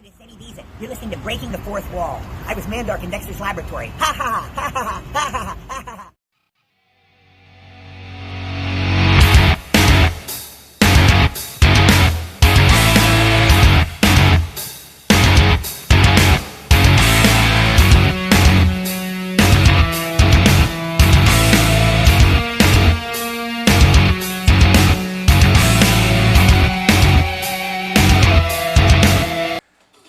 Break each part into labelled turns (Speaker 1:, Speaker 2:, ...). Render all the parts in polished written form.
Speaker 1: This Eddie Deezen. You're listening to Breaking the Fourth Wall. I was Mandark in Dexter's laboratory. Ha ha ha ha ha ha ha ha.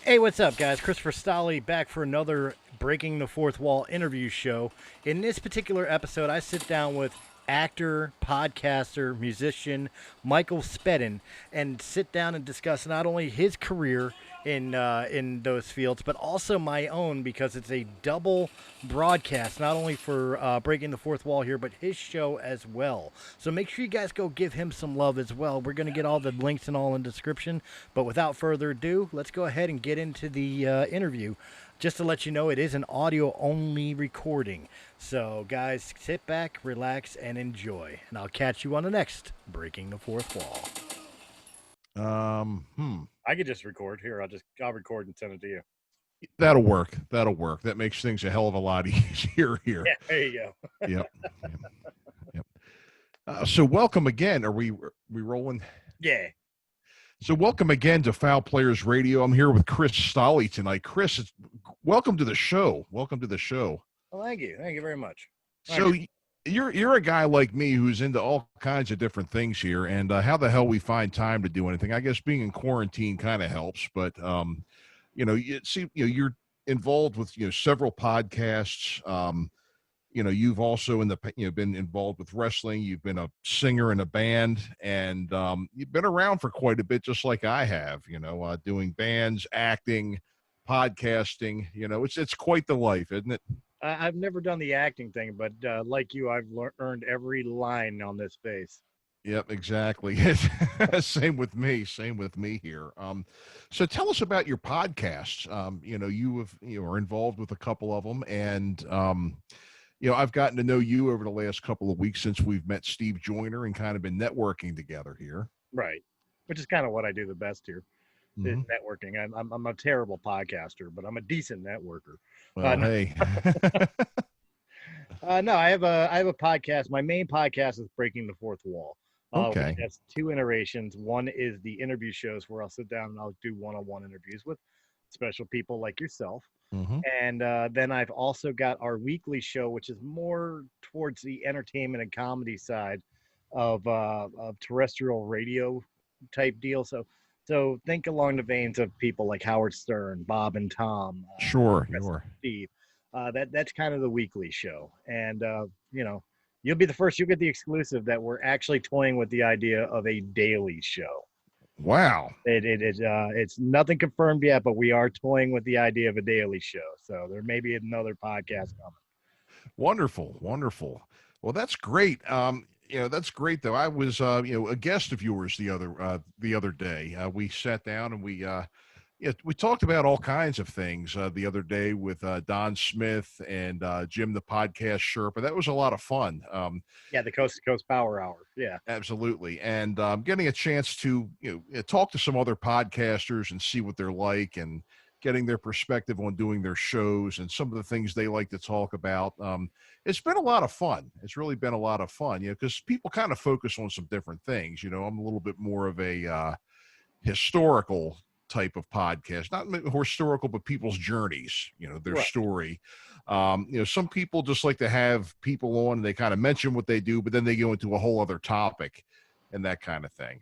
Speaker 2: Hey, what's up, guys? Christopher Stolle back for another Breaking the Fourth Wall interview show. In this particular episode, I sit down with actor, podcaster, musician Michael Speeden and sit down and discuss not only his career in those fields, but also my own, because it's a double broadcast, not only for Breaking the Fourth Wall here, but his show as well. So make sure you guys go give him some love as well. We're going to get all the links and all in the description. But without further ado, let's go ahead and get into the interview. Just to let you know, it is an audio-only recording. So, guys, sit back, relax, and enjoy. And I'll catch you on the next Breaking the Fourth Wall.
Speaker 3: I could just record here. I'll record and send it to you.
Speaker 4: That'll work. That makes things a hell of a lot easier here.
Speaker 3: Yeah, there you go.
Speaker 4: Yep. So welcome again. Are we rolling?
Speaker 3: Yeah.
Speaker 4: So welcome again to Foul Players Radio. I'm here with Chris Stolle tonight. Chris, welcome to the show.
Speaker 3: Well, thank you. Thank you very much.
Speaker 4: So you're a guy like me who's into all kinds of different things here, and how the hell we find time to do anything? I guess being in quarantine kind of helps, but you're involved with several podcasts. You've also been involved with wrestling. You've been a singer in a band, and you've been around for quite a bit, just like I have. Doing bands, acting, podcasting. It's quite the life, isn't it?
Speaker 3: I've never done the acting thing, but like you, I've earned every line on this space.
Speaker 4: Yep, exactly. Same with me here. So tell us about your podcasts. You are involved with a couple of them, and I've gotten to know you over the last couple of weeks since we've met Steve Joyner and kind of been networking together here.
Speaker 3: Right, which is kind of what I do the best here.
Speaker 4: Mm-hmm.
Speaker 3: Networking. I'm a terrible podcaster, but I'm a decent networker.
Speaker 4: Well, hey.
Speaker 3: No, I have a podcast. My main podcast is Breaking the Fourth Wall.
Speaker 4: Okay.
Speaker 3: Which has two iterations. One is the interview shows where I'll sit down and I'll do one-on-one interviews with special people like yourself.
Speaker 4: Mm-hmm.
Speaker 3: And then I've also got our weekly show, which is more towards the entertainment and comedy side of terrestrial radio type deal. So think along the veins of people like Howard Stern, Bob and Tom.
Speaker 4: Sure.
Speaker 3: Steve. That's kind of the weekly show. And, you'll be the first, you'll get the exclusive that we're actually toying with the idea of a daily show.
Speaker 4: Wow.
Speaker 3: It's nothing confirmed yet, but we are toying with the idea of a daily show. So there may be another podcast coming.
Speaker 4: Wonderful. Well, that's great. That's great though. I was, a guest of yours the other day. We sat down and we talked about all kinds of things the other day with Don Smith and Jim, the podcast Sherpa. That was a lot of fun.
Speaker 3: The Coast to Coast Power Hour. Yeah,
Speaker 4: absolutely. And getting a chance to talk to some other podcasters and see what they're like, and getting their perspective on doing their shows and some of the things they like to talk about. It's been a lot of fun. It's really been a lot of fun, because people kind of focus on some different things. I'm a little bit more of a historical type of podcast, not historical, but people's journeys, their
Speaker 3: right.
Speaker 4: story. Some people just like to have people on and they kind of mention what they do, but then they go into a whole other topic and that kind of thing.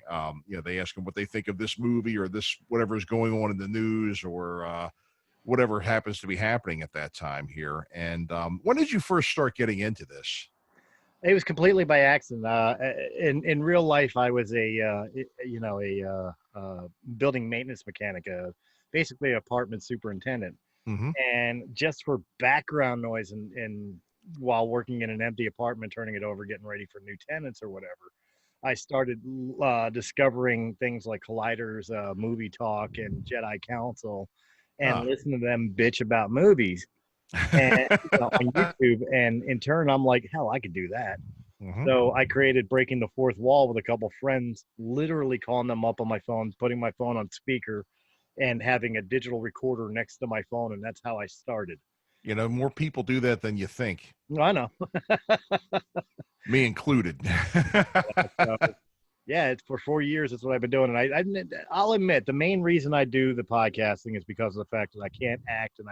Speaker 4: They ask them what they think of this movie or this, whatever is going on in the news, or whatever happens to be happening at that time here. And when did you first start getting into this?
Speaker 3: It was completely by accident. In real life, I was a building maintenance mechanic, basically an apartment superintendent.
Speaker 4: Mm-hmm.
Speaker 3: And just for background noise and while working in an empty apartment, turning it over, getting ready for new tenants or whatever, I started discovering things like Collider's Movie Talk and Jedi Council, and listen to them bitch about movies. And on YouTube, and in turn I'm like, hell, I could do that.
Speaker 4: Mm-hmm.
Speaker 3: So I created Breaking the Fourth Wall with a couple friends, literally calling them up on my phone, putting my phone on speaker, and having a digital recorder next to my phone, and that's how I started.
Speaker 4: You know, more people do that than you think.
Speaker 3: I know.
Speaker 4: Me included.
Speaker 3: So, yeah, it's for 4 years. That's what I've been doing, and I'll admit the main reason I do the podcasting is because of the fact that I can't act, and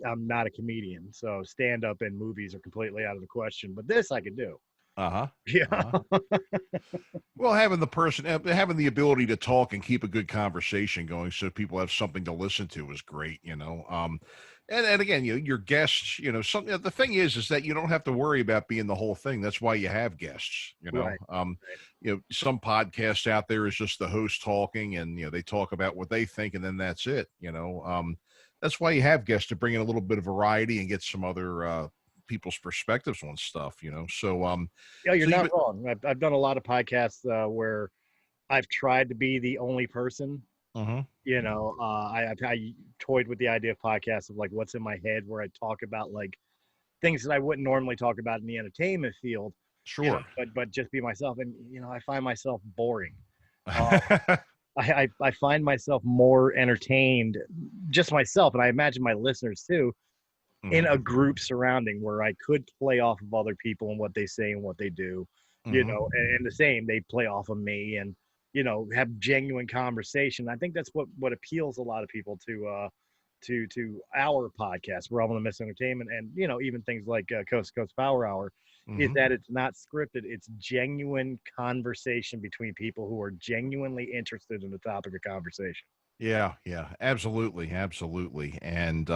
Speaker 3: I'm not a comedian, so stand up and movies are completely out of the question. But this I could do.
Speaker 4: Uh-huh.
Speaker 3: Yeah.
Speaker 4: Uh-huh. Well, having the ability to talk and keep a good conversation going so people have something to listen to is great, you know. And again, your guests, the thing is that you don't have to worry about being the whole thing. That's why you have guests, you know.
Speaker 3: Right.
Speaker 4: Some podcasts out there is just the host talking, and they talk about what they think, and then that's it, you know. That's why you have guests, to bring in a little bit of variety and get some other people's perspectives on stuff, you know. So
Speaker 3: Yeah, you're
Speaker 4: so
Speaker 3: not wrong. I've done a lot of podcasts where I've tried to be the only person.
Speaker 4: Mhm.
Speaker 3: You know, I toyed with the idea of podcasts of like what's in my head, where I talk about like things that I wouldn't normally talk about in the entertainment field.
Speaker 4: Sure.
Speaker 3: But just be myself, and I find myself boring. I find myself more entertained, just myself, and I imagine my listeners too, in a group surrounding where I could play off of other people and what they say and what they do, and the same, they play off of me and, have genuine conversation. I think that's what appeals a lot of people to our podcast, Realm of the Mist Entertainment, and, even things like Coast to Coast Power Hour, is that it's not scripted. It's genuine conversation between people who are genuinely interested in the topic of conversation.
Speaker 4: Yeah, absolutely. And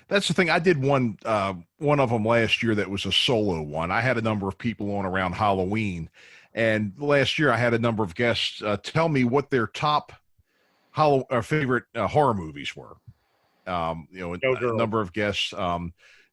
Speaker 4: that's the thing. I did one of them last year that was a solo one. I had a number of people on around Halloween, and last year I had a number of guests tell me what their top favorite horror movies were. A number of guests.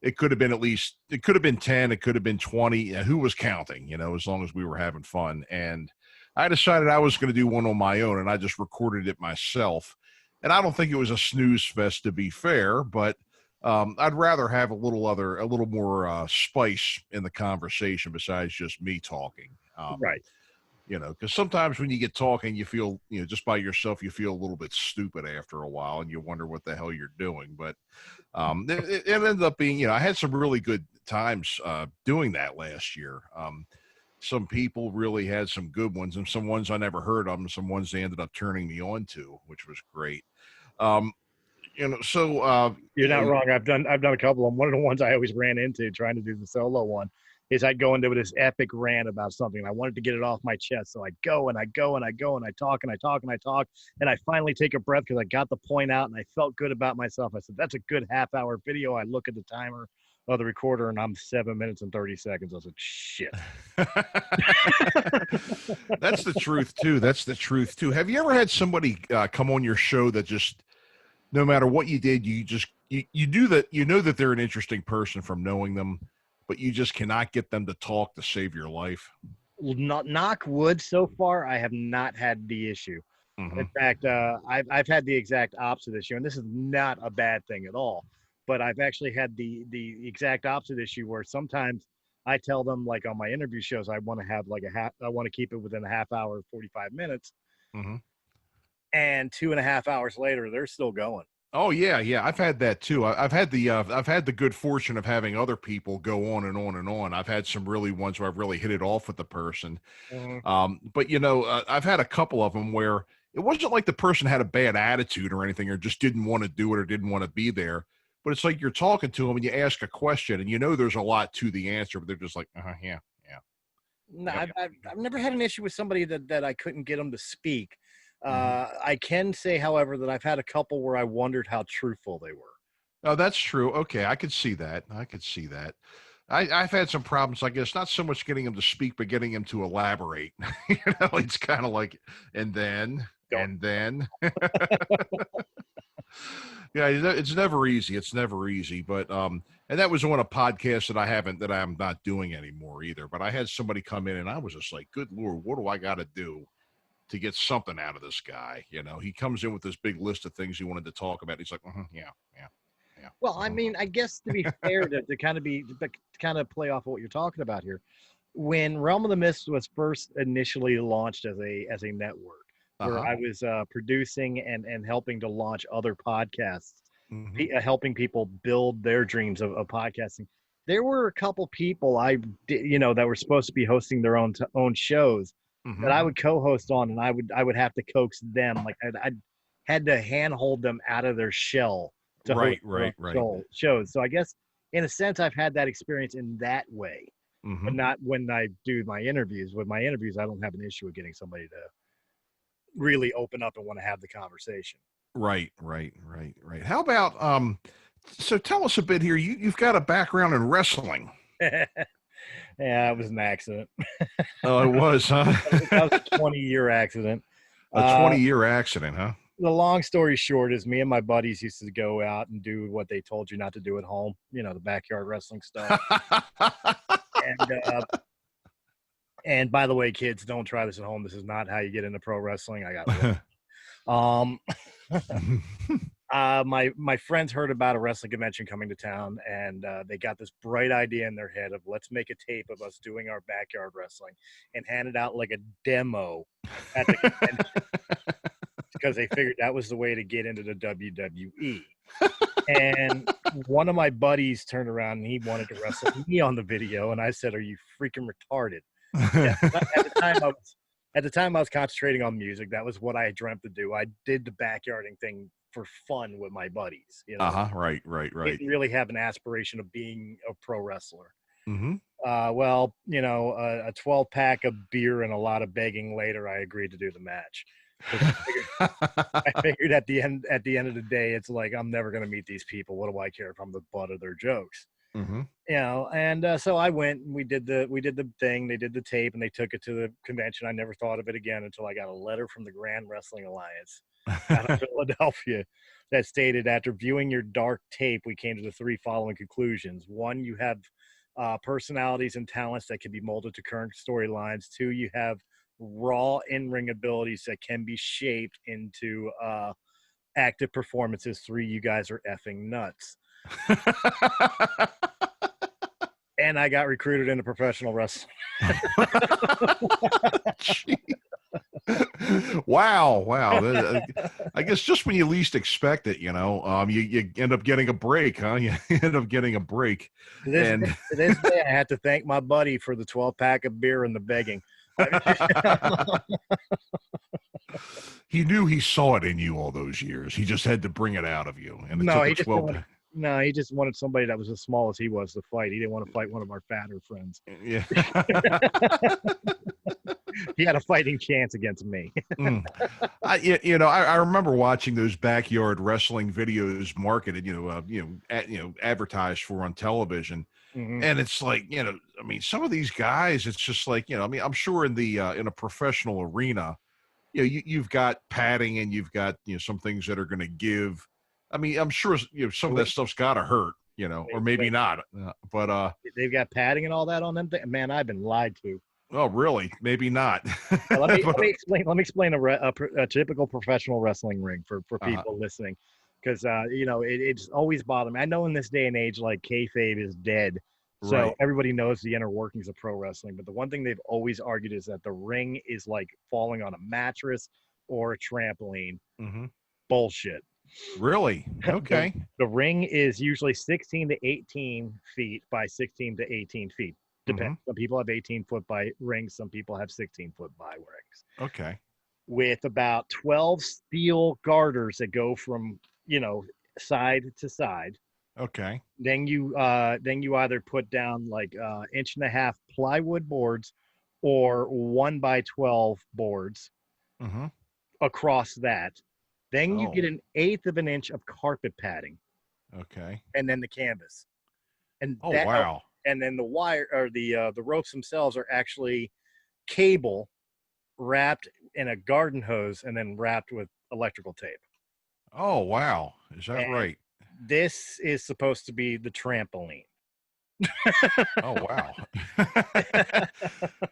Speaker 4: It could have been 10, it could have been 20. Who was counting? As long as we were having fun. And I decided I was going to do one on my own, and I just recorded it myself. And I don't think it was a snooze fest, to be fair, but I'd rather have a little more spice in the conversation besides just me talking.
Speaker 3: Right.
Speaker 4: Because sometimes when you get talking, you feel, just by yourself, you feel a little bit stupid after a while, and you wonder what the hell you're doing. But it ended up being, I had some really good times doing that last year. Some people really had some good ones, and some ones I never heard of, and some ones they ended up turning me on to, which was great. You're
Speaker 3: not wrong. I've done a couple of them. One of the ones I always ran into trying to do the solo one is I'd go into this epic rant about something, and I wanted to get it off my chest. So I'd go and I talk and I talk and I talk, and I finally take a breath because I got the point out and I felt good about myself. I said, that's a good half-hour video. I look at the timer of the recorder and I'm 7 minutes and 30 seconds. I said, shit.
Speaker 4: That's the truth too. Have you ever had somebody come on your show that just, no matter what you did, you do that, that they're an interesting person from knowing them, but you just cannot get them to talk to save your life?
Speaker 3: Knock wood, so far I have not had the issue. In fact, I've had the exact opposite issue, and this is not a bad thing at all. But I've actually had the exact opposite issue where sometimes I tell them, like on my interview shows, I want to have like I want to keep it within a half hour, 45 minutes. And 2.5 hours later, they're still going.
Speaker 4: Oh yeah. I've had that too. I've had the good fortune of having other people go on and on and on. I've had some really ones where I've really hit it off with the person. But I've had a couple of them where it wasn't like the person had a bad attitude or anything, or just didn't want to do it or didn't want to be there. But it's like you're talking to them and you ask a question and there's a lot to the answer, but they're just like, yeah.
Speaker 3: No, I've never had an issue with somebody that I couldn't get them to speak. I can say, however, that I've had a couple where I wondered how truthful they were.
Speaker 4: Oh, that's true. Okay, I could see that. I've had some problems, I guess, not so much getting them to speak, but getting them to elaborate. It's kind of like, and then. Yeah, it's never easy. But and that was on a podcast that I'm not doing anymore either. But I had somebody come in and I was just like, good Lord, what do I got to do to get something out of this guy? He comes in with this big list of things he wanted to talk about. He's like, yeah.
Speaker 3: Well, I mean, I guess to be fair, to kind of play off of what you're talking about here, when Realm of the Mist was first initially launched as a network, where
Speaker 4: Uh-huh.
Speaker 3: I was producing and helping to launch other podcasts,
Speaker 4: Mhm.
Speaker 3: helping people build their dreams of podcasting. There were a couple people I did, that were supposed to be hosting their own shows that
Speaker 4: Mhm.
Speaker 3: I would co-host on, and I would have to coax them, like I'd had to handhold them out of their shell to host
Speaker 4: Right,
Speaker 3: their
Speaker 4: right,
Speaker 3: own
Speaker 4: right.
Speaker 3: shows. So I guess in a sense I've had that experience in that way, but
Speaker 4: Mhm.
Speaker 3: not when I do my interviews. With my interviews, I don't have an issue with getting somebody to really open up and want to have the conversation.
Speaker 4: Right, right, right, right. How about so tell us a bit here. You've got a background in wrestling.
Speaker 3: Yeah, it was an accident.
Speaker 4: Oh, it was, huh?
Speaker 3: That was a 20-year accident.
Speaker 4: A
Speaker 3: Uh,
Speaker 4: 20-year accident, huh?
Speaker 3: the long story short is me and my buddies used to go out and do what they told you not to do at home, the backyard wrestling stuff. And by the way, kids, don't try this at home. This is not how you get into pro wrestling. I got it. Um, my friends heard about a wrestling convention coming to town, and they got this bright idea in their head of let's make a tape of us doing our backyard wrestling and hand it out like a demo at the convention because they figured that was the way to get into the WWE. And one of my buddies turned around and he wanted to wrestle me on the video, and I said, "Are you freaking retarded?" Yeah, at the time I was concentrating on music. That was what I dreamt to do. I did the backyarding thing for fun with my buddies.
Speaker 4: Uh-huh. Right, right,
Speaker 3: I
Speaker 4: right.
Speaker 3: didn't really have an aspiration of being a pro wrestler.
Speaker 4: Mhm.
Speaker 3: Well, a 12 pack of beer and a lot of begging later, I agreed to do the match. I figured at the end of the day, it's like I'm never going to meet these people. What do I care if I'm the butt of their jokes?
Speaker 4: Mhm.
Speaker 3: And so I went and we did the thing. They did the tape and they took it to the convention. I never thought of it again until I got a letter from the Grand Wrestling Alliance out of Philadelphia that stated, after viewing your dark tape, we came to the three following conclusions. One, you have personalities and talents that can be molded to current storylines. Two, you have raw in-ring abilities that can be shaped into active performances. Three, you guys are effing nuts. And I got recruited into professional wrestling.
Speaker 4: Wow, wow. I guess just when you least expect it, you end up getting a break, huh? You end up getting a break.
Speaker 3: To this,
Speaker 4: And
Speaker 3: to this day, I had to thank my buddy for the 12 pack of beer and the begging.
Speaker 4: he knew he saw it in you all those years. He just had to bring it out of you. And it
Speaker 3: No,
Speaker 4: took a
Speaker 3: he just
Speaker 4: 12
Speaker 3: wanted. No, he just wanted somebody that was as small as he was to fight. He didn't want to fight one of our fatter friends.
Speaker 4: Yeah.
Speaker 3: He had a fighting chance against me.
Speaker 4: I remember watching those backyard wrestling videos marketed, advertised for on television.
Speaker 3: Mm-hmm.
Speaker 4: And it's like, some of these guys, it's just like, I'm sure in a professional arena, you've got padding and you've got, some things that are going to give. I mean, I'm sure, some of that stuff's got to hurt, or maybe not. But
Speaker 3: they've got padding and all that on them. Man, I've been lied to.
Speaker 4: oh, really? Maybe not.
Speaker 3: Let me explain a typical professional wrestling ring for people listening, because it's always bothered me. I know in this day and age, like, kayfabe is dead, so
Speaker 4: Right.
Speaker 3: everybody knows the inner workings of pro wrestling. But the one thing they've always argued is that the ring is like falling on a mattress or a trampoline.
Speaker 4: Mm-hmm.
Speaker 3: Bullshit.
Speaker 4: Really? Okay.
Speaker 3: The ring is usually 16 to 18 feet by 16 to 18 feet. Depends.
Speaker 4: Mm-hmm.
Speaker 3: Some people have 18-foot by rings. Some people have 16-foot by rings.
Speaker 4: Okay.
Speaker 3: With about 12 steel garters that go from, side to side.
Speaker 4: Okay.
Speaker 3: Then you either put down like 1.5-inch plywood boards or 1x12 boards
Speaker 4: Mm-hmm.
Speaker 3: across that. Then you
Speaker 4: Oh.
Speaker 3: get 1/8 of an inch of carpet padding,
Speaker 4: Okay.
Speaker 3: and then the canvas. And
Speaker 4: Oh, wow.
Speaker 3: And then the wire, or the ropes themselves, are actually cable wrapped in a garden hose and then wrapped with electrical tape.
Speaker 4: Oh, wow. Is that
Speaker 3: And
Speaker 4: right?
Speaker 3: this is supposed to be the trampoline.
Speaker 4: Oh, wow.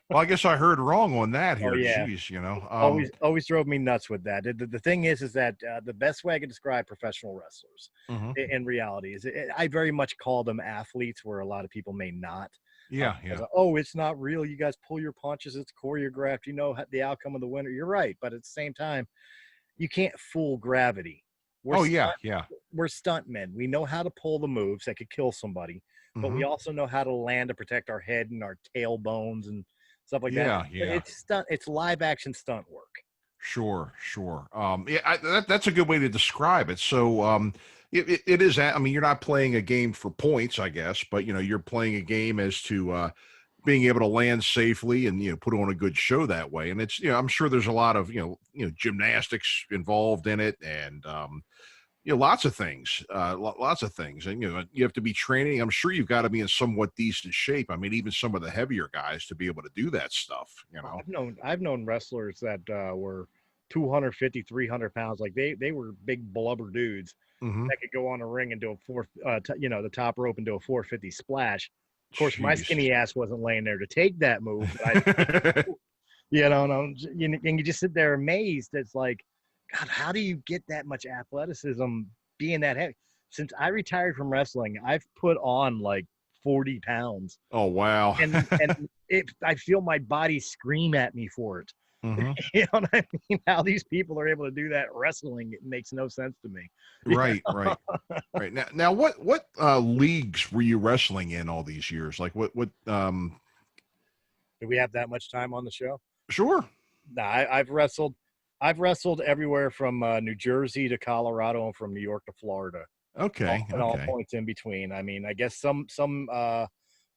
Speaker 4: Well, I guess I heard wrong on that here.
Speaker 3: Oh, yeah.
Speaker 4: Jeez,
Speaker 3: Always drove me nuts with that. The thing is that the best way I can describe professional wrestlers
Speaker 4: Mhm.
Speaker 3: in reality is I very much call them athletes, where a lot of people may not.
Speaker 4: Yeah,
Speaker 2: As
Speaker 4: yeah.
Speaker 2: oh, it's not real. You guys pull your punches. It's choreographed. You know the outcome of the winner. You're right, but at the same time, you can't fool gravity. We're
Speaker 4: Oh,
Speaker 2: stunt,
Speaker 4: yeah, yeah.
Speaker 2: we're stuntmen. We know how to pull the moves that could kill somebody, but we
Speaker 4: Mhm.
Speaker 2: also know how to land to protect our head and our tailbones and stuff like that.
Speaker 4: Yeah, yeah.
Speaker 2: It's live action stunt work.
Speaker 4: Sure, sure. Yeah, that's a good way to describe it. So, it is. I mean, you're not playing a game for points, I guess, but you're playing a game as to being able to land safely and put on a good show that way. And it's I'm sure there's a lot of gymnastics involved in it, and lots of things, lots of things, and you have to be training. I'm sure you've got to be in somewhat decent shape. I mean, even some of the heavier guys to be able to do that stuff.
Speaker 2: I've known wrestlers that were 250, 300 pounds. Like they were big blubber dudes
Speaker 4: Hmm.
Speaker 2: that could go on a ring and do a the top rope and do a 450 splash. Of course, my
Speaker 4: Jeez.
Speaker 2: skinny ass wasn't laying there to take that move. But and you just sit there amazed. It's like, God, how do you get that much athleticism being that heavy? Since I retired from wrestling, I've put on like 40 pounds,
Speaker 4: Oh, wow.
Speaker 2: and I feel my body scream at me for it.
Speaker 4: Hmm.
Speaker 2: You know what I mean? How these people are able to do that wrestling, it makes no sense to me.
Speaker 4: Right, right, right. Now, what leagues were you wrestling in all these years? Like, what?
Speaker 2: Do we have that much time on the show?
Speaker 4: Sure.
Speaker 2: No, I've wrestled everywhere from New Jersey to Colorado and from New York to Florida,
Speaker 4: Okay,
Speaker 2: and all
Speaker 4: okay.
Speaker 2: points in between. I mean, I guess some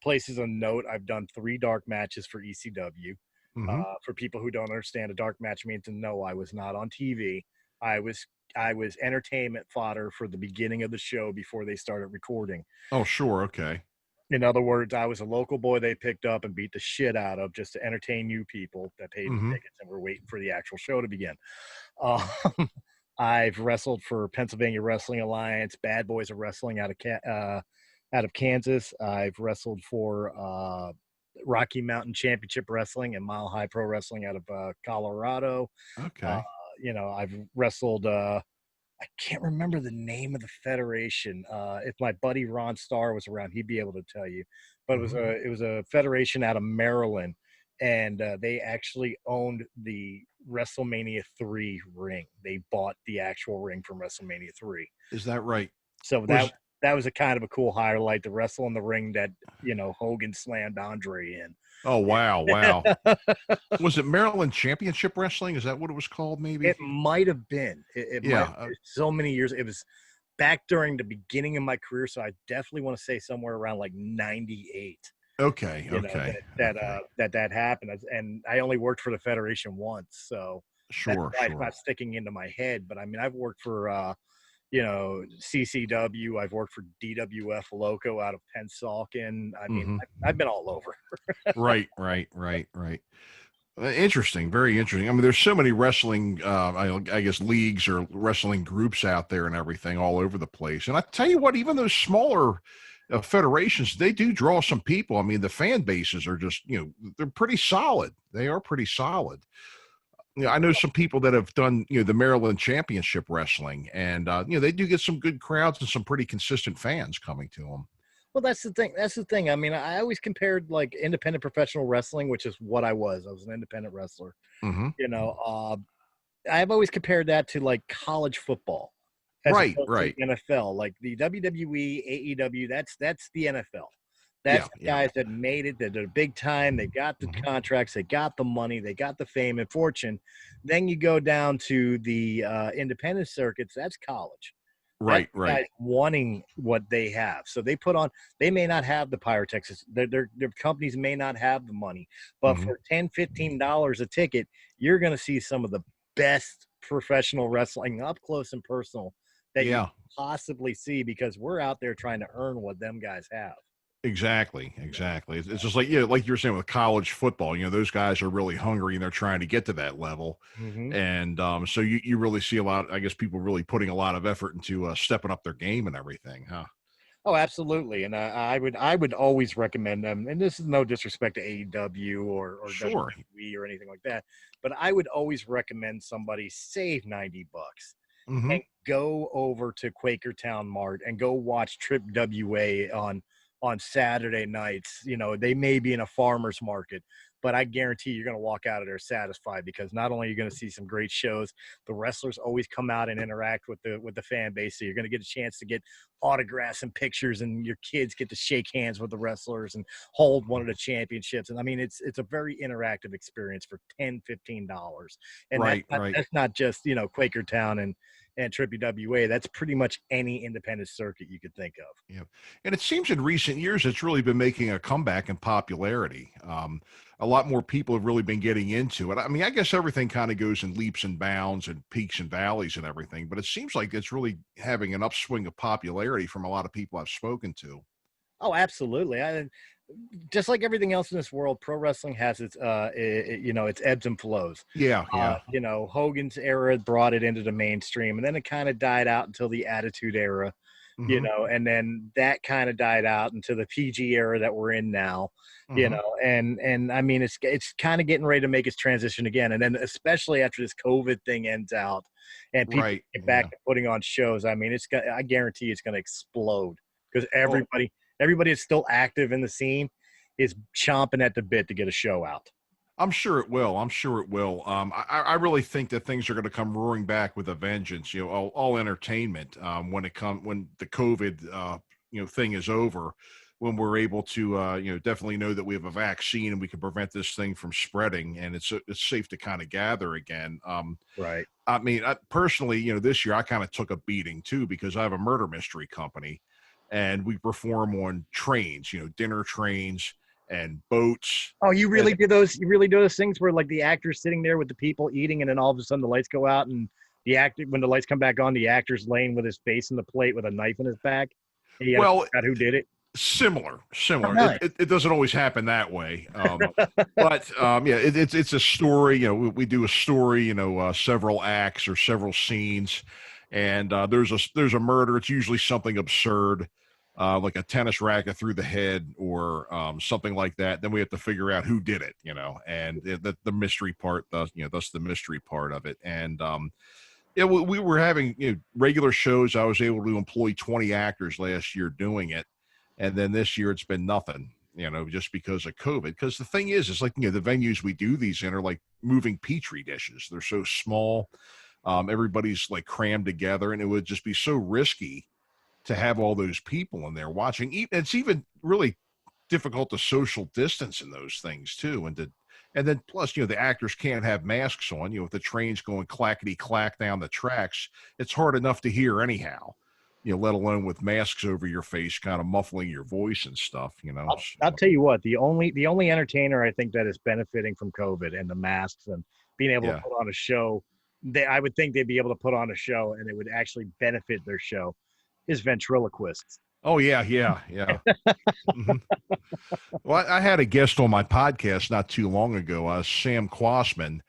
Speaker 2: places of note. I've done 3 dark matches for ECW.
Speaker 4: Hmm.
Speaker 2: For people who don't understand, a dark match means to know I was not on TV. I was I was entertainment fodder for the beginning of the show before they started recording.
Speaker 4: Oh, sure. Okay.
Speaker 2: In other words, I was a local boy they picked up and beat the shit out of just to entertain you people that paid the
Speaker 4: Hmm.
Speaker 2: tickets and were waiting for the actual show to begin. Um, I've wrestled for Pennsylvania Wrestling Alliance, Bad Boys of Wrestling out of Kansas. I've wrestled for Rocky Mountain Championship Wrestling and Mile High Pro Wrestling out of Colorado. Uh,
Speaker 4: Okay.
Speaker 2: I've wrestled. I can't remember the name of the federation. If my buddy Ron Starr was around, he'd be able to tell you. But
Speaker 4: Hmm.
Speaker 2: it was a federation out of Maryland, and they actually owned the WrestleMania 3 ring. They bought the actual ring from WrestleMania 3.
Speaker 4: Is that right?
Speaker 2: So
Speaker 4: Was
Speaker 2: that was a kind of a cool highlight to wrestle in the ring that Hogan slammed Andre in.
Speaker 4: Oh, wow, wow. Was it Maryland Championship Wrestling? Is that what it was called?
Speaker 2: It
Speaker 4: Maybe.
Speaker 2: might have been. It might
Speaker 4: Yeah.
Speaker 2: have been so many years. It was back during the beginning of my career, so I definitely want to say somewhere around like 98.
Speaker 4: Okay.
Speaker 2: You know
Speaker 4: Okay. Okay.
Speaker 2: that happened, and I only worked for the federation once, so that's
Speaker 4: Sure.
Speaker 2: why it's
Speaker 4: Sure.
Speaker 2: not sticking into my head. But I mean, I've worked for CCW. I've worked for DWF Loco out of Pennsauken. I mean,
Speaker 4: Hmm.
Speaker 2: I've been all over.
Speaker 4: Right. Right. Right. Right. Interesting, very interesting. I mean, there's so many wrestling, I guess, leagues or wrestling groups out there and everything all over the place. And I tell you what, even those smaller federations, they do draw some people. I mean, the fan bases are just, they're pretty solid. They are pretty solid. I know some people that have done, the Maryland Championship Wrestling, and they do get some good crowds and some pretty consistent fans coming to them.
Speaker 2: Well, that's the thing. That's the thing. I mean, I always compared like independent professional wrestling, which is what I was. I was an independent wrestler.
Speaker 4: Hmm.
Speaker 2: You know, I've always compared that to like college football as
Speaker 4: Right,
Speaker 2: opposed to
Speaker 4: right.
Speaker 2: the NFL. Like the WWE, AEW, that's the NFL.
Speaker 4: Yeah,
Speaker 2: That's the
Speaker 4: yeah.
Speaker 2: guys that made it. They're big time. They got the
Speaker 4: Hmm.
Speaker 2: contracts. They got the money. They got the fame and fortune. Then you go down to the independent circuits. That's college. That's
Speaker 4: Right,
Speaker 2: the
Speaker 4: right.
Speaker 2: guys wanting what they have. So they put on, they may not have the pyrotechnics. Their companies may not have the money, but
Speaker 4: Hmm.
Speaker 2: for $10, $15 a ticket, you're going to see some of the best professional wrestling up close and personal that you
Speaker 4: Yeah.
Speaker 2: can possibly see because we're out there trying to earn what them guys have.
Speaker 4: Exactly,
Speaker 2: You know?
Speaker 4: exactly. It's just like like you were saying with college football. Those guys are really hungry and they're trying to get to that level,
Speaker 2: Mm-hmm.
Speaker 4: and so you really see a lot. I guess people really putting a lot of effort into stepping up their game and everything, huh?
Speaker 2: Oh, absolutely. And I would always recommend them. And this is no disrespect to AEW or
Speaker 4: Sure.
Speaker 2: WWE or anything like that, but I would always recommend somebody save $90
Speaker 4: Hmm.
Speaker 2: and go over to Quakertown Mart and go watch Trip WA on on Saturday nights. You know, they may be in a farmer's market, but I guarantee you're going to walk out of there satisfied, because not only are you going to see some great shows, the wrestlers always come out and interact with the fan base. So you're going to get a chance to get autographs and pictures, and your kids get to shake hands with the wrestlers and hold one of the championships. And I mean, it's a very interactive experience for $10-15. And
Speaker 4: Right,
Speaker 2: that's not,
Speaker 4: right.
Speaker 2: that's not just, you know, Quakertown and Triple WA. That's pretty much any independent circuit you could think of.
Speaker 4: Yeah. And it seems in recent years, it's really been making a comeback in popularity. A lot more people have really been getting into it. I mean, I guess everything kind of goes in leaps and bounds and peaks and valleys and everything, but it seems like it's really having an upswing of popularity from a lot of people I've spoken to.
Speaker 2: Oh, absolutely. Just like everything else in this world, pro wrestling has its, you know, its ebbs and flows.
Speaker 4: Yeah, yeah.
Speaker 2: You know, Hogan's era brought it into the mainstream, and then it kind of died out until the Attitude Era, you
Speaker 4: Mhm,
Speaker 2: know, and then that kind of died out into the PG era that we're in now, you
Speaker 4: mhm.
Speaker 2: know, and I mean, it's kind of getting ready to make its transition again. And then especially after this COVID thing ends out and people
Speaker 4: Right.
Speaker 2: get
Speaker 4: Yeah.
Speaker 2: back to putting on shows, I mean, I guarantee it's going to explode, because
Speaker 4: Well,
Speaker 2: everybody that's still active in the scene is chomping at the bit to get a show out.
Speaker 4: I'm sure it will. I'm sure it will. I really think that things are going to come roaring back with a vengeance. You know, all entertainment when the COVID thing is over, when we're able to definitely know that we have a vaccine and we can prevent this thing from spreading, and it's safe to kind of gather again.
Speaker 2: Right.
Speaker 4: I mean, personally, this year I kind of took a beating too, because I have a murder mystery company, and we perform on trains, dinner trains and boats.
Speaker 2: Oh,
Speaker 4: And
Speaker 2: you really do those things where like the actor's sitting there with the people eating, and then all of a sudden the lights go out, and when the lights come back on, the actor's laying with his face in the plate with a knife in his back. And you got to
Speaker 4: well,
Speaker 2: figure out who did it.
Speaker 4: similar,
Speaker 2: Oh,
Speaker 4: similar.
Speaker 2: nice.
Speaker 4: It doesn't always happen that way, but yeah, it's a story. We do a story. Several acts or several scenes, and there's a murder. It's usually something absurd, like a tennis racket through the head or something like that. Then we have to figure out who did it. And the mystery part. That's the mystery part of it. And yeah, we were having regular shows. I was able to employ 20 actors last year doing it. And then this year it's been nothing, just because of COVID. Because the thing is, it's like, the venues we do these in are like moving petri dishes. They're so small. Everybody's like crammed together, and it would just be so risky to have all those people in there watching. It's even really difficult to social distance in those things too. And then plus, the actors can't have masks on, if the train's going clackety clack down the tracks, it's hard enough to hear anyhow. Let alone with masks over your face, kind of muffling your voice and stuff,
Speaker 2: I'll
Speaker 4: So,
Speaker 2: tell you what, the only entertainer I think that is benefiting from COVID and the masks and being able to
Speaker 4: yeah.
Speaker 2: put on a show, I would think they'd be able to put on a show and it would actually benefit their show, is ventriloquists.
Speaker 4: Oh, yeah, yeah, yeah. Mhm. Well, I had a guest on my podcast not too long ago, Sam Quasman,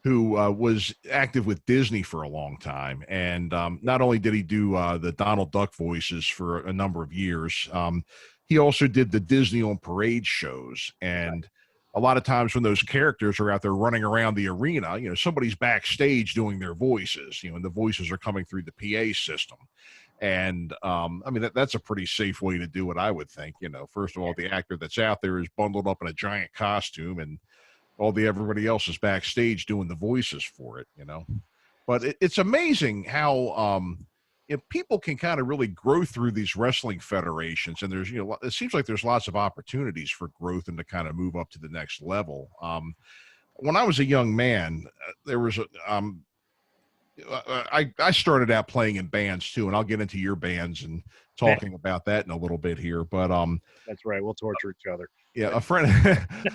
Speaker 4: who was active with Disney for a long time. And not only did he do the Donald Duck voices for a number of years, he also did the Disney on Parade shows. And a lot of times when those characters are out there running around the arena, somebody's backstage doing their voices, and the voices are coming through the PA system. And I mean, that's a pretty safe way to do it, I would think. First of all, the actor that's out there is bundled up in a giant costume, and everybody else is backstage doing the voices for it. But it's amazing how if people can kind of really grow through these wrestling federations, and there's it seems like there's lots of opportunities for growth and to kind of move up to the next level. When I was a young man, there was I started out playing in bands too, and I'll get into your bands and talking about that in a little bit here. But
Speaker 2: That's right. We'll torture each other.
Speaker 4: yeah, a friend,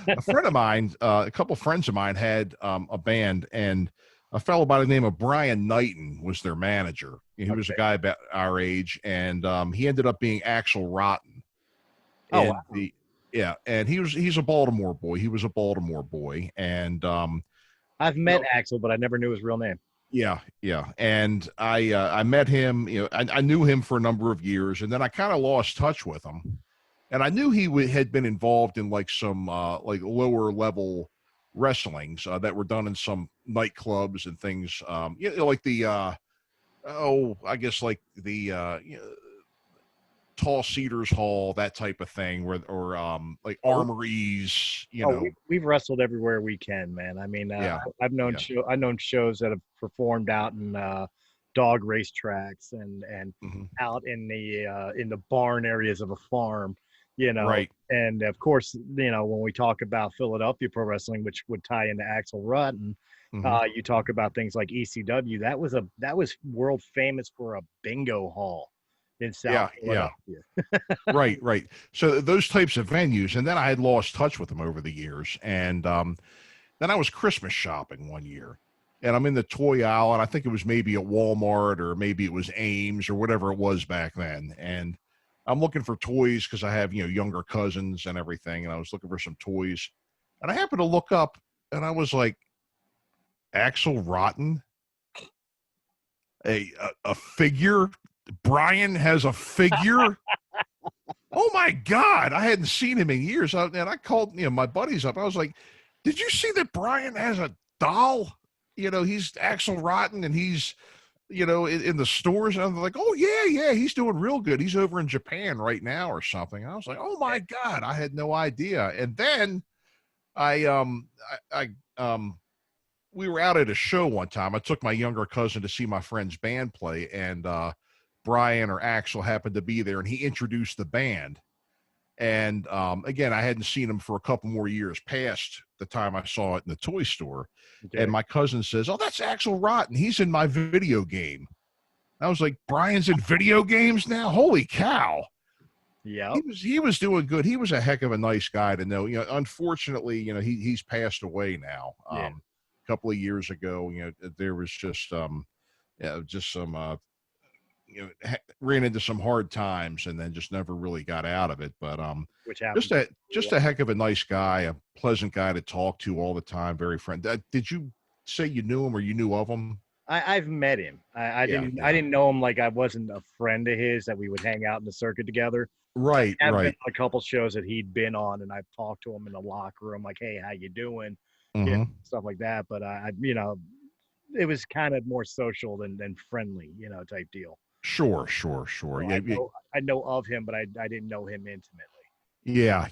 Speaker 4: a friend of mine, a couple friends of mine had a band, and a fellow by the name of Brian Knighton was their manager. He was a guy about our age, and he ended up being Axel Rotten.
Speaker 2: Oh,
Speaker 4: And
Speaker 2: wow.
Speaker 4: yeah, and he's a Baltimore boy. He was a Baltimore boy, and
Speaker 2: I've met Axel, but I never knew his real name.
Speaker 4: yeah, yeah. And I met him. I knew him for a number of years, and then I kind of lost touch with him. And I knew he had been involved in like some like lower level wrestlings that were done in some nightclubs and things. Like the I guess like the Tall Cedars Hall, that type of thing, or like armories,
Speaker 3: we've wrestled everywhere we can, man. I mean,
Speaker 4: Yeah,
Speaker 3: I've known
Speaker 4: yeah.
Speaker 3: I've known shows that have performed out in dog race tracks and
Speaker 4: Hmm.
Speaker 3: out in the barn areas of a farm,
Speaker 4: Right.
Speaker 3: and of course, when we talk about Philadelphia pro wrestling, which would tie into Axel Rudd, and
Speaker 4: Hmm.
Speaker 3: you talk about things like ECW, that was world famous for a bingo hall in South
Speaker 4: Yeah, yeah.
Speaker 3: Philadelphia.
Speaker 4: Right, right. So those types of venues, and then I had lost touch with them over the years. And then I was Christmas shopping one year, and I'm in the toy aisle, and I think it was maybe at Walmart or maybe it was Ames or whatever it was back then. And I'm looking for toys because I have, younger cousins and everything, and I was looking for some toys. And I happened to look up, and I was like, Axel Rotten, a figure. Brian has a figure. Oh my God, I hadn't seen him in years. And I called, my buddies up. I was like, did you see that Brian has a doll? He's Axel Rotten, and he's, in the stores. And I'm like, oh yeah, he's doing real good. He's over in Japan right now or something. I was like, oh my God, I had no idea. And then I we were out at a show one time. I took my younger cousin to see my friend's band play, and Brian or Axel happened to be there, and he introduced the band. And again, I hadn't seen him for a couple more years past the time I saw it in the toy store.
Speaker 3: Okay.
Speaker 4: And my cousin says, "Oh, that's Axel Rotten. He's in my video game." I was like, "Brian's in video games now? Holy cow!"
Speaker 3: Yeah.
Speaker 4: He was doing good. He was a heck of a nice guy to know. Unfortunately, he's passed away now.
Speaker 3: Yeah.
Speaker 4: A couple of years ago, there was just some ran into some hard times and then just never really got out of it. But
Speaker 3: Which happens.
Speaker 4: just a heck of a nice guy, a pleasant guy to talk to all the time, very friendly. Did you say you knew him or you knew of him?
Speaker 3: I've met him. I didn't know him, like I wasn't a friend of his that we would hang out in the circuit together.
Speaker 4: Right,
Speaker 3: I've been
Speaker 4: right.
Speaker 3: on a couple shows that he'd been on, and I've talked to him in the locker room, like, "Hey, how you doing?"
Speaker 4: Mm-hmm.
Speaker 3: Stuff like that. But it was kind of more social than friendly, type deal.
Speaker 4: Sure.
Speaker 3: So
Speaker 4: Yeah,
Speaker 3: I know of him, but I didn't know him intimately.
Speaker 4: yeah.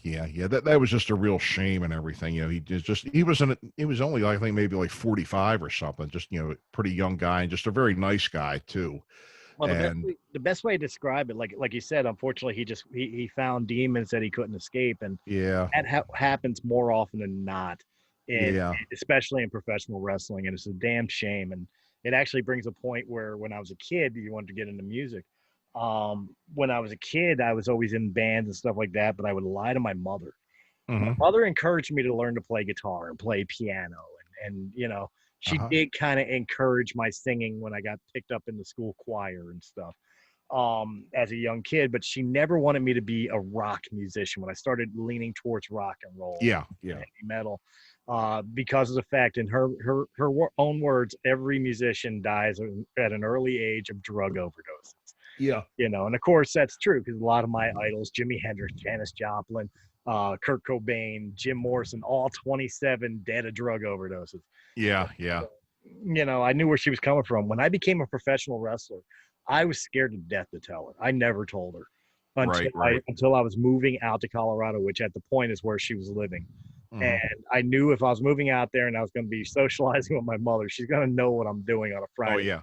Speaker 4: That was just a real shame and everything. He was only, I think, maybe like 45 or something. Just pretty young guy and just a very nice guy too.
Speaker 3: Well,
Speaker 4: And
Speaker 3: the best way to describe it, like you said, unfortunately, he found demons that he couldn't escape, and
Speaker 4: yeah,
Speaker 3: that happens more often than not,
Speaker 4: yeah,
Speaker 3: especially in professional wrestling, and it's a damn shame. And it actually brings a point where when I was a kid, you wanted to get into music. When I was a kid, I was always in bands and stuff like that, but I would lie to my mother. My
Speaker 4: mm-hmm.
Speaker 3: mother encouraged me to learn to play guitar and play piano, and she
Speaker 4: Uh-huh.
Speaker 3: did kind of encourage my singing when I got picked up in the school choir and stuff as a young kid, but she never wanted me to be a rock musician when I started leaning towards rock and roll,
Speaker 4: Yeah,
Speaker 3: heavy metal, because of the fact, in her own words, every musician dies at an early age of drug overdoses.
Speaker 4: yeah,
Speaker 3: And of course that's true, because a lot of my idols, Jimi Hendrix, Janis Joplin, Kurt Cobain, Jim Morrison, all 27 dead of drug overdoses.
Speaker 4: yeah.
Speaker 3: I knew where she was coming from. When I became a professional wrestler, I was scared to death to tell her. I never told her
Speaker 4: Right.
Speaker 3: until I was moving out to Colorado, which at the point is where she was living.
Speaker 4: Mm-hmm.
Speaker 3: And I knew if I was moving out there and I was going to be socializing with my mother, she's going to know what I'm doing on a Friday.
Speaker 4: Oh yeah.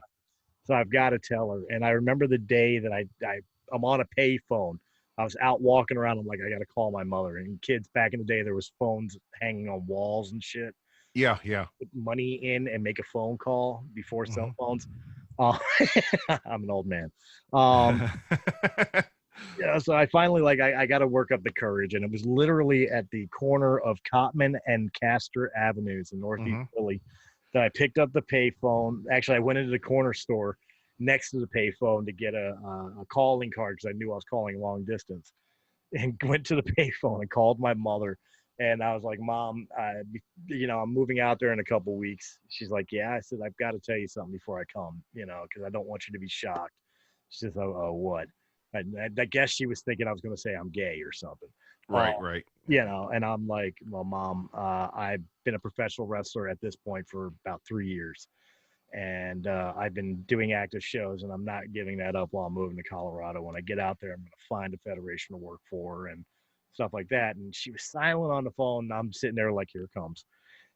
Speaker 3: So I've got to tell her. And I remember the day that I'm on a pay phone. I was out walking around. I'm like, I got to call my mother. And kids back in the day, there was phones hanging on walls and shit.
Speaker 4: Yeah.
Speaker 3: Put money in and make a phone call before
Speaker 4: Mm-hmm.
Speaker 3: cell phones. I'm an old man. So I finally, I got to work up the courage, and it was literally at the corner of Cotman and Castor Avenues in Northeast
Speaker 4: Mm-hmm.
Speaker 3: Philly that I picked up the payphone. Actually, I went into the corner store next to the payphone to get a calling card, because I knew I was calling long distance, and went to the payphone and called my mother. And I was like, "Mom, I'm moving out there in a couple weeks." She's like, "Yeah." I said, "I've got to tell you something before I come, because I don't want you to be shocked." She says, "Oh, what?" I guess she was thinking I was going to say I'm gay or something.
Speaker 4: Right.
Speaker 3: And I'm like, "Well, Mom, I've been a professional wrestler at this point for about 3 years. And I've been doing active shows, and I'm not giving that up while I'm moving to Colorado. When I get out there, I'm going to find a federation to work for and stuff like that. And she was silent on the phone, and I'm sitting there like, here it comes.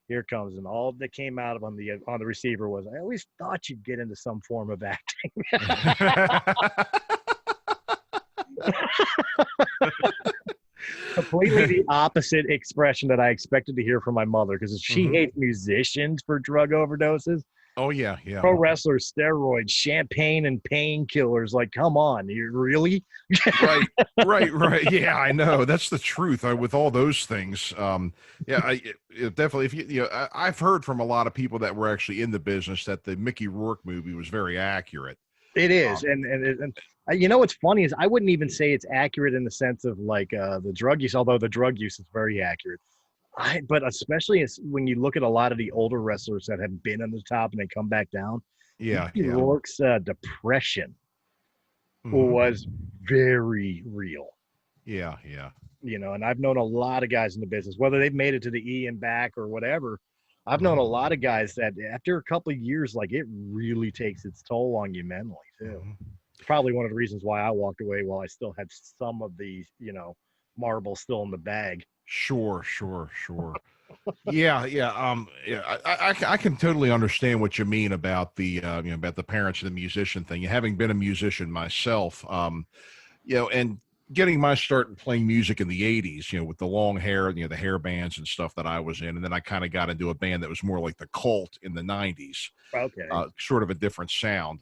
Speaker 3: And all that came out of on the receiver was, I always thought you'd get into some form of acting. Completely the opposite expression that I expected to hear from my mother, because she hates musicians for drug overdoses.
Speaker 4: Oh yeah, yeah.
Speaker 3: Pro wrestlers, steroids, champagne, and painkillers. Like, come on, you really?
Speaker 4: right. Yeah, I know. That's the truth. With all those things, definitely. If I've heard from a lot of people that were actually in the business that the Mickey Rourke movie was very accurate.
Speaker 3: It is, and you know what's funny is I wouldn't even say it's accurate in the sense of like the drug use, although the drug use is very accurate. But especially when you look at a lot of the older wrestlers that have been on the top and they come back down.
Speaker 4: Yeah.
Speaker 3: Rourke's depression was very real.
Speaker 4: Yeah.
Speaker 3: You know, and I've known a lot of guys in the business, whether they've made it to the E and back or whatever. I've known a lot of guys that after a couple of years, like it really takes its toll on you mentally too. It's probably one of the reasons why I walked away while I still had some of the, marbles still in the bag.
Speaker 4: Sure. Yeah. I can totally understand what you mean about the about the parents and the musician thing. Having been a musician myself, and getting my start in playing music in the 80s, with the long hair, the hair bands and stuff that I was in, and then I kind of got into a band that was more like the Cult in the 90s.
Speaker 3: Okay.
Speaker 4: Sort of a different sound.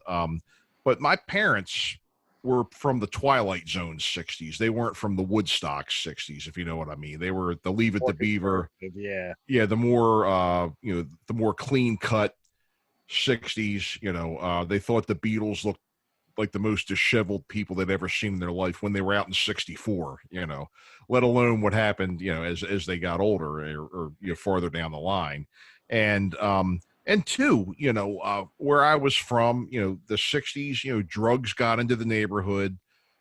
Speaker 4: But my parents were from the Twilight Zone 60s. They weren't from the Woodstock 60s, if you know what I mean. They were the Leave It to Beaver. Yeah, the more the more clean cut 60s. They thought the Beatles looked like the most disheveled people they'd ever seen in their life when they were out in 64, let alone what happened, as they got older or farther down the line. And two, where I was from, the 60s, drugs got into the neighborhood.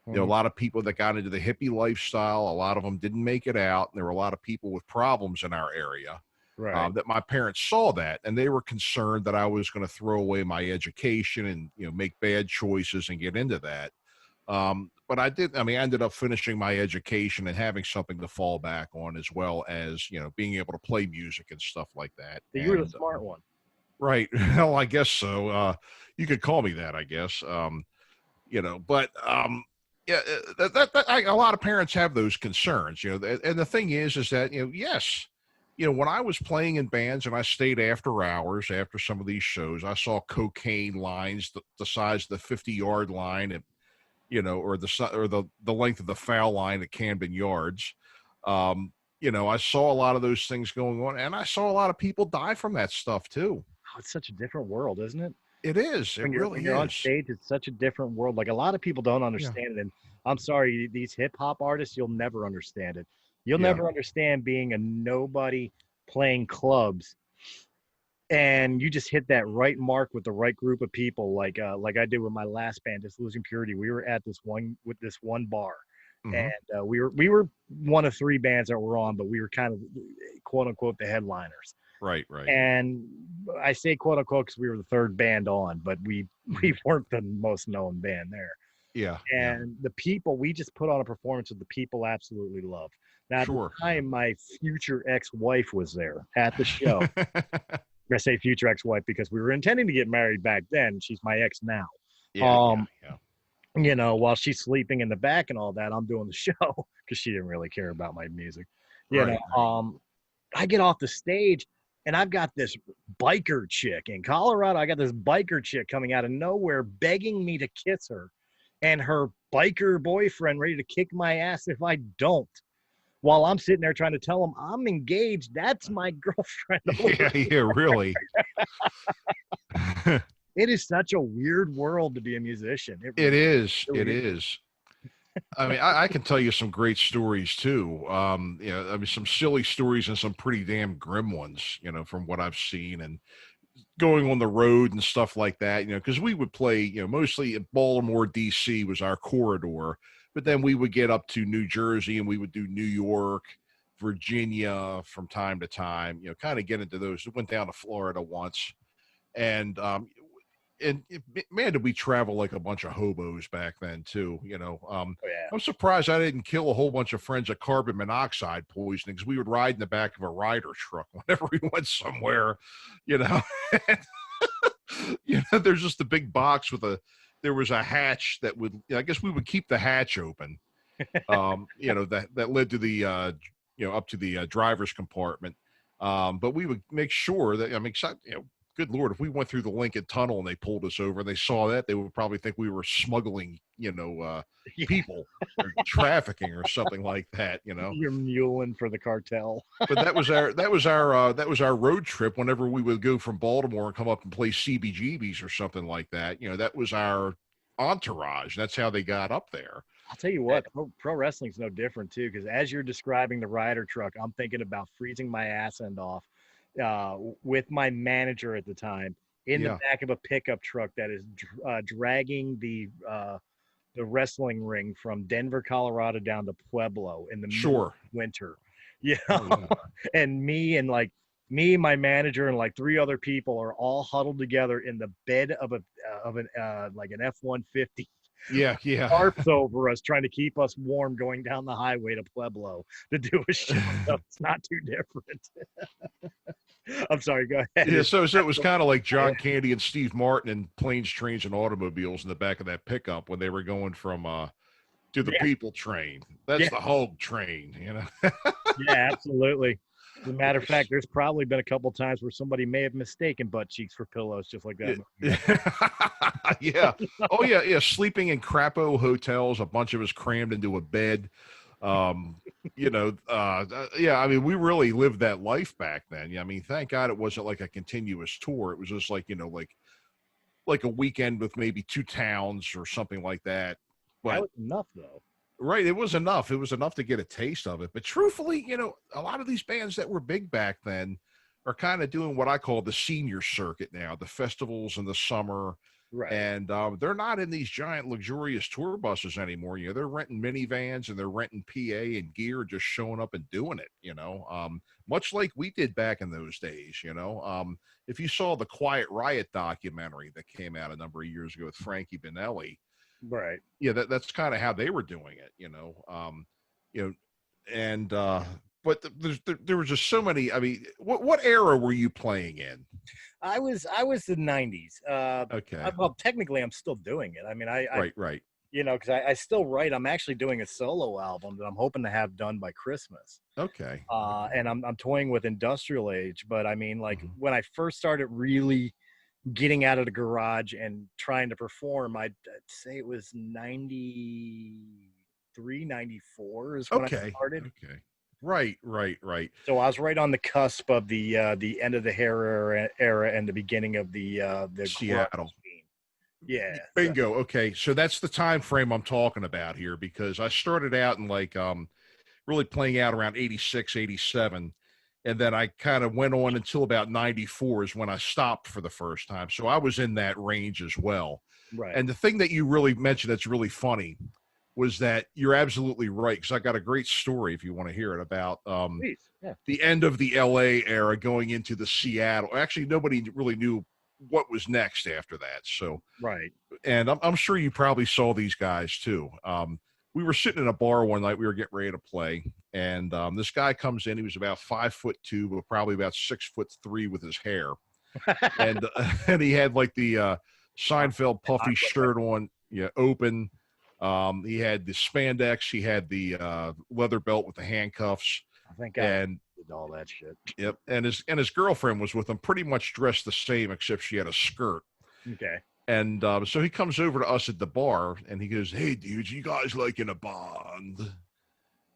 Speaker 4: A lot of people that got into the hippie lifestyle, a lot of them didn't make it out. And there were a lot of people with problems in our area.
Speaker 3: Right.
Speaker 4: That my parents saw that, and they were concerned that I was going to throw away my education and, make bad choices and get into that. But I did. I ended up finishing my education and having something to fall back on, as well as, being able to play music and stuff like that.
Speaker 3: You were the smart one.
Speaker 4: Right. Well, I guess so. You could call me that, I guess. But a lot of parents have those concerns, and the thing is that, yes, when I was playing in bands and I stayed after hours, after some of these shows, I saw cocaine lines the size of the 50-yard line, at, or the length of the foul line at Camden Yards. I saw a lot of those things going on, and I saw a lot of people die from that stuff too.
Speaker 3: Oh, it's such a different world, isn't it?
Speaker 4: It is. It really is.
Speaker 3: When you're on stage, it's such a different world. Like, a lot of people don't understand it. And I'm sorry, these hip hop artists, you'll never understand it. You'll never understand being a nobody playing clubs, and you just hit that right mark with the right group of people, like I did with my last band, Just Losing Purity. We were at this one bar, and we were one of three bands that were on, but we were kind of quote unquote the headliners.
Speaker 4: Right.
Speaker 3: And I say quote unquote because we were the third band on, but we weren't the most known band there.
Speaker 4: Yeah.
Speaker 3: And the people, we just put on a performance that the people absolutely loved. Now, at the time, my future ex-wife was there at the show. I say future ex-wife because we were intending to get married back then. She's my ex now. While she's sleeping in the back and all that, I'm doing the show because she didn't really care about my music. I get off the stage and I've got this biker chick in Colorado. I got this biker chick coming out of nowhere begging me to kiss her, and her biker boyfriend ready to kick my ass if I don't. While I'm sitting there trying to tell him I'm engaged. That's my girlfriend.
Speaker 4: Really.
Speaker 3: It is such a weird world to be a musician.
Speaker 4: It is. I can tell you some great stories too. Some silly stories and some pretty damn grim ones, from what I've seen, and going on the road and stuff like that, because we would play, mostly at Baltimore, DC was our corridor. But then we would get up to New Jersey and we would do New York, Virginia from time to time, kind of get into those. We went down to Florida once. And man, did we travel like a bunch of hobos back then too?
Speaker 3: Oh, yeah.
Speaker 4: I'm surprised I didn't kill a whole bunch of friends of carbon monoxide poisoning because we would ride in the back of a rider truck whenever we went somewhere, you know. There's just a big box there was a hatch that would, I guess we would keep the hatch open, that led to the, up to the driver's compartment. But we would make sure that, good Lord, if we went through the Lincoln Tunnel and they pulled us over and they saw that, they would probably think we were smuggling, people or trafficking or something like that,
Speaker 3: You're muling for the cartel.
Speaker 4: But that was our road trip whenever we would go from Baltimore and come up and play CBGBs or something like that. That was our entourage. That's how they got up there.
Speaker 3: I'll tell you what, pro wrestling's no different too, because as you're describing the rider truck, I'm thinking about freezing my ass end off with my manager at the time in the back of a pickup truck that is dragging the wrestling ring from Denver, Colorado down to Pueblo in the middle of winter. And me, my manager, and like 3 other people are all huddled together in the bed of an F-150.
Speaker 4: Yeah.
Speaker 3: Tarps over us, trying to keep us warm going down the highway to Pueblo to do a show. So it's not too different. I'm sorry, go ahead.
Speaker 4: Yeah, so it was kind of like John Candy and Steve Martin in Planes, Trains, and Automobiles in the back of that pickup when they were going from to the people train. That's the hog train,
Speaker 3: Yeah, absolutely. As a matter of fact, there's probably been a couple times where somebody may have mistaken butt cheeks for pillows, just like that.
Speaker 4: Yeah. Oh, yeah. Sleeping in crapo hotels, a bunch of us crammed into a bed. We really lived that life back then. Thank God it wasn't like a continuous tour. It was just like, like a weekend with maybe 2 towns or something like that. But
Speaker 3: that was enough, though.
Speaker 4: Right. It was enough. It was enough to get a taste of it. But truthfully, a lot of these bands that were big back then are kind of doing what I call the senior circuit now, the festivals in the summer.
Speaker 3: Right.
Speaker 4: And they're not in these giant luxurious tour buses anymore. They're renting minivans and they're renting PA and gear, just showing up and doing it, much like we did back in those days, if you saw the Quiet Riot documentary that came out a number of years ago with Frankie Benelli.
Speaker 3: Right.
Speaker 4: Yeah, that's kind of how they were doing it, but there was just so many. What era were you playing in?
Speaker 3: I was the 90s.
Speaker 4: Okay.
Speaker 3: Well, technically, I'm still doing it.
Speaker 4: Right.
Speaker 3: Because I still write. I'm actually doing a solo album that I'm hoping to have done by Christmas.
Speaker 4: Okay.
Speaker 3: And I'm toying with Industrial Age, but when I first started really getting out of the garage and trying to perform, I'd say it was 93, 94 is when I started.
Speaker 4: Okay. Right.
Speaker 3: So I was right on the cusp of the end of the hair era and the beginning of the
Speaker 4: Seattle
Speaker 3: scene. Yeah.
Speaker 4: Bingo. Okay. So that's the time frame I'm talking about here, because I started out in really playing out around 86, 87. And then I kind of went on until about 94 is when I stopped for the first time. So I was in that range as well.
Speaker 3: Right.
Speaker 4: And the thing that you really mentioned that's really funny was that you're absolutely right, because I got a great story if you want to hear it about the end of the LA era going into the Seattle. Actually, nobody really knew what was next after that. So
Speaker 3: right.
Speaker 4: And I'm sure you probably saw these guys too. We were sitting in a bar one night. We were getting ready to play, and this guy comes in. He was about 5'2", but probably about 6'3" with his hair, and he had like the Seinfeld puffy shirt on, open. He had the spandex. He had the leather belt with the handcuffs.
Speaker 3: I think I did all that shit.
Speaker 4: Yep, and his girlfriend was with him, pretty much dressed the same except she had a skirt.
Speaker 3: Okay.
Speaker 4: And so he comes over to us at the bar, and he goes, "Hey, dudes, you guys like in a band?"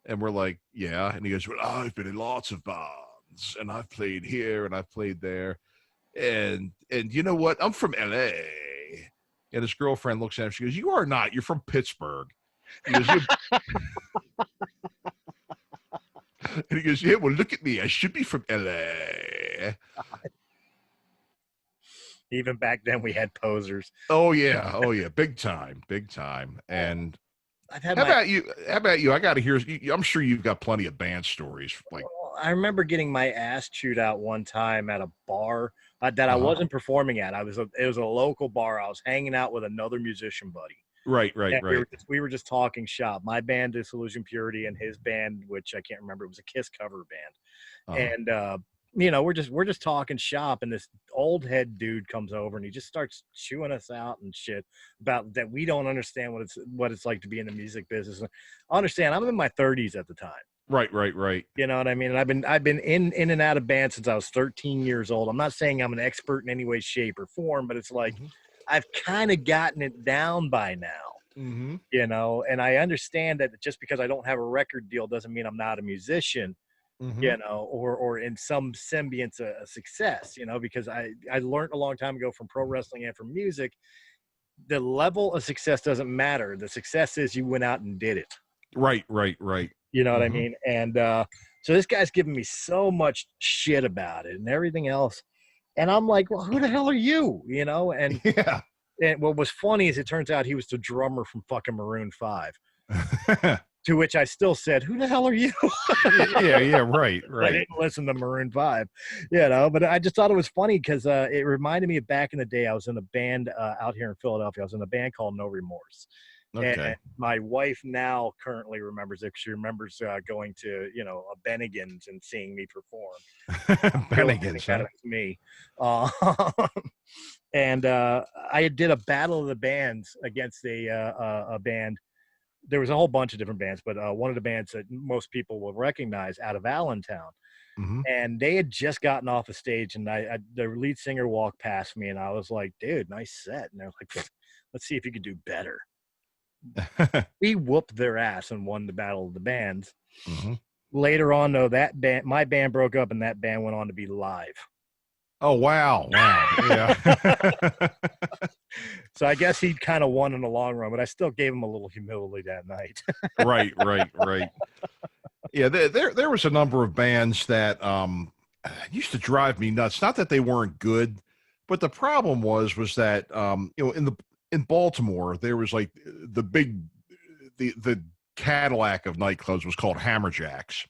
Speaker 4: And we're like, "Yeah." And he goes, "Well, I've been in lots of bands, and I've played here, and I've played there. And you know what? I'm from L.A." And his girlfriend looks at him. She goes, "You are not. You're from Pittsburgh." He goes, and he goes, "Yeah, well, look at me. I should be from L.A."
Speaker 3: Even back then, we had posers.
Speaker 4: Oh yeah, big time. And how about you? I got to hear. I'm sure you've got plenty of band stories.
Speaker 3: I remember getting my ass chewed out one time at a bar
Speaker 2: that I wasn't performing at. It was a local bar. I was hanging out with another musician buddy.
Speaker 4: Right.
Speaker 2: We were just talking shop. My band, Disillusion Purity, and his band, which I can't remember, it was a Kiss cover band. And we're just talking shop, and this old head dude comes over and he just starts chewing us out and shit about that we don't understand what it's like to be in the music business. I understand. I'm in my 30s at the time.
Speaker 4: Right.
Speaker 2: You know what I mean? And I've been in and out of bands since I was 13 years old. I'm not saying I'm an expert in any way, shape, or form, but it's like I've kind of gotten it down by now. And I understand that just because I don't have a record deal doesn't mean I'm not a musician. Or in some semblance of success, because I learned a long time ago from pro wrestling and from music, the level of success doesn't matter. The success is you went out and did it.
Speaker 4: Right.
Speaker 2: You know what I mean? And so this guy's giving me so much shit about it and everything else. And I'm like, well, who the hell are you? And, and what was funny is it turns out he was the drummer from fucking Maroon 5. To which I still said, who the hell are you?
Speaker 4: Right.
Speaker 2: I didn't listen to Maroon 5, but I just thought it was funny because it reminded me of back in the day. I was in a band out here in Philadelphia. I was in a band called No Remorse.
Speaker 4: Okay.
Speaker 2: And my wife now currently remembers it. She remembers going to, a Bennigan's and seeing me perform.
Speaker 4: Bennigan's, huh?
Speaker 2: Me. And I did a battle of the bands against a band. There was a whole bunch of different bands, but one of the bands that most people will recognize out of Allentown. And they had just gotten off the stage, and the lead singer walked past me, and I was like, dude, nice set. And they're like, let's see if you could do better. We whooped their ass and won the battle of the bands. Later on, though, my band broke up, and that band went on to be Live.
Speaker 4: Oh, wow. Yeah.
Speaker 2: So I guess he kind of won in the long run, but I still gave him a little humility that night.
Speaker 4: Right. Yeah, there was a number of bands that used to drive me nuts. Not that they weren't good, but the problem was that in Baltimore there was like the Cadillac of nightclubs was called Hammerjacks.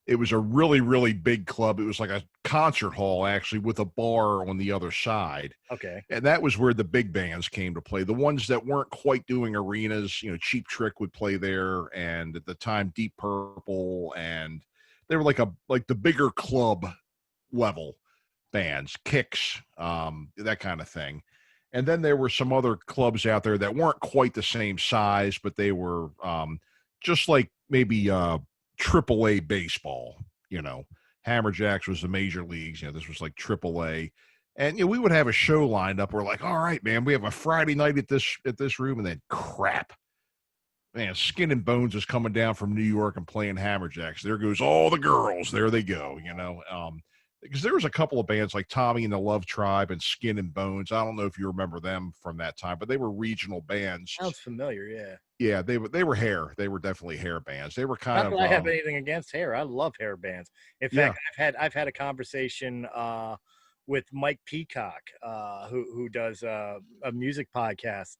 Speaker 4: It was a really, really big club. It was like a concert hall, actually, with a bar on the other side.
Speaker 2: Okay.
Speaker 4: And that was where the big bands came to play. The ones that weren't quite doing arenas, Cheap Trick would play there. And at the time, Deep Purple. And they were like the bigger club level bands, Kicks, that kind of thing. And then there were some other clubs out there that weren't quite the same size, but they were just like maybe AAA baseball. Hammerjacks was the major leagues. This was like AAA, and we would have a show lined up. We're like, all right, man, we have a Friday night at this room, and then crap, man, Skin and Bones is coming down from New York and playing Hammerjacks. There goes all the girls. There they go. Because there was a couple of bands like Tommy and the Love Tribe and Skin and Bones. I don't know if you remember them from that time, but they were regional bands.
Speaker 2: Sounds familiar, yeah.
Speaker 4: Yeah, they were hair. They were definitely hair bands. They were kind of.
Speaker 2: Not that I have anything against hair. I love hair bands. In fact, I've had a conversation with Mike Peacock, who does a music podcast,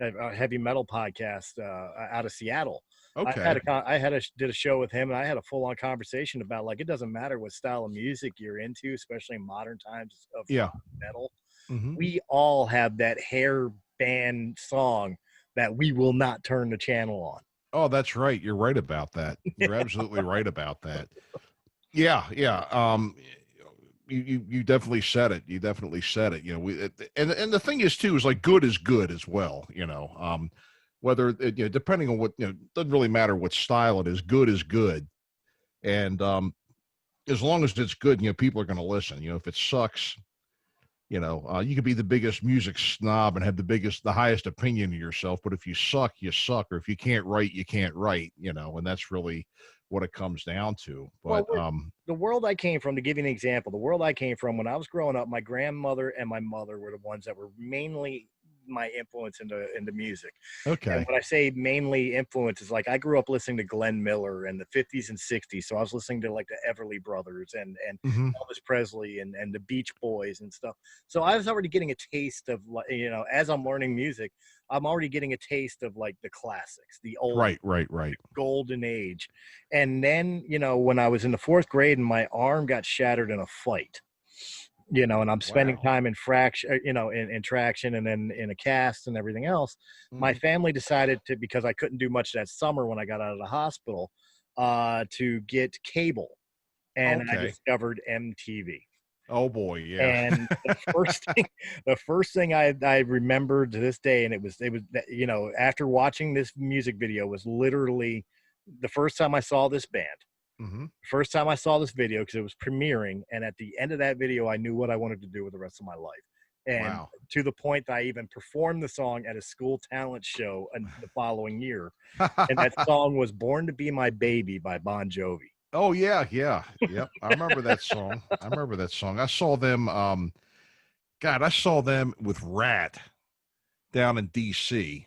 Speaker 2: a heavy metal podcast out of Seattle.
Speaker 4: Okay.
Speaker 2: I did a show with him, and I had a full-on conversation about, like, it doesn't matter what style of music you're into, especially in modern times of metal. We all have that hair band song that we will not turn the channel on.
Speaker 4: Oh, that's right. You're right about that. You're absolutely right about that. Yeah. You definitely said it. And the thing is too, is like good is good as well. Whether depending on what, doesn't really matter what style it is. Good is good. And as long as it's good, people are going to listen. If it sucks, you could be the biggest music snob and have the highest opinion of yourself, but if you suck, you suck. Or if you can't write, you can't write, and that's really what it comes down to. But
Speaker 2: the world I came from, to give you an example, the world I came from when I was growing up, my grandmother and my mother were the ones that were mainly my influence into music.
Speaker 4: Okay.
Speaker 2: And when I say mainly influence, is like I grew up listening to Glenn Miller in the 50s and 60s. So I was listening to like the Everly Brothers and Elvis Presley and the Beach Boys and stuff. So I was already getting a taste of, as I'm learning music, I'm already getting a taste of like the classics, the old
Speaker 4: right.
Speaker 2: golden age. And then, when I was in the 4th grade and my arm got shattered in a fight, you know, and I'm spending
Speaker 4: Wow.
Speaker 2: time in fraction, you know, in traction and then in a cast and everything else. My
Speaker 4: Mhm.
Speaker 2: family decided to, because I couldn't do much that summer when I got out of the hospital, to get cable, and I
Speaker 4: Okay.
Speaker 2: discovered MTV.
Speaker 4: Oh boy, yeah.
Speaker 2: And the first thing, I remember to this day, and it was that, you know, after watching this music video was literally the first time I saw this band,
Speaker 4: Mhm.
Speaker 2: first time I saw this video because it was premiering, and at the end of that video, I knew what I wanted to do with the rest of my life. And
Speaker 4: Wow.
Speaker 2: to the point that I even performed the song at a school talent show the following year. And that song was "Born to Be My Baby" by Bon Jovi.
Speaker 4: Oh yeah, yeah. Yep. I remember that song. I remember that song. I saw them God, I saw them with Rat down in DC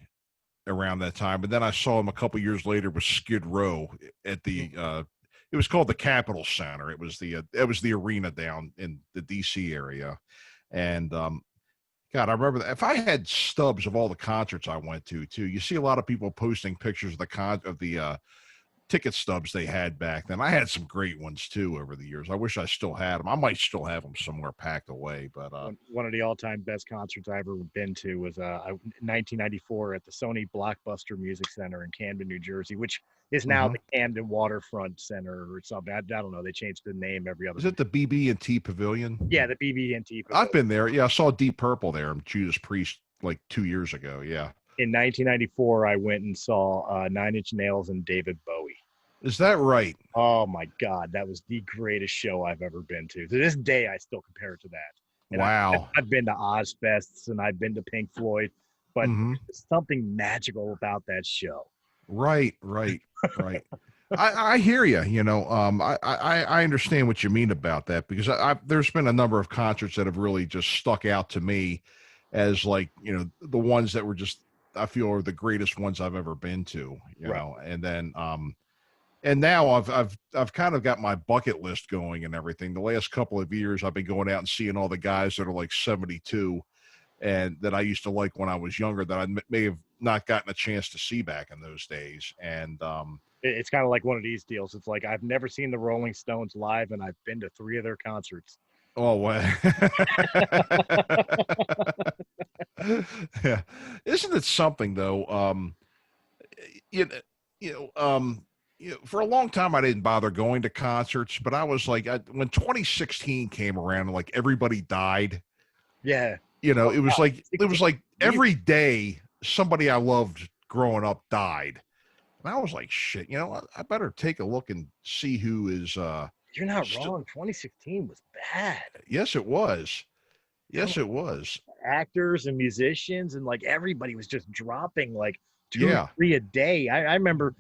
Speaker 4: around that time. And then I saw them a couple years later with Skid Row at the it was called the Capitol Center. It was the arena down in the DC area. And God, I remember that. If I had stubs of all the concerts I went to too, you see a lot of people posting pictures of the ticket stubs they had back then. I had some great ones too over the years. I wish I still had them. I might still have them somewhere packed away, but
Speaker 2: One of the all-time best concerts I ever been to was 1994 at the Sony Blockbuster Music Center in Camden, New Jersey, which is now
Speaker 4: mhm.
Speaker 2: the Camden Waterfront Center or something. I don't know. They changed the name every other.
Speaker 4: Is it the BB&T Pavilion?
Speaker 2: Yeah, the BB&T
Speaker 4: I've
Speaker 2: Pavilion.
Speaker 4: been there. Yeah, I saw Deep Purple there. Judas Priest like 2 years ago. Yeah.
Speaker 2: In 1994, I went and saw Nine Inch Nails and David Bowie.
Speaker 4: Is that right?
Speaker 2: Oh my God, that was the greatest show I've ever been to. To this day, I still compare it to that. And
Speaker 4: Wow.
Speaker 2: I've been to Ozfests and I've been to Pink Floyd, but
Speaker 4: Hmm.
Speaker 2: there's something magical about that show.
Speaker 4: Right, right, right. I hear you. You know, I understand what you mean about that because there's been a number of concerts that have really just stuck out to me as like, you know, the ones that were just I feel are the greatest ones I've ever been to, you
Speaker 2: Right.
Speaker 4: know. And now I've kind of got my bucket list going and everything. The last couple of years I've been going out and seeing all the guys that are like 72 and that I used to like when I was younger that I may have not gotten a chance to see back in those days. And
Speaker 2: It's kind of like one of these deals. It's like I've never seen the Rolling Stones live, and I've been to 3 of their concerts.
Speaker 4: oh well, yeah, isn't it something though? You know, you know, for a long time I didn't bother going to concerts, but I was like, when 2016 came around, and like everybody died.
Speaker 2: Yeah.
Speaker 4: You know,
Speaker 2: Oh, God.
Speaker 4: it was like
Speaker 2: You,
Speaker 4: every day somebody I loved growing up died. And I was like, shit, you know what? I better take a look and see who is
Speaker 2: you're not
Speaker 4: st-
Speaker 2: wrong. 2016 was bad.
Speaker 4: yes it was.
Speaker 2: Come
Speaker 4: Yes it was.
Speaker 2: actors and musicians and like everybody was just dropping like two,
Speaker 4: Yeah.
Speaker 2: 3 a day. I remember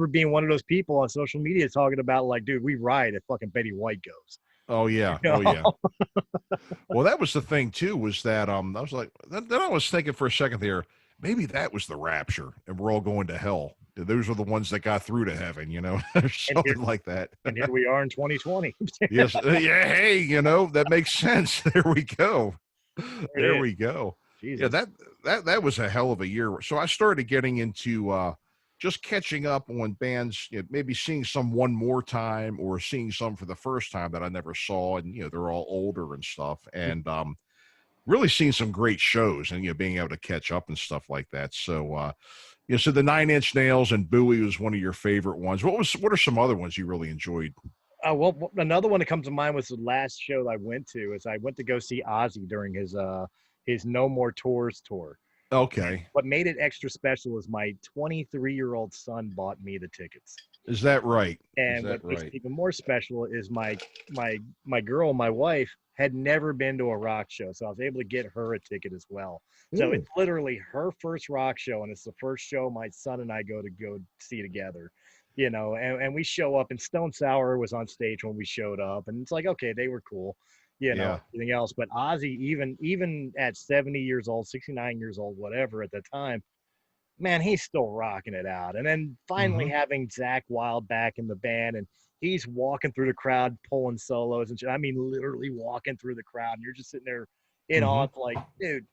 Speaker 2: being one of those people on social media talking about like, dude, we ride if fucking Betty White goes.
Speaker 4: Oh yeah.
Speaker 2: You
Speaker 4: Oh yeah.
Speaker 2: know?
Speaker 4: Well, that was the thing too, was that I was like then I was thinking for a second there, maybe that was the rapture and we're all going to hell. Those are the ones that got through to heaven, you know, or
Speaker 2: and here
Speaker 4: something like that.
Speaker 2: and here we are in 2020.
Speaker 4: Yes. Yeah. Hey, you know, that makes sense. There we go.
Speaker 2: There
Speaker 4: There
Speaker 2: it is.
Speaker 4: we go. Yeah,
Speaker 2: Jesus.
Speaker 4: that was a hell of a year. So I started getting into just catching up on bands, you know, maybe seeing some one more time or seeing some for the first time that I never saw, and you know they're all older and stuff, and really seeing some great shows, and you know being able to catch up and stuff like that. So you know, so the Nine Inch Nails and Bowie was one of your favorite ones. What are some other ones you really enjoyed?
Speaker 2: Well, another one that comes to mind was the last show I went to. Is I went to go see Ozzy during his No More Tours tour.
Speaker 4: Okay,
Speaker 2: What made it extra special is my 23-year-old son bought me the tickets.
Speaker 4: is that right? Is
Speaker 2: And
Speaker 4: that
Speaker 2: what makes it
Speaker 4: right?
Speaker 2: even more special is my girl, my wife, had never been to a rock show, so I was able to get her a ticket as well. So
Speaker 4: Ooh,
Speaker 2: it's literally her first rock show, and it's the first show my son and I go see together. You know, and we show up, and Stone Sour was on stage when we showed up, and it's like, okay, they were cool, you know,
Speaker 4: yeah.
Speaker 2: everything else. But Ozzy, even at 70 years old, 69 years old, whatever at the time, man, he's still rocking it out. And then finally
Speaker 4: Hmm.
Speaker 2: having Zach Wild back in the band, and he's walking through the crowd pulling solos and shit. I mean, literally walking through the crowd, and you're just sitting there in awe.
Speaker 4: Hmm.
Speaker 2: It's like, dude,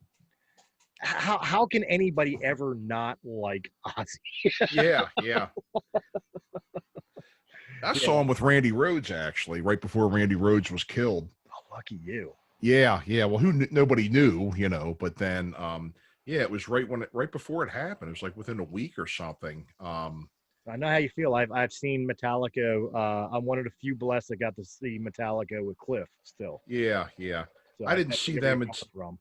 Speaker 2: how can anybody ever not like Ozzy?
Speaker 4: Yeah, yeah. I
Speaker 2: Yeah,
Speaker 4: saw him with Randy Rhoads actually, right before Randy Rhoads was killed.
Speaker 2: oh, lucky you.
Speaker 4: Yeah, yeah. Well, nobody knew, but then, yeah, it was right before it happened. It was like within a week or something.
Speaker 3: I know how you feel. I've seen Metallica. I'm one of the few blessed that got to see Metallica with Cliff still.
Speaker 4: Yeah, yeah.
Speaker 3: So
Speaker 4: I
Speaker 3: I
Speaker 4: didn't
Speaker 3: definitely
Speaker 4: see
Speaker 3: get where you're
Speaker 4: them.
Speaker 3: coming from.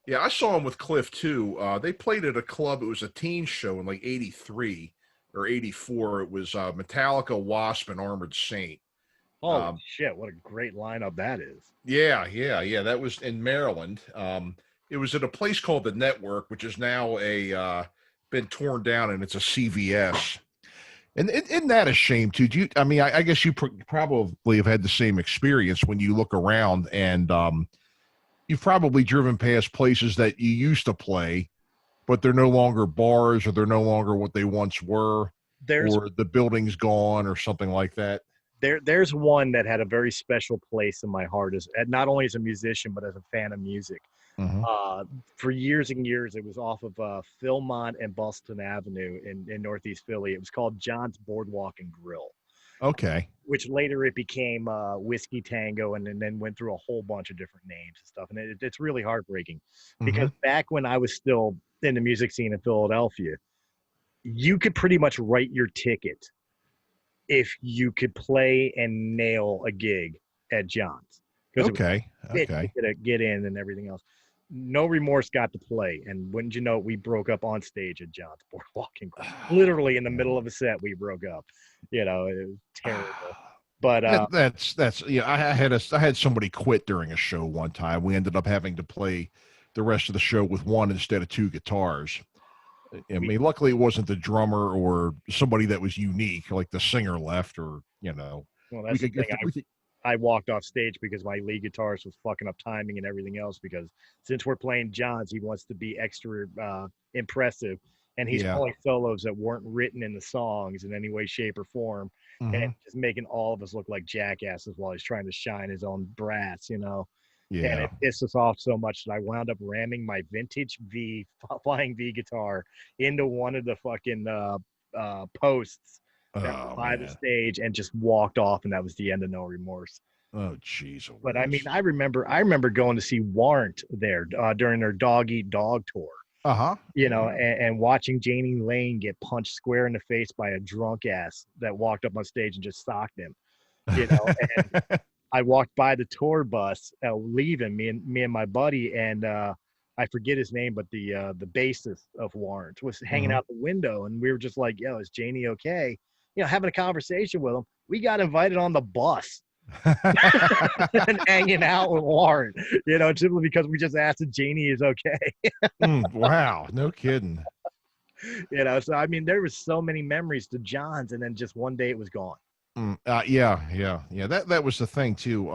Speaker 4: Yeah, I saw them with Cliff too. They played at a club. It was a teen show in like '83 or '84. It was Metallica, Wasp, and Armored Saint.
Speaker 3: Holy
Speaker 4: Um,
Speaker 3: shit! What a great lineup that is.
Speaker 4: yeah, yeah, yeah. That was in Maryland. It was at a place called the Network, which is now a been torn down, and it's a CVS. And isn't that a shame too? I mean, I guess you probably have had the same experience when you look around, and you've probably driven past places that you used to play, but they're no longer bars, or they're no longer what they once were,
Speaker 3: There's
Speaker 4: or the building's gone, or something like that.
Speaker 3: there's one that had a very special place in my heart as not only as a musician but as a fan of music.
Speaker 4: Hmm.
Speaker 3: For years and years, it was off of Philmont and Boston Avenue in Northeast Philly. It was called John's Boardwalk and Grill,
Speaker 4: Okay.
Speaker 3: which later it became Whiskey Tango, and then went through a whole bunch of different names and stuff. And it's really heartbreaking
Speaker 4: Hmm.
Speaker 3: because back when I was still in the music scene in Philadelphia, you could pretty much write your ticket if you could play and nail a gig at John's, because it was
Speaker 4: Okay.
Speaker 3: bitch
Speaker 4: Okay.
Speaker 3: to get in and everything else. No Remorse got to play, and wouldn't you know it, we broke up on stage at John's Boardwalk and Grill. Literally in the middle of a set, we broke up. It was terrible. But
Speaker 4: That's yeah. I had somebody quit during a show one time. We ended up having to play the rest of the show with one instead of two guitars. I
Speaker 3: we
Speaker 4: mean, luckily it wasn't the drummer or somebody that was unique, like the singer left, or
Speaker 3: well,
Speaker 4: we
Speaker 3: that's the
Speaker 4: could get
Speaker 3: thing.
Speaker 4: we could,
Speaker 3: I walked off stage because my lead guitarist was fucking up timing and everything else. Because since we're playing John's, he wants to be extra impressive, and he's
Speaker 4: yeah.
Speaker 3: pulling solos that weren't written in the songs in any way, shape, or form, and
Speaker 4: Hmm.
Speaker 3: just making all of us look like jackasses while he's trying to shine his own brass. And
Speaker 4: Yeah.
Speaker 3: it pissed us off so much that I wound up ramming my vintage flying V guitar into one of the fucking posts that were
Speaker 4: Oh
Speaker 3: by the
Speaker 4: man.
Speaker 3: stage, and just walked off, and that was the end of No Remorse.
Speaker 4: Oh jeez,
Speaker 3: But I mean,
Speaker 4: whiz.
Speaker 3: I remember going to see Warrant there during their Dog Eat Dog tour,
Speaker 4: Uh-huh. Yeah.
Speaker 3: and watching Janie Lane get punched square in the face by a drunk ass that walked up on stage and just socked him. And I walked by the tour bus leaving, me and my buddy, and I forget his name, but the bassist of Warrant was hanging
Speaker 4: Hmm.
Speaker 3: out the window, and we were just like, "Yo, is Janie okay?" Having a conversation with him. We got invited on the bus and hanging out with Warren, simply because we just asked if Janie is okay.
Speaker 4: Wow, no kidding.
Speaker 3: So I mean, there was so many memories to John's, and then just one day it was gone.
Speaker 4: Yeah, yeah, yeah. That was the thing too.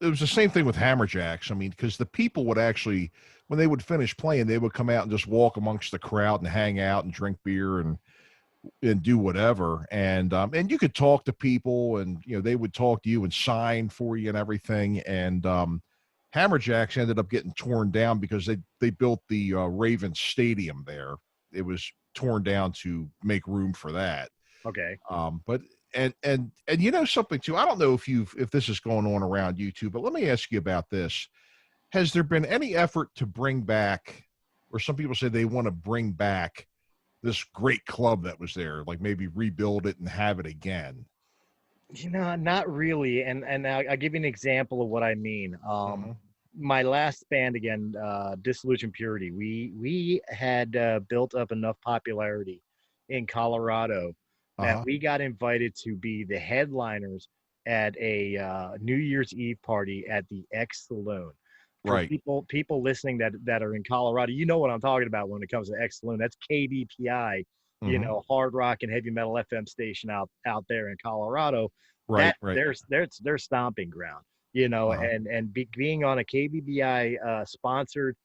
Speaker 4: It was the same thing with Hammerjacks. I mean, because the people would actually, when they would finish playing, they would come out and just walk amongst the crowd and hang out and drink beer and do whatever. And you could talk to people, and they would talk to you and sign for you and everything. And Hammerjacks ended up getting torn down because they built the Ravens Stadium there. It was torn down to make room for that.
Speaker 3: Okay.
Speaker 4: But and something too. I don't know if this is going on around you too, but let me ask you about this. Has there been any effort to bring back, or some people say they want to bring back this great club that was there, like maybe rebuild it and have it again?
Speaker 3: Not really. And I'll give you an example of what I mean.
Speaker 4: Hmm.
Speaker 3: My last band again, Dissolution Purity. We had built up enough popularity in Colorado that
Speaker 4: Uh-huh.
Speaker 3: we got invited to be the headliners at a New Year's Eve party at the X Saloon. For
Speaker 4: Right.
Speaker 3: people listening that are in Colorado, you know what I'm talking about when it comes to X Saloon. That's KBPI,
Speaker 4: Hmm.
Speaker 3: hard rock and heavy metal FM station out there in Colorado.
Speaker 4: Right.
Speaker 3: That
Speaker 4: Right.
Speaker 3: their stomping ground,
Speaker 4: Uh-huh.
Speaker 3: and being on a KBBI sponsored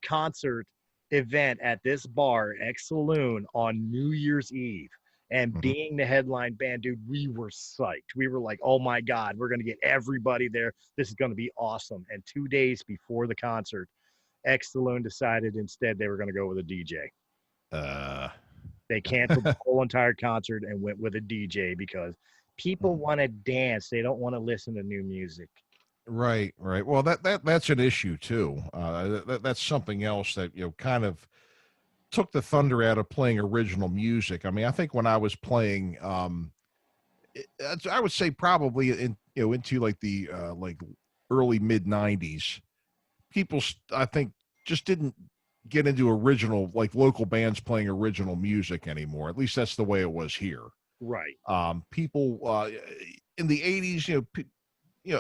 Speaker 3: concert event at this bar, X Saloon, on New Year's Eve, and
Speaker 4: Hmm.
Speaker 3: being the headline band, dude, we were psyched. We were like, oh my God, we're going to get everybody there. This is going to be awesome. And 2 days before the concert, X Saloon decided instead they were going to go with a DJ.
Speaker 4: Uh.
Speaker 3: They canceled the whole entire concert and went with a DJ because people want to dance. They don't want to listen to new music.
Speaker 4: Right, right. Well, that's an issue too. That's something else that kind of took the thunder out of playing original music. I mean, I think when I was playing, I would say probably into like the like early mid '90s, people I think just didn't get into original like local bands playing original music anymore. At least that's the way it was here.
Speaker 3: Right.
Speaker 4: People in the '80s,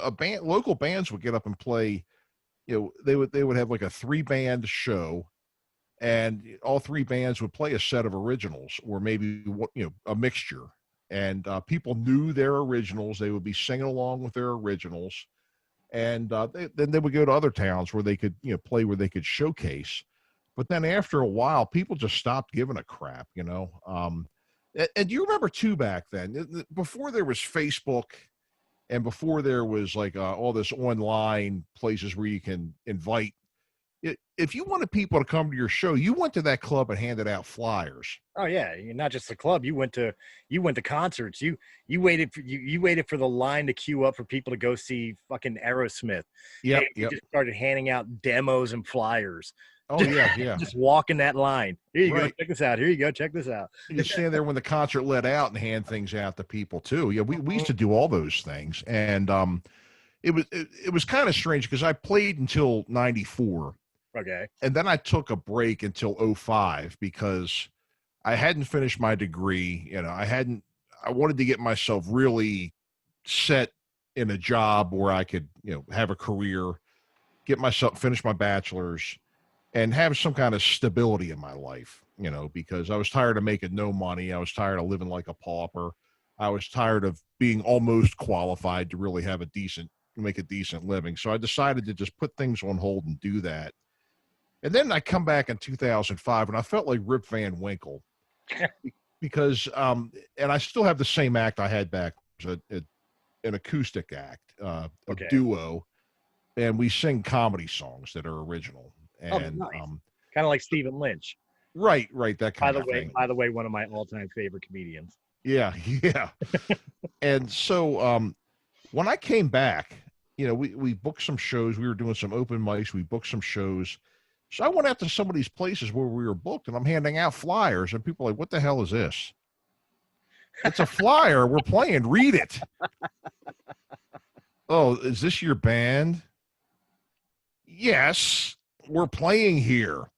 Speaker 4: a band, local bands would get up and play. They would have like a 3-band show, and all 3 bands would play a set of originals, or maybe a mixture. And people knew their originals. They would be singing along with their originals, and then they would go to other towns where they could play, where they could showcase. But then after a while, people just stopped giving a crap. And do you remember too, back then, before there was Facebook and before there was like all this online places where you can invite, if you wanted people to come to your show, you went to that club and handed out flyers.
Speaker 3: Oh yeah, not just the club. You went to concerts. You waited for the line to queue up for people to go see fucking Aerosmith.
Speaker 4: Yeah,
Speaker 3: You just started handing out demos and flyers.
Speaker 4: Oh yeah, yeah.
Speaker 3: Just walking that line. Here you go,
Speaker 4: Right.
Speaker 3: check this out. Here you go, check this out.
Speaker 4: You just stand there when the concert let out and hand things out to people too. Yeah, we used to do all those things, and it was kind of strange because I played until '94.
Speaker 3: Okay.
Speaker 4: And then I took a break until '05 because I hadn't finished my degree. I wanted to get myself really set in a job where I could, have a career, finish my bachelor's, and have some kind of stability in my life, because I was tired of making no money. I was tired of living like a pauper. I was tired of being almost qualified to really make a decent living. So I decided to just put things on hold and do that. And then I come back in 2005 and I felt like Rip Van Winkle because, and I still have the same act I had back, an acoustic act, a duo, and we sing comedy songs that are original. And
Speaker 3: nice. Kind of like Stephen Lynch.
Speaker 4: Right, that kind of thing.
Speaker 3: By the way, one of my all-time favorite comedians.
Speaker 4: Yeah. And so when I came back, we booked some shows. We were doing some open mics. We booked some shows. So I went out to some of these places where we were booked, and I'm handing out flyers, and people are like, what the hell is this? It's a flyer. We're playing. Read it. Oh, is this your band? Yes, we're playing here.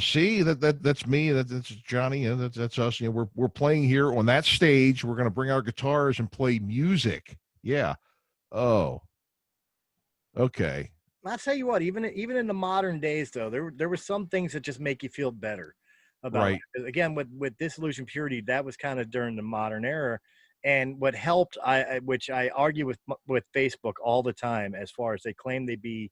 Speaker 4: See, that's me. That's Johnny. That's us. We're playing here on that stage. We're going to bring our guitars and play music. Yeah. Oh, okay.
Speaker 3: I'll tell you what, even in the modern days, though, there were some things that just make you feel better about it. Again, with Disillusion Purity, that was kind of during the modern era. And what helped, which I argue with Facebook all the time, as far as they claim they be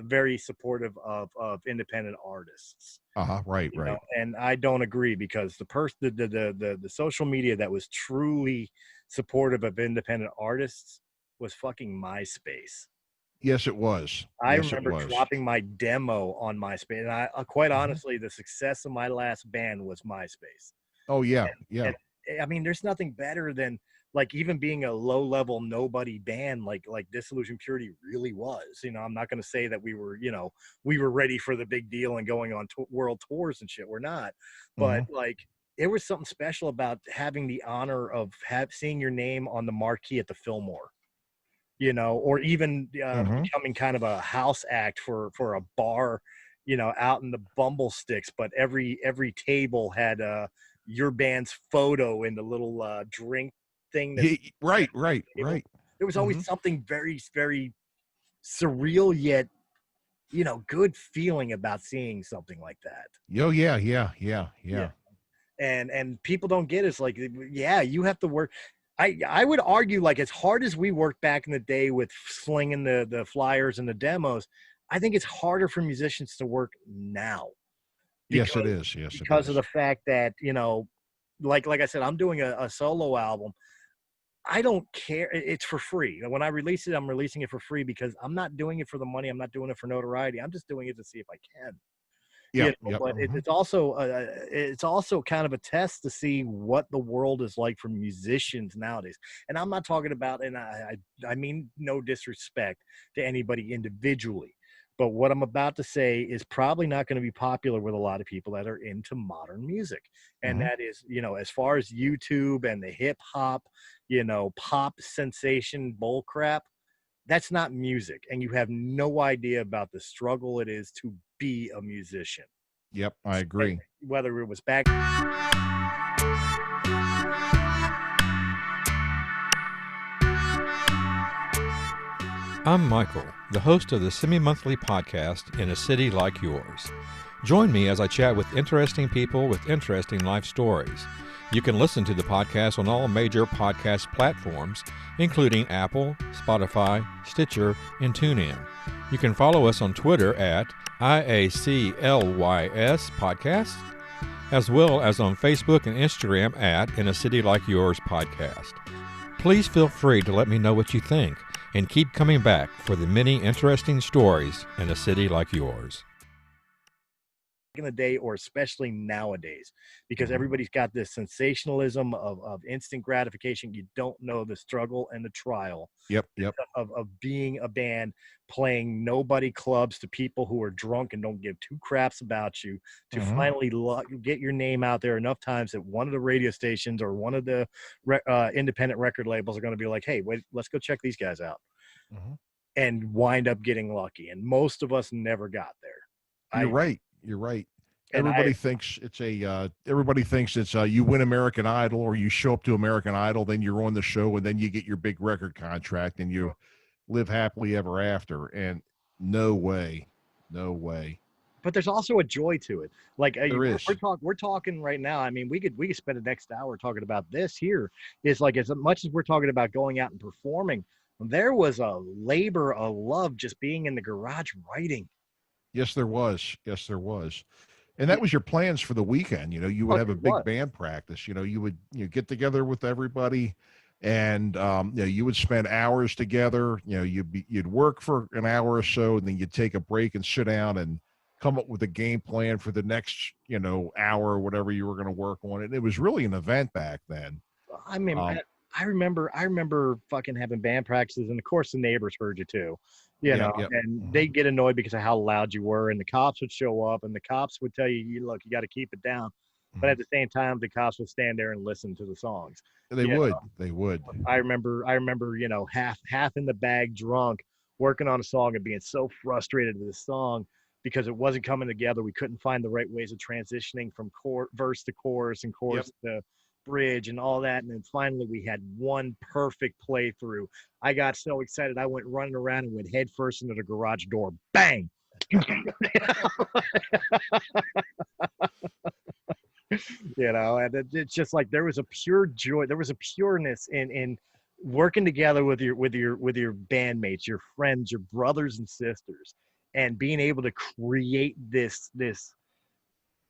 Speaker 3: very supportive of independent artists.
Speaker 4: Right.
Speaker 3: And I don't agree, because the social media that was truly supportive of independent artists was fucking MySpace.
Speaker 4: Yes, it was.
Speaker 3: I remember dropping my demo on MySpace, and I quite honestly, the success of my last band was MySpace.
Speaker 4: Oh yeah,
Speaker 3: and, I mean, there's nothing better than like even being a low-level nobody band like Disillusion Purity really was. I'm not going to say that we were ready for the big deal and going on world tours and shit. We're not, but like there was something special about having the honor of seeing your name on the marquee at the Fillmore. Or even becoming kind of a house act for a bar, out in the Bumble Sticks. But every table had your band's photo in the little drink thing.
Speaker 4: Right.
Speaker 3: There was always something very, very surreal yet, good feeling about seeing something like that.
Speaker 4: Oh yeah.
Speaker 3: And people don't get it. It's like, yeah, you have to work. I would argue, like, as hard as we worked back in the day with slinging the flyers and the demos, I think it's harder for musicians to work now.
Speaker 4: Yes, it is.
Speaker 3: Because of the fact that, like I said, I'm doing a solo album. I don't care. It's for free. When I release it, I'm releasing it for free because I'm not doing it for the money. I'm not doing it for notoriety. I'm just doing it to see if I can.
Speaker 4: Yeah.
Speaker 2: But it's also kind of a test to see what the world is like for musicians nowadays. And I'm not talking about, and I mean no disrespect to anybody individually, but what I'm about to say is probably not going to be popular with a lot of people that are into modern music. And that is, as far as YouTube and the hip hop, pop sensation bull crap, that's not music. And you have no idea about the struggle it is to be a musician.
Speaker 4: Yep, I agree.
Speaker 2: Whether it was back.
Speaker 5: I'm Michael, the host of the semi-monthly podcast In a City Like Yours. Join me as I chat with interesting people with interesting life stories. You can listen to the podcast on all major podcast platforms, including Apple, Spotify, Stitcher, and TuneIn. You can follow us on Twitter at IACLYS Podcast, as well as on Facebook and Instagram at In a City Like Yours Podcast. Please feel free to let me know what you think, and keep coming back for the many interesting stories in a city like yours.
Speaker 2: In the day, or especially nowadays, because everybody's got this sensationalism of instant gratification. You don't know the struggle and the trial of being a band, playing nobody clubs to people who are drunk and don't give two craps about you, to finally get your name out there enough times that one of the radio stations or one of the independent record labels are going to be like, hey, wait, let's go check these guys out, and wind up getting lucky. And most of us never got there.
Speaker 4: You're right. Everybody thinks it's you win American Idol, or you show up to American Idol, then you're on the show, and then you get your big record contract and you live happily ever after. And no way.
Speaker 2: But there's also a joy to it. Like
Speaker 4: we're
Speaker 2: talking right now. I mean, we could spend the next hour talking about this. Here is like, as much as we're talking about going out and performing, there was a labor of love just being in the garage writing.
Speaker 4: Yes, there was. And that was your plans for the weekend. You would have a big band practice. You would get together with everybody, and you would spend hours together. You'd work for an hour or so, and then you'd take a break and sit down and come up with a game plan for the next hour or whatever you were going to work on. And it was really an event back then.
Speaker 2: I mean, I remember fucking having band practices, and of course the neighbors heard you too. And they'd get annoyed because of how loud you were, and the cops would show up, and the cops would tell you, look, you got to keep it down. But at the same time, the cops would stand there and listen to the songs.
Speaker 4: They would.
Speaker 2: I remember, half in the bag, drunk, working on a song and being so frustrated with the song because it wasn't coming together. We couldn't find the right ways of transitioning from verse to chorus and chorus to bridge and all that. And then finally we had one perfect playthrough. I got so excited I went running around and went head first into the garage door. Bang. And it's just like there was a pure joy, there was a pureness in working together with your bandmates, your friends, your brothers and sisters, and being able to create this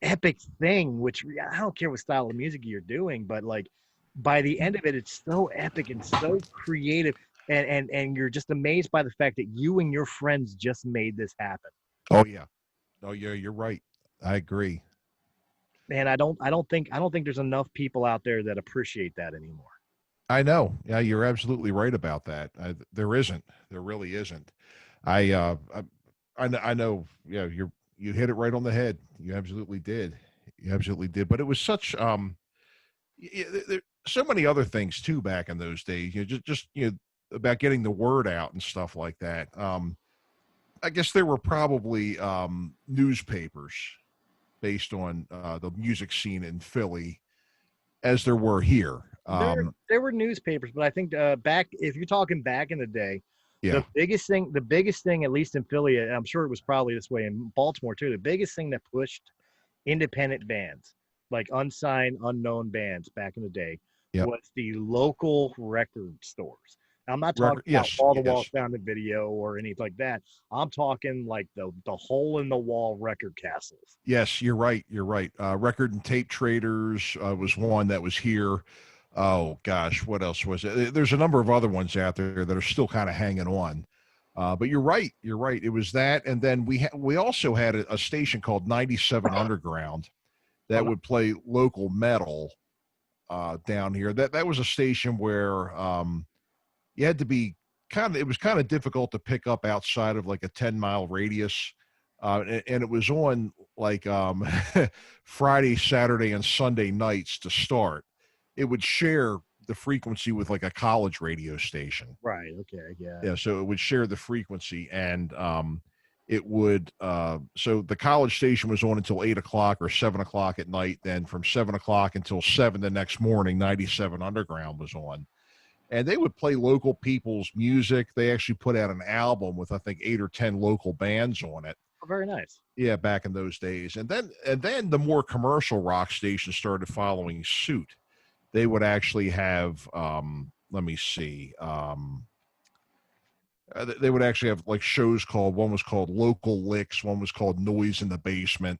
Speaker 2: epic thing, which I don't care what style of music you're doing, but like by the end of it, it's so epic and so creative, and you're just amazed by the fact that you and your friends just made this happen.
Speaker 4: Oh yeah, you're right. I agree.
Speaker 2: And I don't think there's enough people out there that appreciate that anymore.
Speaker 4: I know. Yeah, you're absolutely right about that. There really isn't. I know. Yeah, you hit it right on the head. You absolutely did. But it was such there, so many other things too back in those days. Just about getting the word out and stuff like that. I guess there were probably newspapers based on the music scene in Philly, as there were here.
Speaker 2: There were newspapers, but I think if you're talking back in the day, the biggest thing, at least in Philly, I'm sure it was probably this way in Baltimore too, the biggest thing that pushed independent bands, like unsigned, unknown bands back in the day, was the local record stores. Now, I'm not talking about wall-to-wall sounded video or anything like that. I'm talking like the hole-in-the-wall record castles.
Speaker 4: Yes, you're right. Record and tape traders was one that was here. Oh gosh, what else was it? There's a number of other ones out there that are still kind of hanging on. But you're right. You're right. It was that, and then we also had a station called 97 Underground that would play local metal down here. That was a station where you had to be it was kind of difficult to pick up outside of like a 10-mile radius. And it was on like Friday, Saturday, and Sunday nights to start. It would share the frequency with like a college radio station.
Speaker 3: Right. Okay. Yeah.
Speaker 4: Yeah. So it would share the frequency, and it would. So the college station was on until 8 o'clock or 7 o'clock at night. Then from 7 o'clock until 7 the next morning, 97 Underground was on. And they would play local people's music. They actually put out an album with, I think, 8 or 10 local bands on it.
Speaker 3: Oh, very nice.
Speaker 4: Yeah, back in those days. And then the more commercial rock stations started following suit. They would actually have, let me see, they would actually have like shows one was called Local Licks, one was called Noise in the Basement.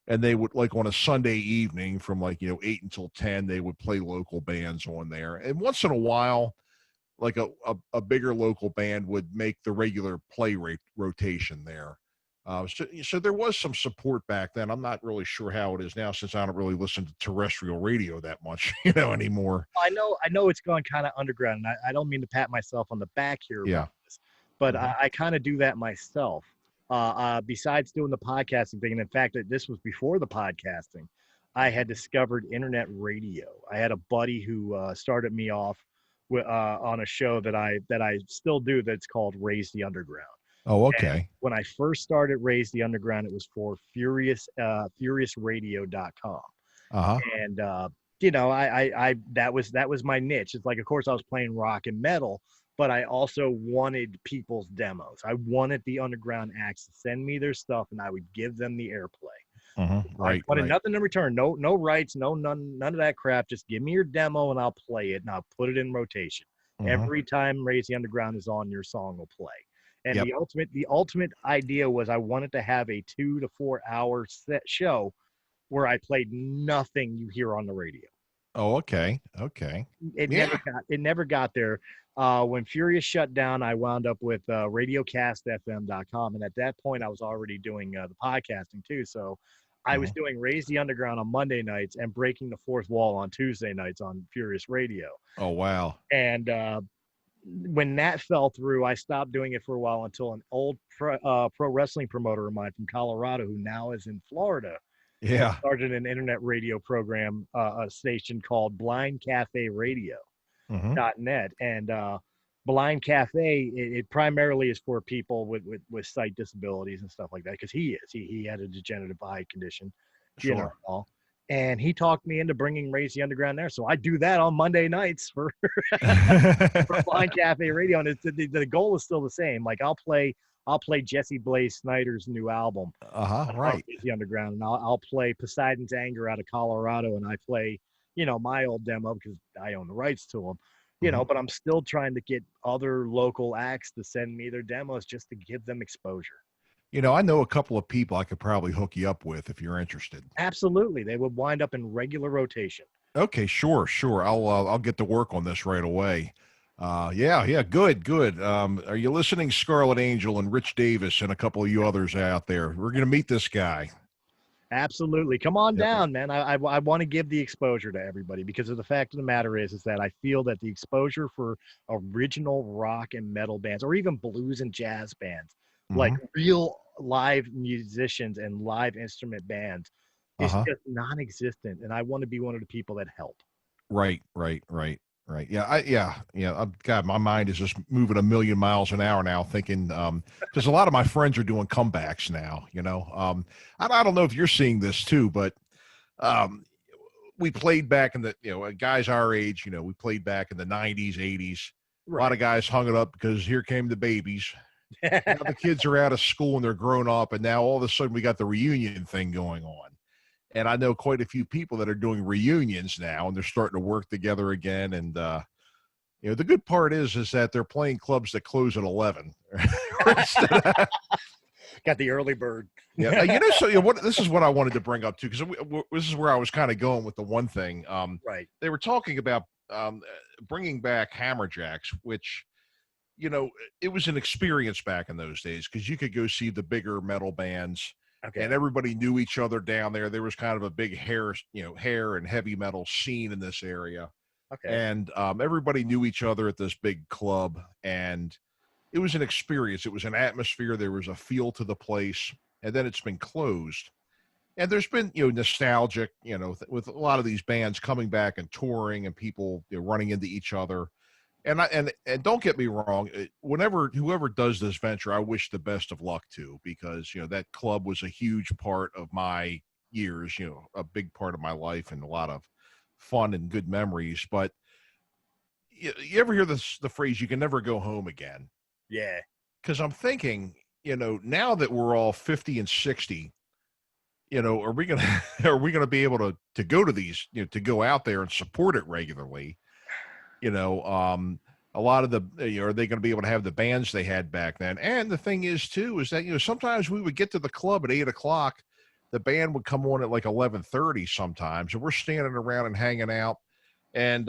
Speaker 4: And they would, like on a Sunday evening from 8 until 10, they would play local bands on there. And once in a while, like a bigger local band would make the regular play rotation there. So there was some support back then. I'm not really sure how it is now, since I don't really listen to terrestrial radio that much, anymore.
Speaker 3: I know it's gone kind of underground, and I don't mean to pat myself on the back here about this, but I kind of do that myself. Besides doing the podcasting thing, and in fact, this was before the podcasting, I had discovered internet radio. I had a buddy who started me off with, on a show that I still do, that's called Raise the Underground.
Speaker 4: Oh, okay.
Speaker 3: And when I first started Raise the Underground, it was for furiousradio.com. And that was my niche. It's like, of course, I was playing rock and metal, but I also wanted people's demos. I wanted the underground acts to send me their stuff, and I would give them the airplay.
Speaker 4: Right.
Speaker 3: I wanted nothing in return. No rights, none of that crap. Just give me your demo, and I'll play it, and I'll put it in rotation. Every time Raise the Underground is on, your song will play. And the ultimate idea was I wanted to have a 2 to 4 hour set show where I played nothing you hear on the radio.
Speaker 4: Oh, okay.
Speaker 3: It never got there. When Furious shut down, I wound up with radiocastfm.com. And at that point, I was already doing the podcasting too. So I was doing Raise the Underground on Monday nights and Breaking the Fourth Wall on Tuesday nights on Furious Radio.
Speaker 4: Oh, wow.
Speaker 3: And when that fell through, I stopped doing it for a while until an old pro wrestling promoter of mine from Colorado, who now is in Florida, started an internet radio program, a station called Blind Cafe Radio.net. And Blind Cafe, it primarily is for people with sight disabilities and stuff like that, because he had a degenerative eye condition.
Speaker 4: Sure.
Speaker 3: And he talked me into bringing Raise the Underground there. So I do that on Monday nights for Blind Cafe Radio. And the goal is still the same. Like I'll play Jesse Blaze Snyder's new album.
Speaker 4: Right.
Speaker 3: Raise the Underground. And I'll play Poseidon's Anger out of Colorado. And I play, my old demo because I own the rights to them, but I'm still trying to get other local acts to send me their demos just to give them exposure.
Speaker 4: I know a couple of people I could probably hook you up with if you're interested.
Speaker 3: Absolutely. They would wind up in regular rotation.
Speaker 4: Okay, sure. I'll get to work on this right away. Good. Are you listening, Scarlet Angel and Rich Davis and a couple of you others out there? We're going to meet this guy.
Speaker 3: Absolutely. Come on down, man. I want to give the exposure to everybody, because of the fact of the matter is that I feel that the exposure for original rock and metal bands, or even blues and jazz bands, like real live musicians and live instrument bands, is just non-existent. And I want to be one of the people that help.
Speaker 4: Right. Yeah. God, my mind is just moving a million miles an hour now, thinking, because a lot of my friends are doing comebacks now, I don't know if you're seeing this too, but we played back in the, guys our age, we played back in the 90s, 80s. Right. A lot of guys hung it up because here came the babies. Now the kids are out of school and they're grown up, and now all of a sudden we got the reunion thing going on. And I know quite a few people that are doing reunions now, and they're starting to work together again. And the good part is that they're playing clubs that close at 11.
Speaker 3: Got the early bird.
Speaker 4: Yeah, this is what I wanted to bring up too, because this is where I was kind of going with the one thing.
Speaker 3: Right.
Speaker 4: They were talking about bringing back hammerjacks, which it was an experience back in those days because you could go see the bigger metal bands.
Speaker 3: Okay.
Speaker 4: And everybody knew each other down there. There was kind of a big hair and heavy metal scene in this area.
Speaker 3: Okay.
Speaker 4: And everybody knew each other at this big club. And it was an experience. It was an atmosphere. There was a feel to the place. And then it's been closed. And there's been, nostalgic, with a lot of these bands coming back and touring and people running into each other. And don't get me wrong, whoever does this venture, I wish the best of luck to, because, that club was a huge part of my years, a big part of my life and a lot of fun and good memories. But you ever hear the phrase, you can never go home again?
Speaker 3: Yeah.
Speaker 4: Because I'm thinking, now that we're all 50 and 60, are we gonna be able to go to these, to go out there and support it regularly? A lot of are they going to be able to have the bands they had back then? And the thing is too, is that, sometimes we would get to the club at 8:00, the band would come on at like 11:30 sometimes, and we're standing around and hanging out. And,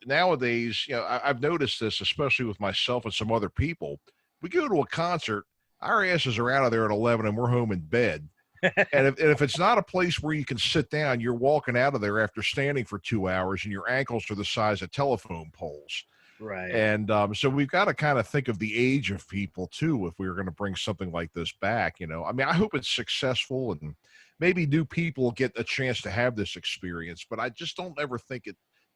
Speaker 4: nowadays, I've noticed this, especially with myself and some other people, we go to a concert, our asses are out of there at 11 and we're home in bed. And if it's not a place where you can sit down, you're walking out of there after standing for 2 hours and your ankles are the size of telephone poles.
Speaker 3: Right.
Speaker 4: And so we've got to kind of think of the age of people too, if we were going to bring something like this back. I hope it's successful and maybe new people get a chance to have this experience, but I just don't ever think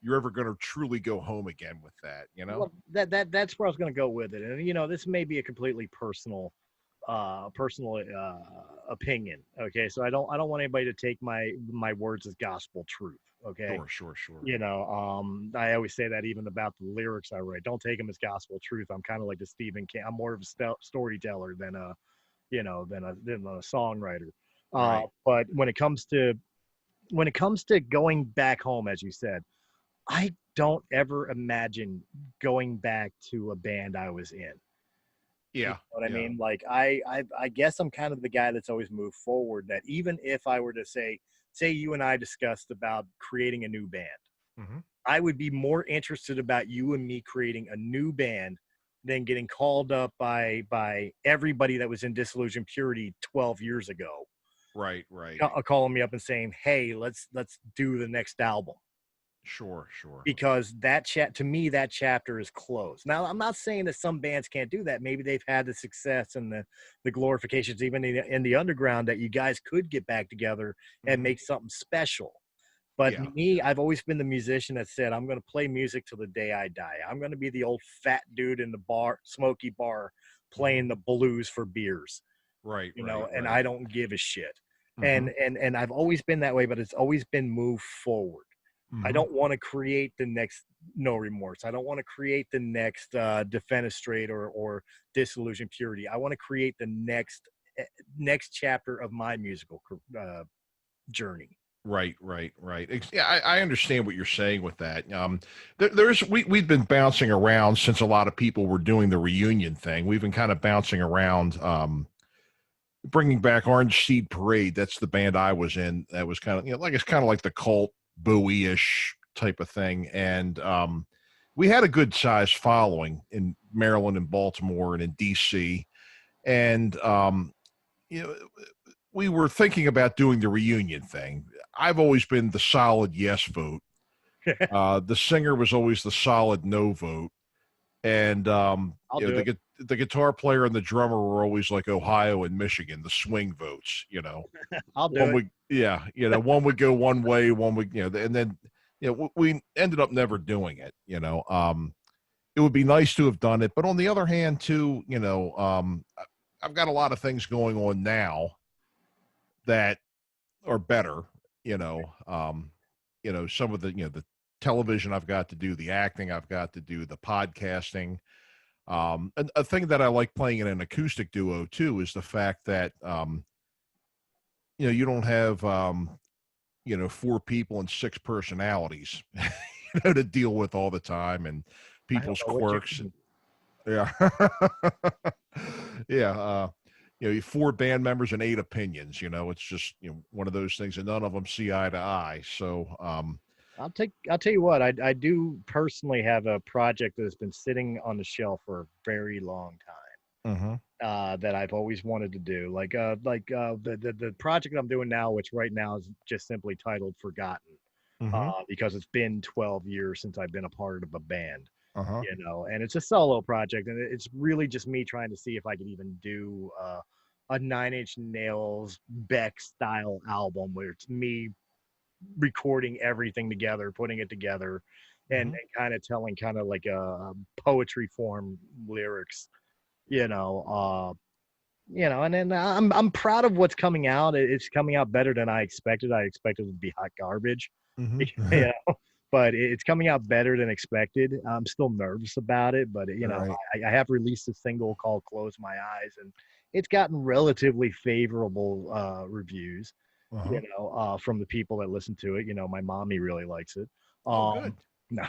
Speaker 4: you're ever going to truly go home again with that.
Speaker 3: Well, that's where I was going to go with it. And, this may be a completely personal opinion. Okay. So I don't want anybody to take my words as gospel truth. Okay.
Speaker 4: Sure.
Speaker 3: I always say that even about the lyrics I write, don't take them as gospel truth. I'm kind of like the Stephen King. I'm more of a storyteller than a songwriter.
Speaker 4: Right.
Speaker 3: But when it comes to going back home, as you said, I don't ever imagine going back to a band I was in.
Speaker 4: Yeah.
Speaker 3: You know what I mean? Like, I guess I'm kind of the guy that's always moved forward, that even if I were to say you and I discussed about creating a new band,
Speaker 4: mm-hmm.
Speaker 3: I would be more interested about you and me creating a new band than getting called up by everybody that was in Disillusion Purity 12 years ago.
Speaker 4: Right.
Speaker 3: Calling me up and saying, hey, let's do the next album.
Speaker 4: Sure.
Speaker 3: Because that chapter is closed. Now, I'm not saying that some bands can't do that. Maybe they've had the success and the glorifications, even in the underground, that you guys could get back together and
Speaker 4: mm-hmm.
Speaker 3: make something special. But me, I've always been the musician that said, I'm going to play music till the day I die. I'm going to be the old fat dude in the smoky bar, playing the blues for beers.
Speaker 4: Right.
Speaker 3: And I don't give a shit.
Speaker 4: Mm-hmm.
Speaker 3: And I've always been that way, but it's always been move forward.
Speaker 4: Mm-hmm.
Speaker 3: I don't want to create the next No Remorse. I don't want to create the next Defenestrate or Disillusion Purity. I want to create the next chapter of my musical journey.
Speaker 4: Right. Yeah, I understand what you're saying with that. We've been bouncing around since a lot of people were doing the reunion thing. We've been kind of bouncing around, bringing back Orange Seed Parade. That's the band I was in. That was kind of, it's kind of like the Cult, Bowie-ish type of thing. And we had a good sized following in Maryland and Baltimore and in DC. And, we were thinking about doing the reunion thing. I've always been the solid yes vote. The singer was always the solid no vote. And the guitar player and the drummer were always like Ohio and Michigan, the swing votes,
Speaker 3: I'll do it.
Speaker 4: One would go one way, one would, and then, we ended up never doing it, it would be nice to have done it. But on the other hand too, I've got a lot of things going on now that are better, some of the television I've got to do, the acting I've got to do, the podcasting. And a thing that I like playing in an acoustic duo too is the fact that, you don't have, 4 people and 6 personalities, to deal with all the time, and people's quirks. Yeah. Yeah. 4 band members and 8 opinions, it's just, one of those things, and none of them see eye to eye. So,
Speaker 3: I'll tell you what, I do personally have a project that has been sitting on the shelf for a very long time.
Speaker 4: Mm-hmm.
Speaker 3: That I've always wanted to do. The project I'm doing now, which right now is just simply titled Forgotten,
Speaker 4: Mm-hmm.
Speaker 3: because it's been 12 years since I've been a part of a band,
Speaker 4: Uh-huh.
Speaker 3: and it's a solo project, and it's really just me trying to see if I could even do a Nine Inch Nails Beck style album where it's me recording everything together, putting it together, and
Speaker 4: Mhm.
Speaker 3: kind of telling kind of like a poetry form lyrics, you know. And then I'm proud of what's coming out. It's coming out better than I expected. I expected it to be hot garbage,
Speaker 4: Mhm.
Speaker 3: but it's coming out better than expected. I'm still nervous about it, but
Speaker 4: Right.
Speaker 3: I have released a single called "Close My Eyes," and it's gotten relatively favorable reviews.
Speaker 4: Uh-huh.
Speaker 3: From the people that listen to it. My mommy really likes it.
Speaker 4: Oh, good.
Speaker 3: No,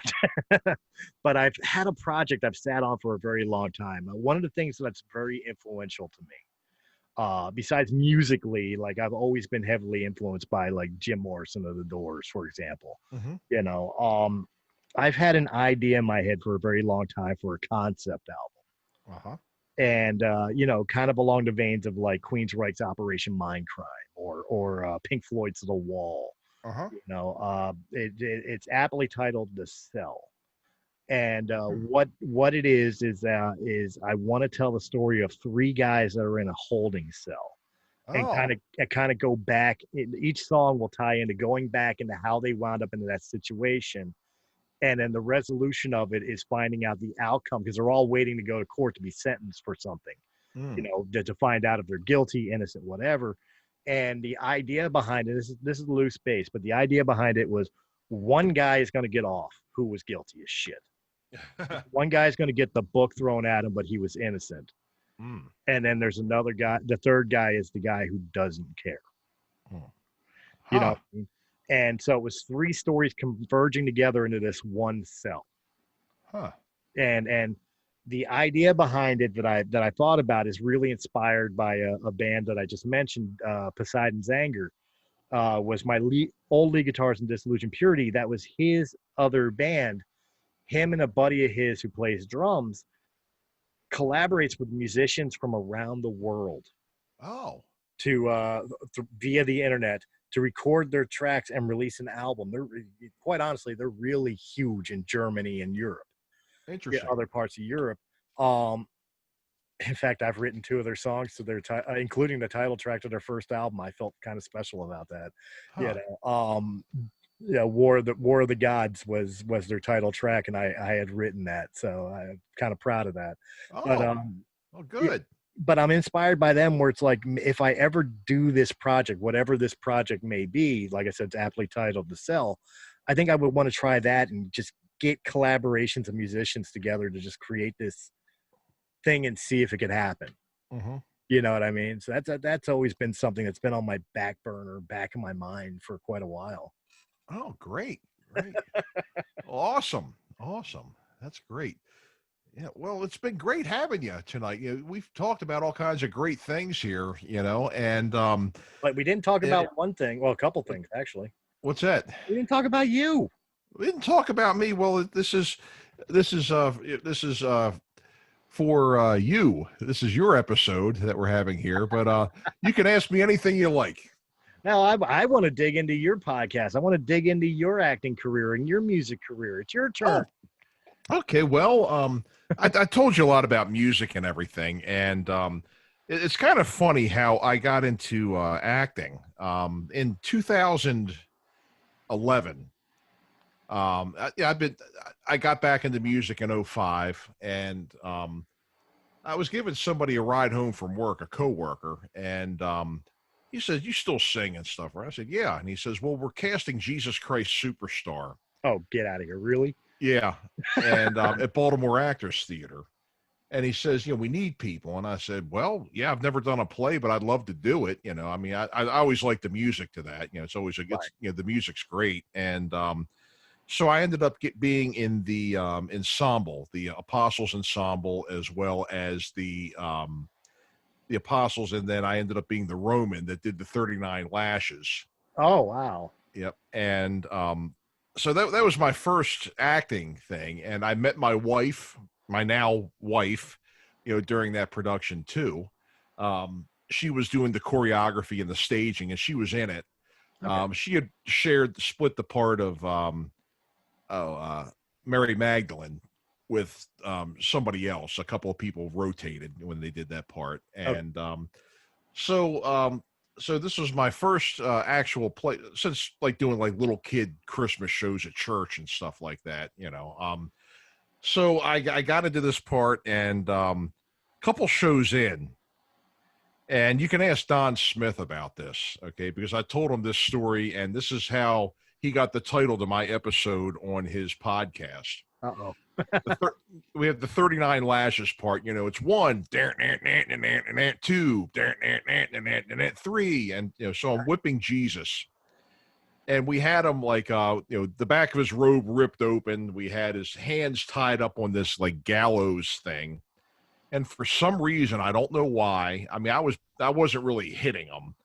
Speaker 3: but I've had a project I've sat on for a very long time. One of the things that's very influential to me, besides musically, like I've always been heavily influenced by like Jim Morrison of the Doors, for example.
Speaker 4: Mhm.
Speaker 3: You know, um, I've had an idea in my head for a very long time for a concept album,
Speaker 4: Uh-huh.
Speaker 3: and kind of along the veins of like Queensryche's Operation Mindcrime or Pink Floyd's The Wall.
Speaker 4: Uh-huh.
Speaker 3: It's aptly titled The Cell. And
Speaker 4: Hmm.
Speaker 3: what it is I want to tell the story of three guys that are in a holding cell, and
Speaker 4: Oh.
Speaker 3: kind of go back. Each song will tie into going back into how they wound up into that situation, and then the resolution of it is finding out the outcome because they're all waiting to go to court to be sentenced for something,
Speaker 4: Mm.
Speaker 3: to find out if they're guilty, innocent, whatever. And the idea behind it, this is loose base, but the idea behind it was one guy is going to get off who was guilty as shit. One guy's going to get the book thrown at him, but he was innocent.
Speaker 4: Mm.
Speaker 3: And then there's another guy. The third guy is the guy who doesn't care.
Speaker 4: Mm.
Speaker 3: You know.
Speaker 4: Huh.
Speaker 3: And so it was three stories converging together into this one cell.
Speaker 4: Huh.
Speaker 3: And the idea behind it that I thought about is really inspired by a band that I just mentioned, Poseidon's Anger. Was my old lead guitarist in Disillusion Purity. That was his other band. Him and a buddy of his who plays drums collaborates with musicians from around the world
Speaker 4: Oh.
Speaker 3: via the internet to record their tracks and release an album. They're quite honestly, they're really huge in Germany and Europe,
Speaker 4: Interesting.
Speaker 3: other parts of Europe. Um, in fact, I've written two of their songs to including the title track to their first album. I felt kind of special about that.
Speaker 4: Huh.
Speaker 3: War of the Gods was their title track, and I had written that, so I'm kind of proud of that. But
Speaker 4: Oh. Oh,
Speaker 3: yeah,
Speaker 4: good.
Speaker 3: but I'm inspired by them where it's like, if I ever do this project, whatever this project may be, like I said, it's aptly titled The Cell, I think I would want to try that and just get collaborations of musicians together to just create this thing and see if it could happen.
Speaker 4: Mm-hmm.
Speaker 3: You know what I mean? So that's always been something that's been on my back burner, back in my mind for quite a while.
Speaker 4: Oh, great. Great. Awesome. Awesome. That's great. Yeah, well, it's been great having you tonight. We've talked about all kinds of great things here, and
Speaker 3: But we didn't talk
Speaker 4: eh,
Speaker 3: about one thing. Well, a couple things actually.
Speaker 4: what's that?
Speaker 3: We didn't talk about you.
Speaker 4: We didn't talk about me. Well, this is for you. This is your episode that we're having here, but you can ask me anything you like.
Speaker 3: Now, I want to dig into your podcast. I want to dig into your acting career and your music career. It's your turn.
Speaker 4: Oh, okay. Well, I told you a lot about music and everything, and it's kind of funny how I got into acting. In 2011, I got back into music in '05, and I was giving somebody a ride home from work, a coworker, and he said, "You still sing and stuff, right?" I said, "Yeah," and he says, "Well, we're casting Jesus Christ Superstar."
Speaker 3: Oh, get out of here! Really?
Speaker 4: Yeah, and at Baltimore Actors Theater. And he says, we need people. And I said, well, yeah, I've never done a play, but I'd love to do it. I mean, I always like the music to that. It's always the music's great. And so I ended up being in the ensemble, the Apostles ensemble, as well as the Apostles. And then I ended up being the Roman that did the 39 Lashes.
Speaker 3: Oh, wow.
Speaker 4: Yep. And so that was my first acting thing, and I met my wife, my now wife, during that production too. She was doing the choreography and the staging, and she was in it.
Speaker 3: Okay.
Speaker 4: She had split the part of Mary Magdalene with somebody else. A couple of people rotated when they did that part,
Speaker 3: Okay.
Speaker 4: and so so this was my first actual play since like doing like little kid Christmas shows at church and stuff like that. So I got into this part, and couple shows in. And you can ask Don Smith about this, okay? Because I told him this story, and this is how he got the title to my episode on his podcast.
Speaker 3: Uh-oh.
Speaker 4: We have the 39 lashes part. It's 1, 2, 3, and so I'm whipping Jesus. And we had him like the back of his robe ripped open. We had his hands tied up on this like gallows thing. And for some reason, I don't know why. I mean, I wasn't really hitting him,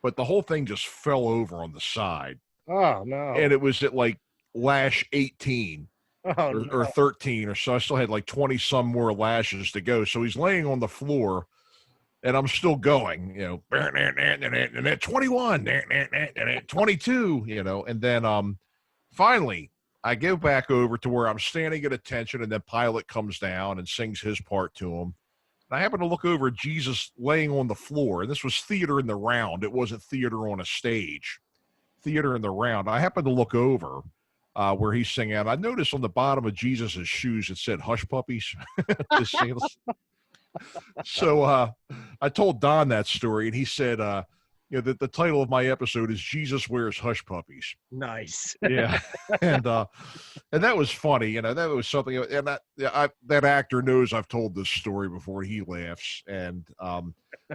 Speaker 4: but the whole thing just fell over on the side.
Speaker 3: Oh no.
Speaker 4: And it was at like lash 18 or 13 or so. I still had like 20 some more lashes to go. So he's laying on the floor, and I'm still going, 21, 22, and then finally I go back over to where I'm standing at attention, and then Pilate comes down and sings his part to him. And I happen to look over at Jesus laying on the floor, and this was theater in the round. It wasn't theater on a stage. Theater in the round. I happened to look over where he's singing out. I noticed on the bottom of Jesus's shoes it said "Hush Puppies." So I told Don that story, and he said, that the title of my episode is "Jesus Wears Hush Puppies."
Speaker 3: Nice.
Speaker 4: Yeah, and that was funny. That was something. And that actor knows I've told this story before. He laughs, and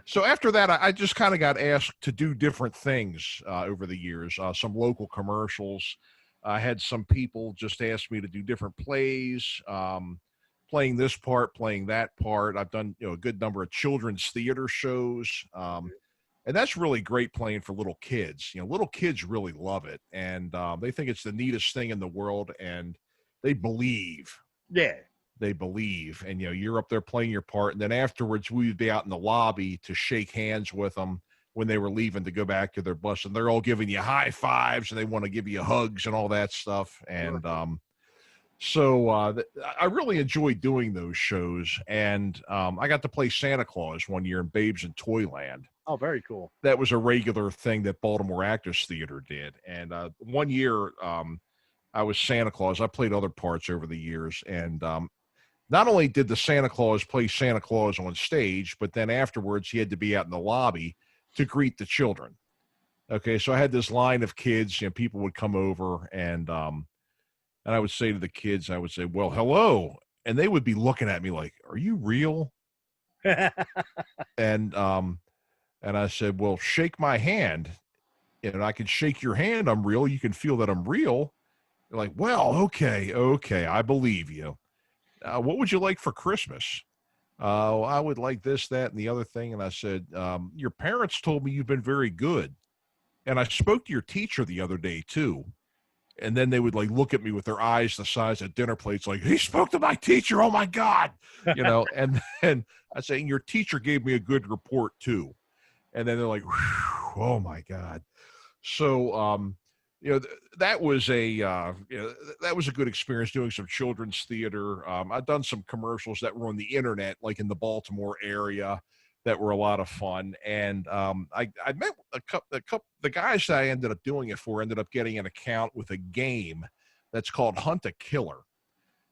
Speaker 4: so after that, I just kind of got asked to do different things over the years. Some local commercials. I had some people just ask me to do different plays. Playing this part, playing that part. I've done a good number of children's theater shows. And that's really great playing for little kids. Little kids really love it, and they think it's the neatest thing in the world, and they believe.
Speaker 3: Yeah.
Speaker 4: They believe, and you're up there playing your part, and then afterwards we'd be out in the lobby to shake hands with them when they were leaving to go back to their bus, and they're all giving you high fives, and they want to give you hugs and all that stuff, and so I really enjoyed doing those shows, and I got to play Santa Claus one year in Babes in Toyland.
Speaker 3: Oh, very cool.
Speaker 4: That was a regular thing that Baltimore Actors Theater did. And one year I was Santa Claus. I played other parts over the years. And not only did the Santa Claus play Santa Claus on stage, but then afterwards he had to be out in the lobby to greet the children. Okay, so I had this line of kids, people would come over, and I would say to the kids, I would say, "Well, hello." And they would be looking at me like, "Are you real?" And I said, "Well, shake my hand, and I can shake your hand. I'm real. You can feel that I'm real." They're like, "Well, okay, I believe you. What would you like for Christmas?" I would like this, that, and the other thing. And I said, "Your parents told me you've been very good. And I spoke to your teacher the other day, too." And then they would like look at me with their eyes the size of dinner plates, like, "He spoke to my teacher. Oh my God." And then I say, "Your teacher gave me a good report, too." And then they're like, "Oh my God." So, that was that was a good experience doing some children's theater. I've done some commercials that were on the internet, like in the Baltimore area, that were a lot of fun. And I met the guys that I ended up doing it for ended up getting an account with a game that's called Hunt a Killer.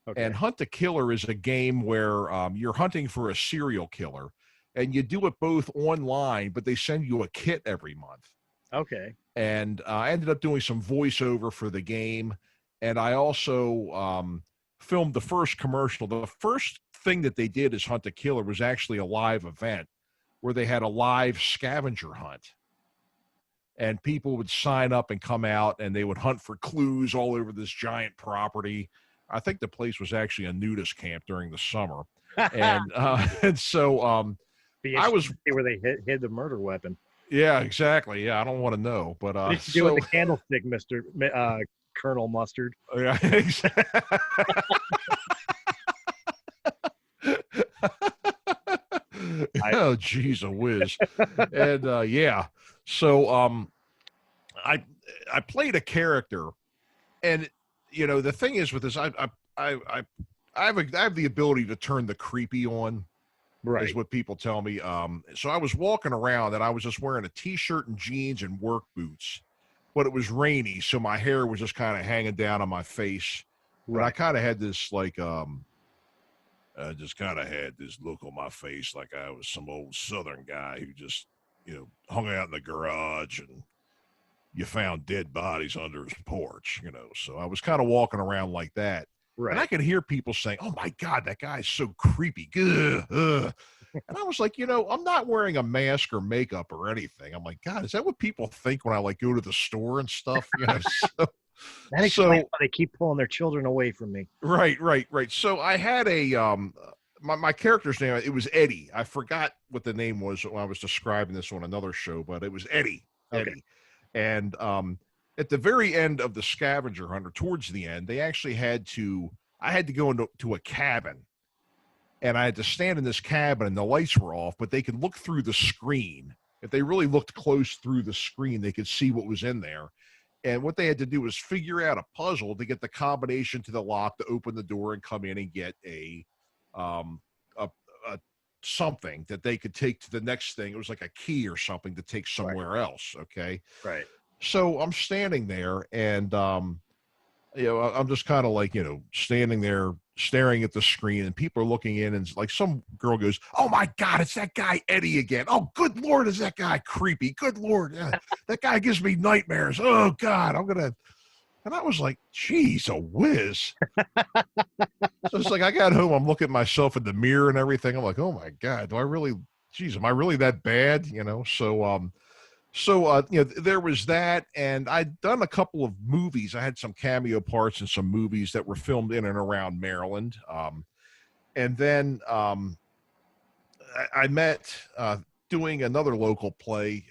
Speaker 4: Okay. And Hunt a Killer is a game where you're hunting for a serial killer. And you do it both online, but they send you a kit every month.
Speaker 3: Okay.
Speaker 4: And I ended up doing some voiceover for the game. And I also filmed the first commercial. The first thing that they did as Hunt a Killer was actually a live event where they had a live scavenger hunt. And people would sign up and come out, and they would hunt for clues all over this giant property. I think the place was actually a nudist camp during the summer. And so... I was
Speaker 3: where they hid the murder weapon.
Speaker 4: Yeah, exactly. Yeah, I don't want to know. But
Speaker 3: What did you do with the candlestick, Mister Colonel Mustard?
Speaker 4: yeah, exactly. Oh, geez, a whiz. And yeah, so I I played a character, and the thing is with this, I I have the ability to turn the creepy on, is
Speaker 3: Right.
Speaker 4: what people tell me. So I was walking around and I was just wearing a t-shirt and jeans and work boots, but it was rainy, so my hair was just kind of hanging down on my face, and I
Speaker 3: Right.
Speaker 4: kind of had this like I just kind of had this look on my face like I was some old Southern guy who just, hung out in the garage and you found dead bodies under his porch. So I was kind of walking around like that. And I
Speaker 3: Right.
Speaker 4: could hear people saying, "Oh my God, that guy's so creepy." Ugh, ugh. And I was like, I'm not wearing a mask or makeup or anything. I'm like, God, is that what people think when I like go to the store and stuff?
Speaker 3: That explains
Speaker 4: So
Speaker 3: why they keep pulling their children away from me.
Speaker 4: right, right, right. So I had my character's name, it was Eddie. I forgot what the name was when I was describing this on another show, but it was Eddie.
Speaker 3: Okay.
Speaker 4: Eddie. And at the very end of the scavenger hunter, towards the end, they actually I had to go into a cabin, and I had to stand in this cabin and the lights were off, but they could look through the screen. If they really looked close through the screen, they could see what was in there. And what they had to do was figure out a puzzle to get the combination to the lock to open the door and come in and get um, a, a something that they could take to the next thing. It was like a key or something to take somewhere else. Okay.
Speaker 3: Right.
Speaker 4: So I'm standing there and, I'm just kind of like, standing there staring at the screen, and people are looking in, and like some girl goes, "Oh my God, it's that guy Eddie again. Oh, good Lord, is that guy creepy? Good Lord. That guy gives me nightmares. Oh God, and I was like, geez, a whiz." So it's like, I got home, I'm looking at myself in the mirror and everything. I'm like, oh my God, am I really that bad? There was that, and I'd done a couple of movies. I had some cameo parts in some movies that were filmed in and around Maryland. And then I met doing another local play,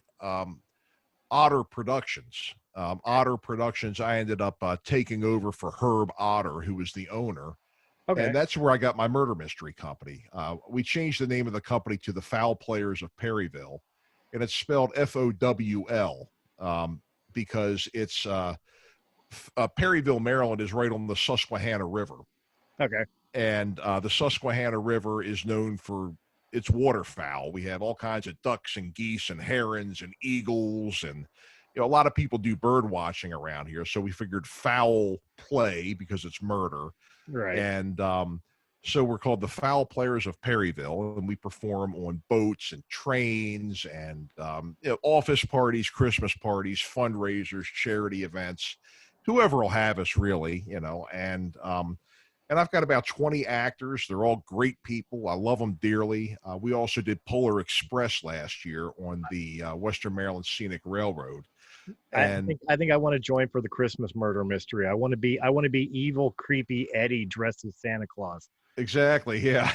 Speaker 4: Otter Productions. Otter Productions, I ended up taking over for Herb Otter, who was the owner.
Speaker 3: Okay.
Speaker 4: And that's where I got my murder mystery company. We changed the name of the company to the Foul Players of Perryville, and it's spelled Fowl, because it's Perryville, Maryland is right on the Susquehanna River.
Speaker 3: Okay.
Speaker 4: And the Susquehanna River is known for its waterfowl. We have all kinds of ducks and geese and herons and eagles, and a lot of people do bird watching around here. So we figured foul play because it's murder.
Speaker 3: Right.
Speaker 4: And so we're called the Foul Players of Perryville, and we perform on boats and trains and office parties, Christmas parties, fundraisers, charity events, whoever will have us, really, and I've got about 20 actors. They're all great people. I love them dearly. We also did Polar Express last year on the Western Maryland Scenic Railroad. And
Speaker 3: I think I want to join for the Christmas murder mystery. I want to be evil, creepy Eddie dressed as Santa Claus.
Speaker 4: exactly, yeah.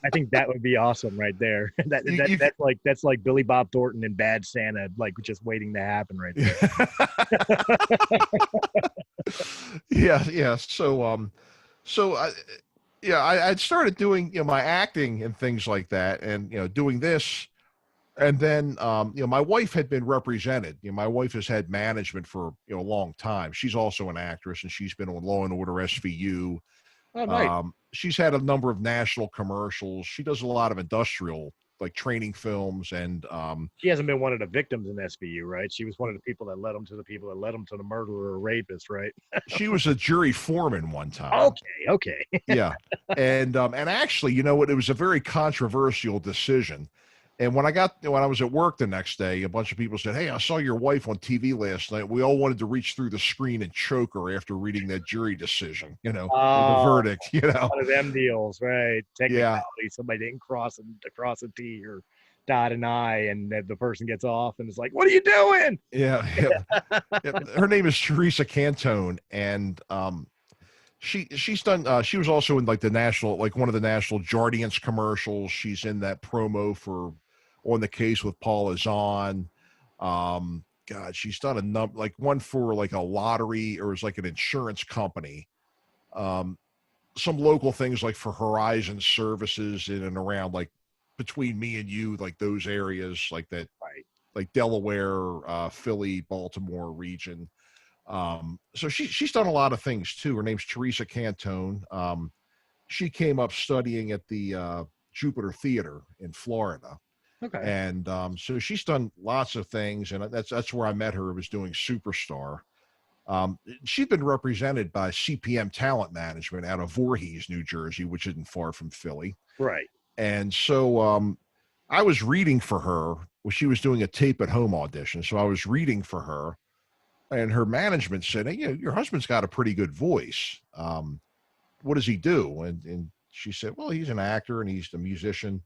Speaker 3: I think that would be awesome right there. That's like Billy Bob Thornton and Bad Santa, like just waiting to happen right there.
Speaker 4: Yeah. I'd started doing, my acting and things like that, and, doing this. And then, my wife had been represented. My wife has had management for, a long time. She's also an actress, and she's been on Law and Order SVU.
Speaker 3: Oh, nice.
Speaker 4: She's had a number of national commercials. She does a lot of industrial, like training films, and
Speaker 3: She hasn't been one of the victims in SVU, right? She was one of the people that led them to the murderer or rapist, right?
Speaker 4: she was a jury foreman one time.
Speaker 3: Okay.
Speaker 4: Yeah. And actually, you know what? It was a very controversial decision. And when I was at work the next day, a bunch of people said, "Hey, I saw your wife on TV last night." We all wanted to reach through the screen and choke her after reading that jury decision, or the verdict,
Speaker 3: One of them deals, right? Technically,
Speaker 4: Yeah.
Speaker 3: somebody didn't cross a T or dot an I, and the person gets off and it's like, "What are you doing?"
Speaker 4: Yeah. Her name is Teresa Cantone, and she's done. She was also in like one of the national Jardiance commercials. She's in that promo for On the Case with Paula Zahn. God, she's done a number, like one for like a lottery, or it was like an insurance company. Some local things like for Horizon Services in and around, like between me and you, like those areas like that,
Speaker 3: Right.
Speaker 4: like Delaware, Philly, Baltimore region. So she's done a lot of things too. Her name's Teresa Cantone. She came up studying at the Jupiter Theater in Florida.
Speaker 3: Okay.
Speaker 4: And so she's done lots of things, and that's where I met her. I was doing Superstar. She'd been represented by CPM Talent Management out of Voorhees, New Jersey, which isn't far from Philly.
Speaker 3: Right.
Speaker 4: And so I was reading for her. Well, she was doing a tape at home audition, so I was reading for her, and her management said, "Hey, your husband's got a pretty good voice. What does he do?" And she said, "Well, he's an actor and he's a musician."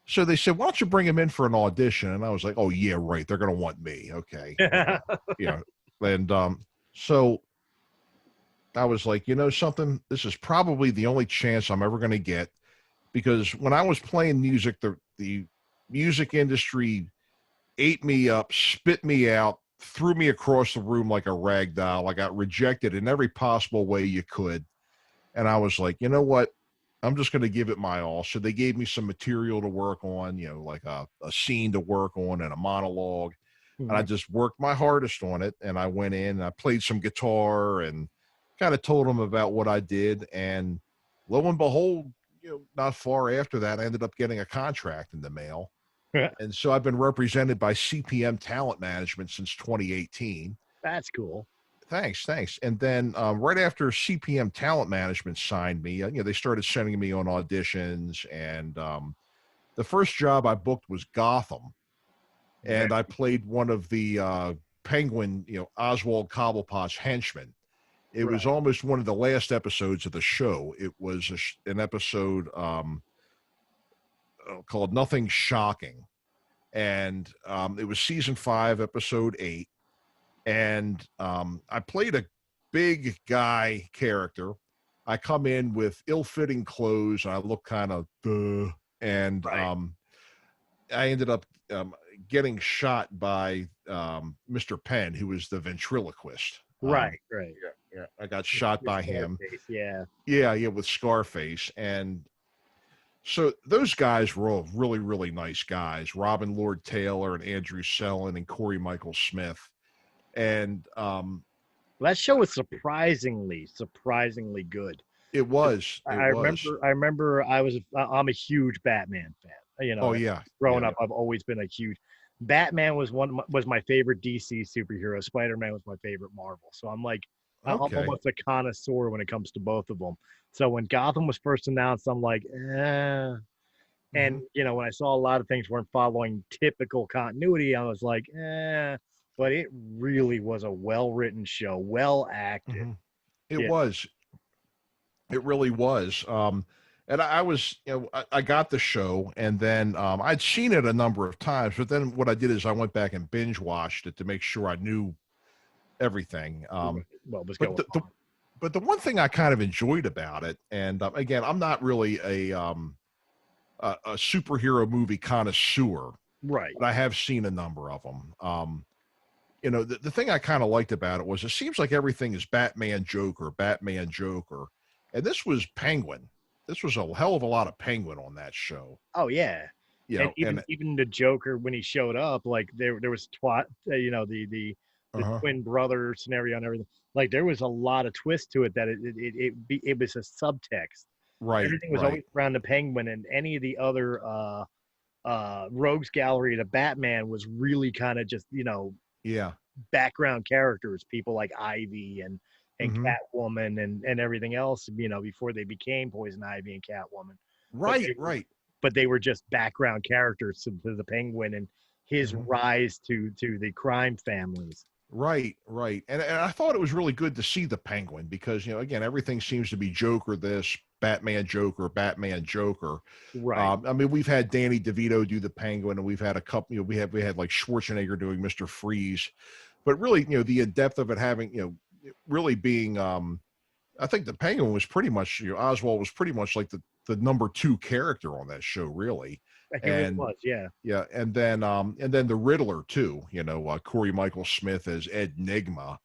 Speaker 4: So they said, "Why don't you bring him in for an audition?" And I was like, "Oh yeah, right. They're going to want me." Okay. And so I was like, something, this is probably the only chance I'm ever going to get, because when I was playing music, the music industry ate me up, spit me out, threw me across the room like a rag doll. I got rejected in every possible way you could. And I was like, you know what? I'm just going to give it my all. So they gave me some material to work on, like a scene to work on and a monologue.
Speaker 3: Mm-hmm.
Speaker 4: And I just worked my hardest on it. And I went in and I played some guitar and kind of told them about what I did. And lo and behold, not far after that, I ended up getting a contract in the mail. And so I've been represented by CPM Talent Management since 2018.
Speaker 3: That's cool.
Speaker 4: Thanks. And then right after CPM Talent Management signed me, they started sending me on auditions. And the first job I booked was Gotham. And I played one of the Penguin, Oswald Cobblepot's henchmen. It was almost one of the last episodes of the show. It was an episode called Nothing Shocking. And it was season 5, episode 8. And I played a big guy character. I come in with ill-fitting clothes, and I look kind of and I ended up getting shot by Mr. Penn, who was the ventriloquist.
Speaker 3: Right.
Speaker 4: Yeah. I got shot by him.
Speaker 3: Yeah,
Speaker 4: with Scarface. And so those guys were all really, really nice guys. Robin Lord Taylor and Andrew Sellon and Corey Michael Smith. And
Speaker 3: that show was surprisingly good.
Speaker 4: It was.
Speaker 3: I remember I'm a huge Batman fan.
Speaker 4: Oh yeah.
Speaker 3: Growing up, I've always been a huge Batman was my favorite DC superhero. Spider-Man was my favorite Marvel. So I'm like, I'm almost a connoisseur when it comes to both of them. So when Gotham was first announced, I'm like, And when I saw a lot of things weren't following typical continuity, I was like, But it really was a well-written show, well acted.
Speaker 4: It was. It really was. And I was, I got the show, and then I'd seen it a number of times, but then what I did is I went back and binge watched it to make sure I knew everything.
Speaker 3: What was going on.
Speaker 4: But the one thing I kind of enjoyed about it, and again, I'm not really a superhero movie connoisseur,
Speaker 3: right?
Speaker 4: But I have seen a number of them. The thing I kind of liked about it was it seems like everything is Batman, Joker, and this was Penguin. This was a hell of a lot of Penguin on that show.
Speaker 3: Oh yeah, even the Joker when he showed up, like there was the twin brother scenario and everything. Like there was a lot of twist to it that it was a subtext.
Speaker 4: Right.
Speaker 3: Everything was always around the Penguin, and any of the other rogues gallery to Batman was really kind of just background characters, people like Ivy and Catwoman and everything else, before they became Poison Ivy and Catwoman.
Speaker 4: Right.
Speaker 3: But they were just background characters to the Penguin and his rise to the crime families.
Speaker 4: Right. And I thought it was really good to see the Penguin because, again, everything seems to be Joker this, Batman Joker.
Speaker 3: Right.
Speaker 4: I mean, we've had Danny DeVito do the Penguin, and we've had a couple, we had like Schwarzenegger doing Mr. Freeze. But really, the depth of it having, really being, I think the Penguin was pretty much, Oswald was pretty much like the number 2 character on that show, really.
Speaker 3: He really was, yeah.
Speaker 4: Yeah, and then the Riddler too. Corey Michael Smith as Ed Nigma.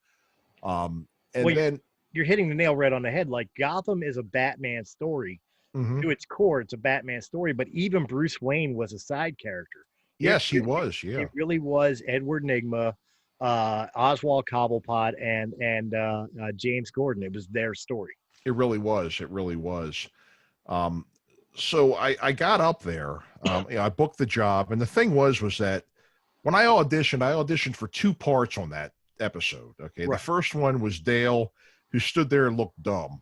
Speaker 3: You're hitting the nail right on the head. Like, Gotham is a Batman story.
Speaker 4: Mhm.
Speaker 3: To its core, it's a Batman story, but even Bruce Wayne was a side character.
Speaker 4: Yes, he was. Yeah,
Speaker 3: It really was Edward Nigma, Oswald Cobblepot, and James Gordon. It was their story.
Speaker 4: it really was. It really was. So I got up there. I booked the job, and the thing was that when I auditioned for 2 parts on that episode. Okay,
Speaker 3: Right.
Speaker 4: The first one was Dale, who stood there and looked dumb.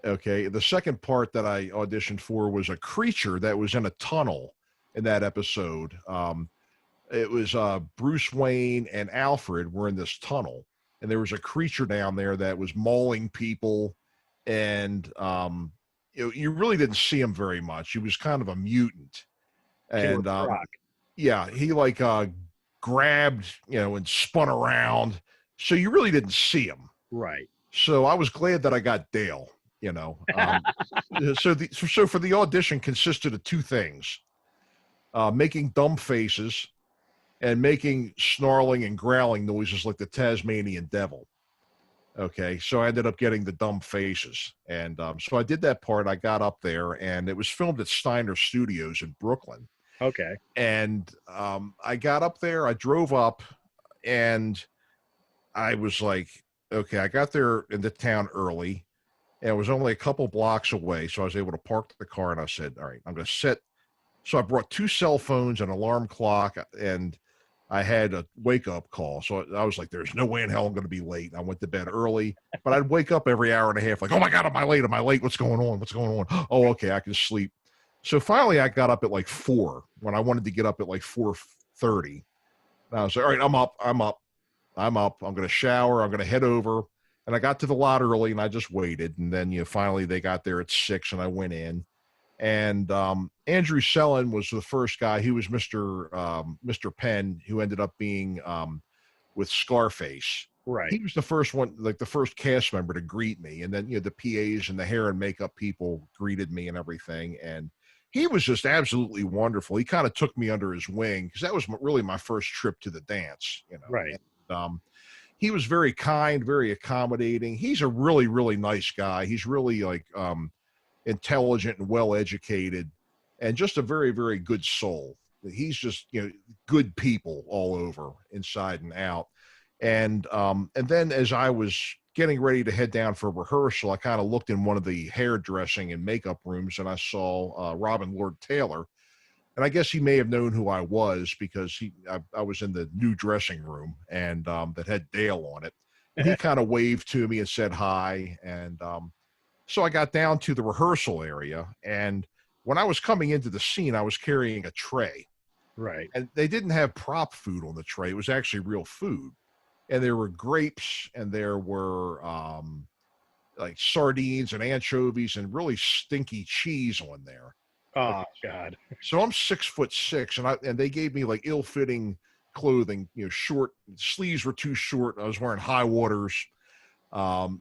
Speaker 4: Okay, the second part that I auditioned for was a creature that was in a tunnel in that episode. It was Bruce Wayne and Alfred were in this tunnel, and there was a creature down there that was mauling people, and you really didn't see him very much. He was kind of a mutant, and yeah, he like grabbed and spun around, so you really didn't see him.
Speaker 3: Right.
Speaker 4: So I was glad that I got Dale. So for the audition consisted of 2 things: making dumb faces and making snarling and growling noises like the Tasmanian devil. Okay, so I ended up getting the dumb faces, and so I did that part. I got up there, and it was filmed at Steiner Studios in Brooklyn.
Speaker 3: Okay.
Speaker 4: And I got up there, I drove up, and I was like, okay, I got there into town early, and it was only a couple blocks away, so I was able to park the car, and I said, all right, I'm going to sit. So I brought 2 cell phones, an alarm clock, and I had a wake-up call. So I was like, there's no way in hell I'm going to be late. I went to bed early, but I'd wake up every hour and a half like, oh, my God, am I late? Am I late? What's going on? Oh, okay, I can sleep. So finally I got up at like 4 when I wanted to get up at like 4:30. And I was like, all right, I'm up. I'm going to shower. I'm going to head over. And I got to the lot early, and I just waited. And then, finally they got there at 6, and I went in. And Andrew Sellon was the first guy. He was Mr. Penn, who ended up being with Scarface.
Speaker 3: Right.
Speaker 4: He was the first one, like the first cast member to greet me. And then, the PAs and the hair and makeup people greeted me and everything. And he was just absolutely wonderful. He kind of took me under his wing because that was really my first trip to the dance.
Speaker 3: Right.
Speaker 4: And, he was very kind, very accommodating. He's a really, really nice guy. He's really like intelligent and well-educated, and just a very, very good soul. He's just, good people all over, inside and out. And then as I was getting ready to head down for rehearsal, I kind of looked in one of the hairdressing and makeup rooms, and I saw Robin Lord Taylor. And I guess he may have known who I was because I was in the new dressing room, and that had Dale on it. And he kind of waved to me and said hi. And so I got down to the rehearsal area, and when I was coming into the scene, I was carrying a tray.
Speaker 3: Right.
Speaker 4: And they didn't have prop food on the tray. It was actually real food. And there were grapes, and there were like sardines and anchovies and really stinky cheese on there.
Speaker 3: Oh God.
Speaker 4: So I'm 6'6", and they gave me like ill-fitting clothing, short sleeves were too short. I was wearing high waters, and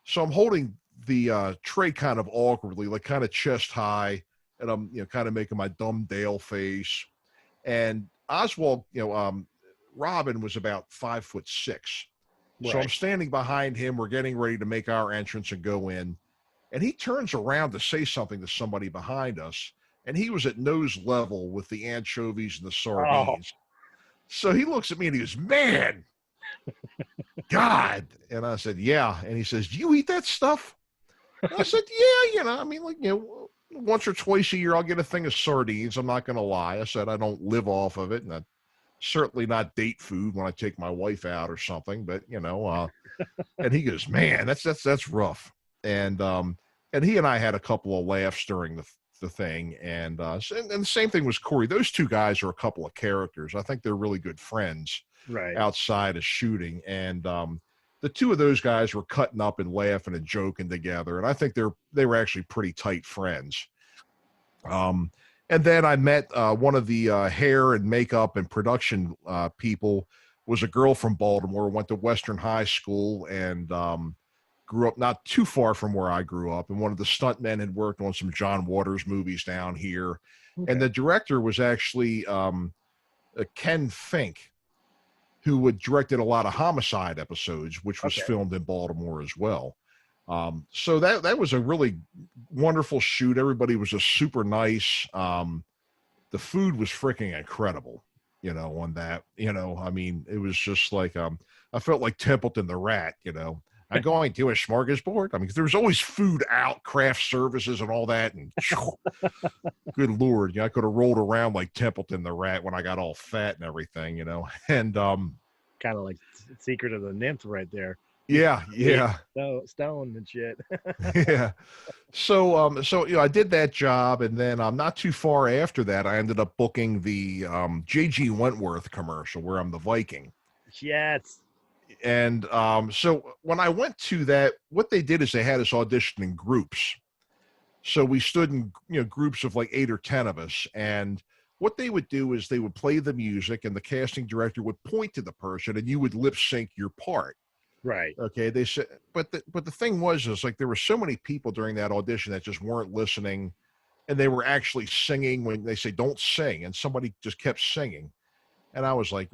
Speaker 4: so I'm holding the tray kind of awkwardly, like kind of chest high, and I'm kind of making my dumb Dale face. And Oswald, Robin was about 5'6",
Speaker 3: Right.
Speaker 4: so I'm standing behind him. We're getting ready to make our entrance and go in. And he turns around to say something to somebody behind us, and he was at nose level with the anchovies and the sardines. So he looks at me and he goes, man, God. And I said, yeah. And he says, do you eat that stuff? And I said, yeah, once or twice a year I'll get a thing of sardines. I'm not going to lie. I said, I don't live off of it, and I'm certainly not date food when I take my wife out or something, but and he goes, man, that's rough. And he and I had a couple of laughs during the thing. And the same thing was Corey. Those 2 guys are a couple of characters. I think they're really good friends outside of shooting. And the 2 of those guys were cutting up and laughing and joking together. And I think they were actually pretty tight friends. And then I met one of the hair and makeup and production people, was a girl from Baltimore, went to Western High School, and grew up not too far from where I grew up, and one of the stuntmen had worked on some John Waters movies down here.
Speaker 3: Okay.
Speaker 4: And the director was actually Ken Fink, who had directed a lot of Homicide episodes, which was filmed in Baltimore as well. So that was a really wonderful shoot. Everybody was just super nice. The food was freaking incredible, on that, I mean, it was just like, I felt like Templeton the Rat, I'm going to a smorgasbord. I mean, there's always food out, craft services and all that. And good Lord, I could have rolled around like Templeton the Rat when I got all fat and everything, and,
Speaker 3: kind of like Secret of the Nymph right there.
Speaker 4: Yeah.
Speaker 3: Stone and shit.
Speaker 4: Yeah. So I did that job, and then not too far after that, I ended up booking the J.G. Wentworth commercial where I'm the Viking.
Speaker 3: Yes.
Speaker 4: And so when I went to that, what they did is they had us audition in groups. So we stood in groups of like 8 or 10 of us, and what they would do is they would play the music, and the casting director would point to the person, and you would lip sync your part.
Speaker 3: Right.
Speaker 4: Okay. They said, but the thing is like there were so many people during that audition that just weren't listening, and they were actually singing when they say don't sing, and somebody just kept singing, and I was like,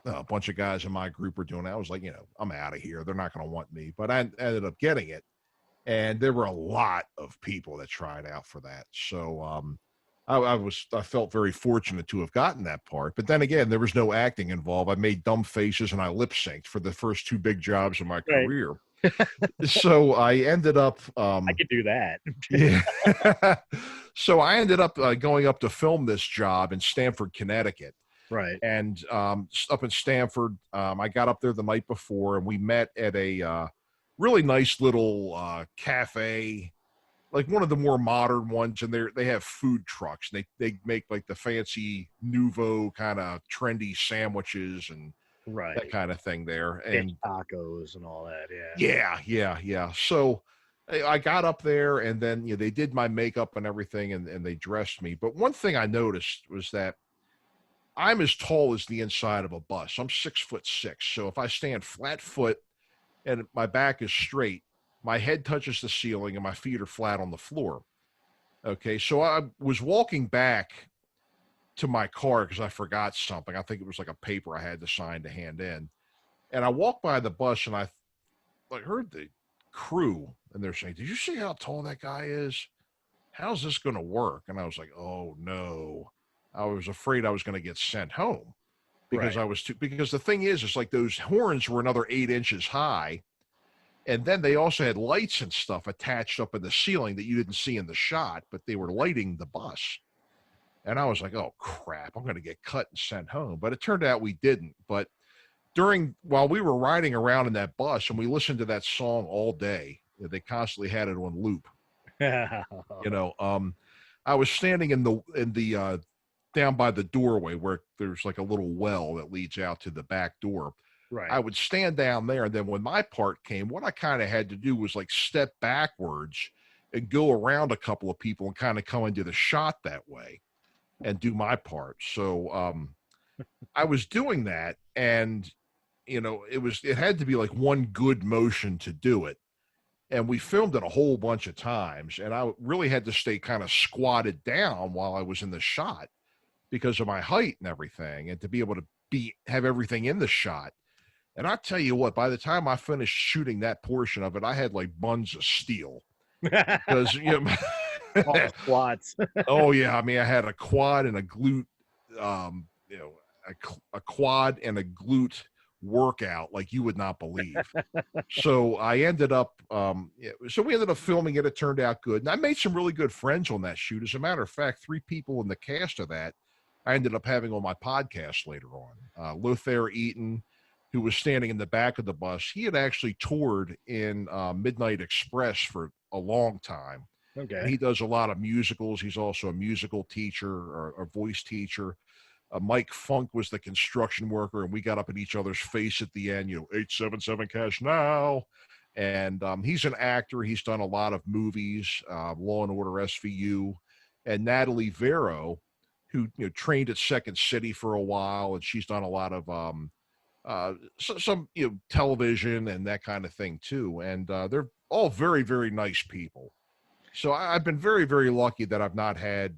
Speaker 4: a bunch of guys in my group were doing that. I was like, I'm out of here. They're not going to want me. But I ended up getting it, and there were a lot of people that tried out for that. So I felt very fortunate to have gotten that part. But then again, there was no acting involved. I made dumb faces and I lip synced for the first 2 big jobs of my career. So I ended up
Speaker 3: I could do that.
Speaker 4: Yeah. So I ended up going up to film this job in Stamford, Connecticut.
Speaker 3: Right.
Speaker 4: And up in Stamford, I got up there the night before, and we met at a really nice little cafe, like one of the more modern ones, and they have food trucks. And they make like the fancy nouveau kind of trendy sandwiches and that kind of thing there. And
Speaker 3: fish tacos and all that. Yeah.
Speaker 4: Yeah. So I got up there, and then they did my makeup and everything, and they dressed me. But one thing I noticed was that I'm as tall as the inside of a bus. I'm 6'6". So if I stand flat foot and my back is straight, my head touches the ceiling and my feet are flat on the floor. Okay. So I was walking back to my car because I forgot something. I think it was like a paper I had to sign to hand in. And I walked by the bus, and I heard the crew, and they're saying, "Did you see how tall that guy is? How's this going to work?" And I was like, "Oh no." I was afraid I was going to get sent home because because the thing is, it's like those horns were another 8 inches high. And then they also had lights and stuff attached up in the ceiling that you didn't see in the shot, but they were lighting the bus. And I was like, oh crap, I'm going to get cut and sent home. But it turned out we didn't. But while we were riding around in that bus, and we listened to that song all day, they constantly had it on loop. I was standing in the down by the doorway where there's like a little well that leads out to the back door.
Speaker 3: Right.
Speaker 4: I would stand down there, and then when my part came, what I kind of had to do was like step backwards and go around a couple of people and kind of come into the shot that way and do my part. So I was doing that, and it had to be like one good motion to do it. And we filmed it a whole bunch of times, and I really had to stay kind of squatted down while I was in the shot because of my height and everything, and to be able to have everything in the shot. And I tell you what, by the time I finished shooting that portion of it, I had like buns of steel because
Speaker 3: squats.
Speaker 4: Oh yeah, I mean, I had a quad and a glute, a quad and a glute workout like you would not believe. So I ended up, so we ended up filming it. It turned out good, and I made some really good friends on that shoot. As a matter of fact, 3 people in the cast of that I ended up having on my podcast later on. Lothair Eaton, who was standing in the back of the bus, he had actually toured in Midnight Express for a long time.
Speaker 3: Okay.
Speaker 4: And he does a lot of musicals. He's also a musical teacher or a voice teacher. Mike Funk was the construction worker, and we got up in each other's face at the end, 877 cash now. And he's an actor. He's done a lot of movies, Law and Order SVU. And Natalie Vero, who trained at Second City for a while, and she's done a lot of some television and that kind of thing too. And they're all very, very nice people. So I've been very, very lucky that I've not had.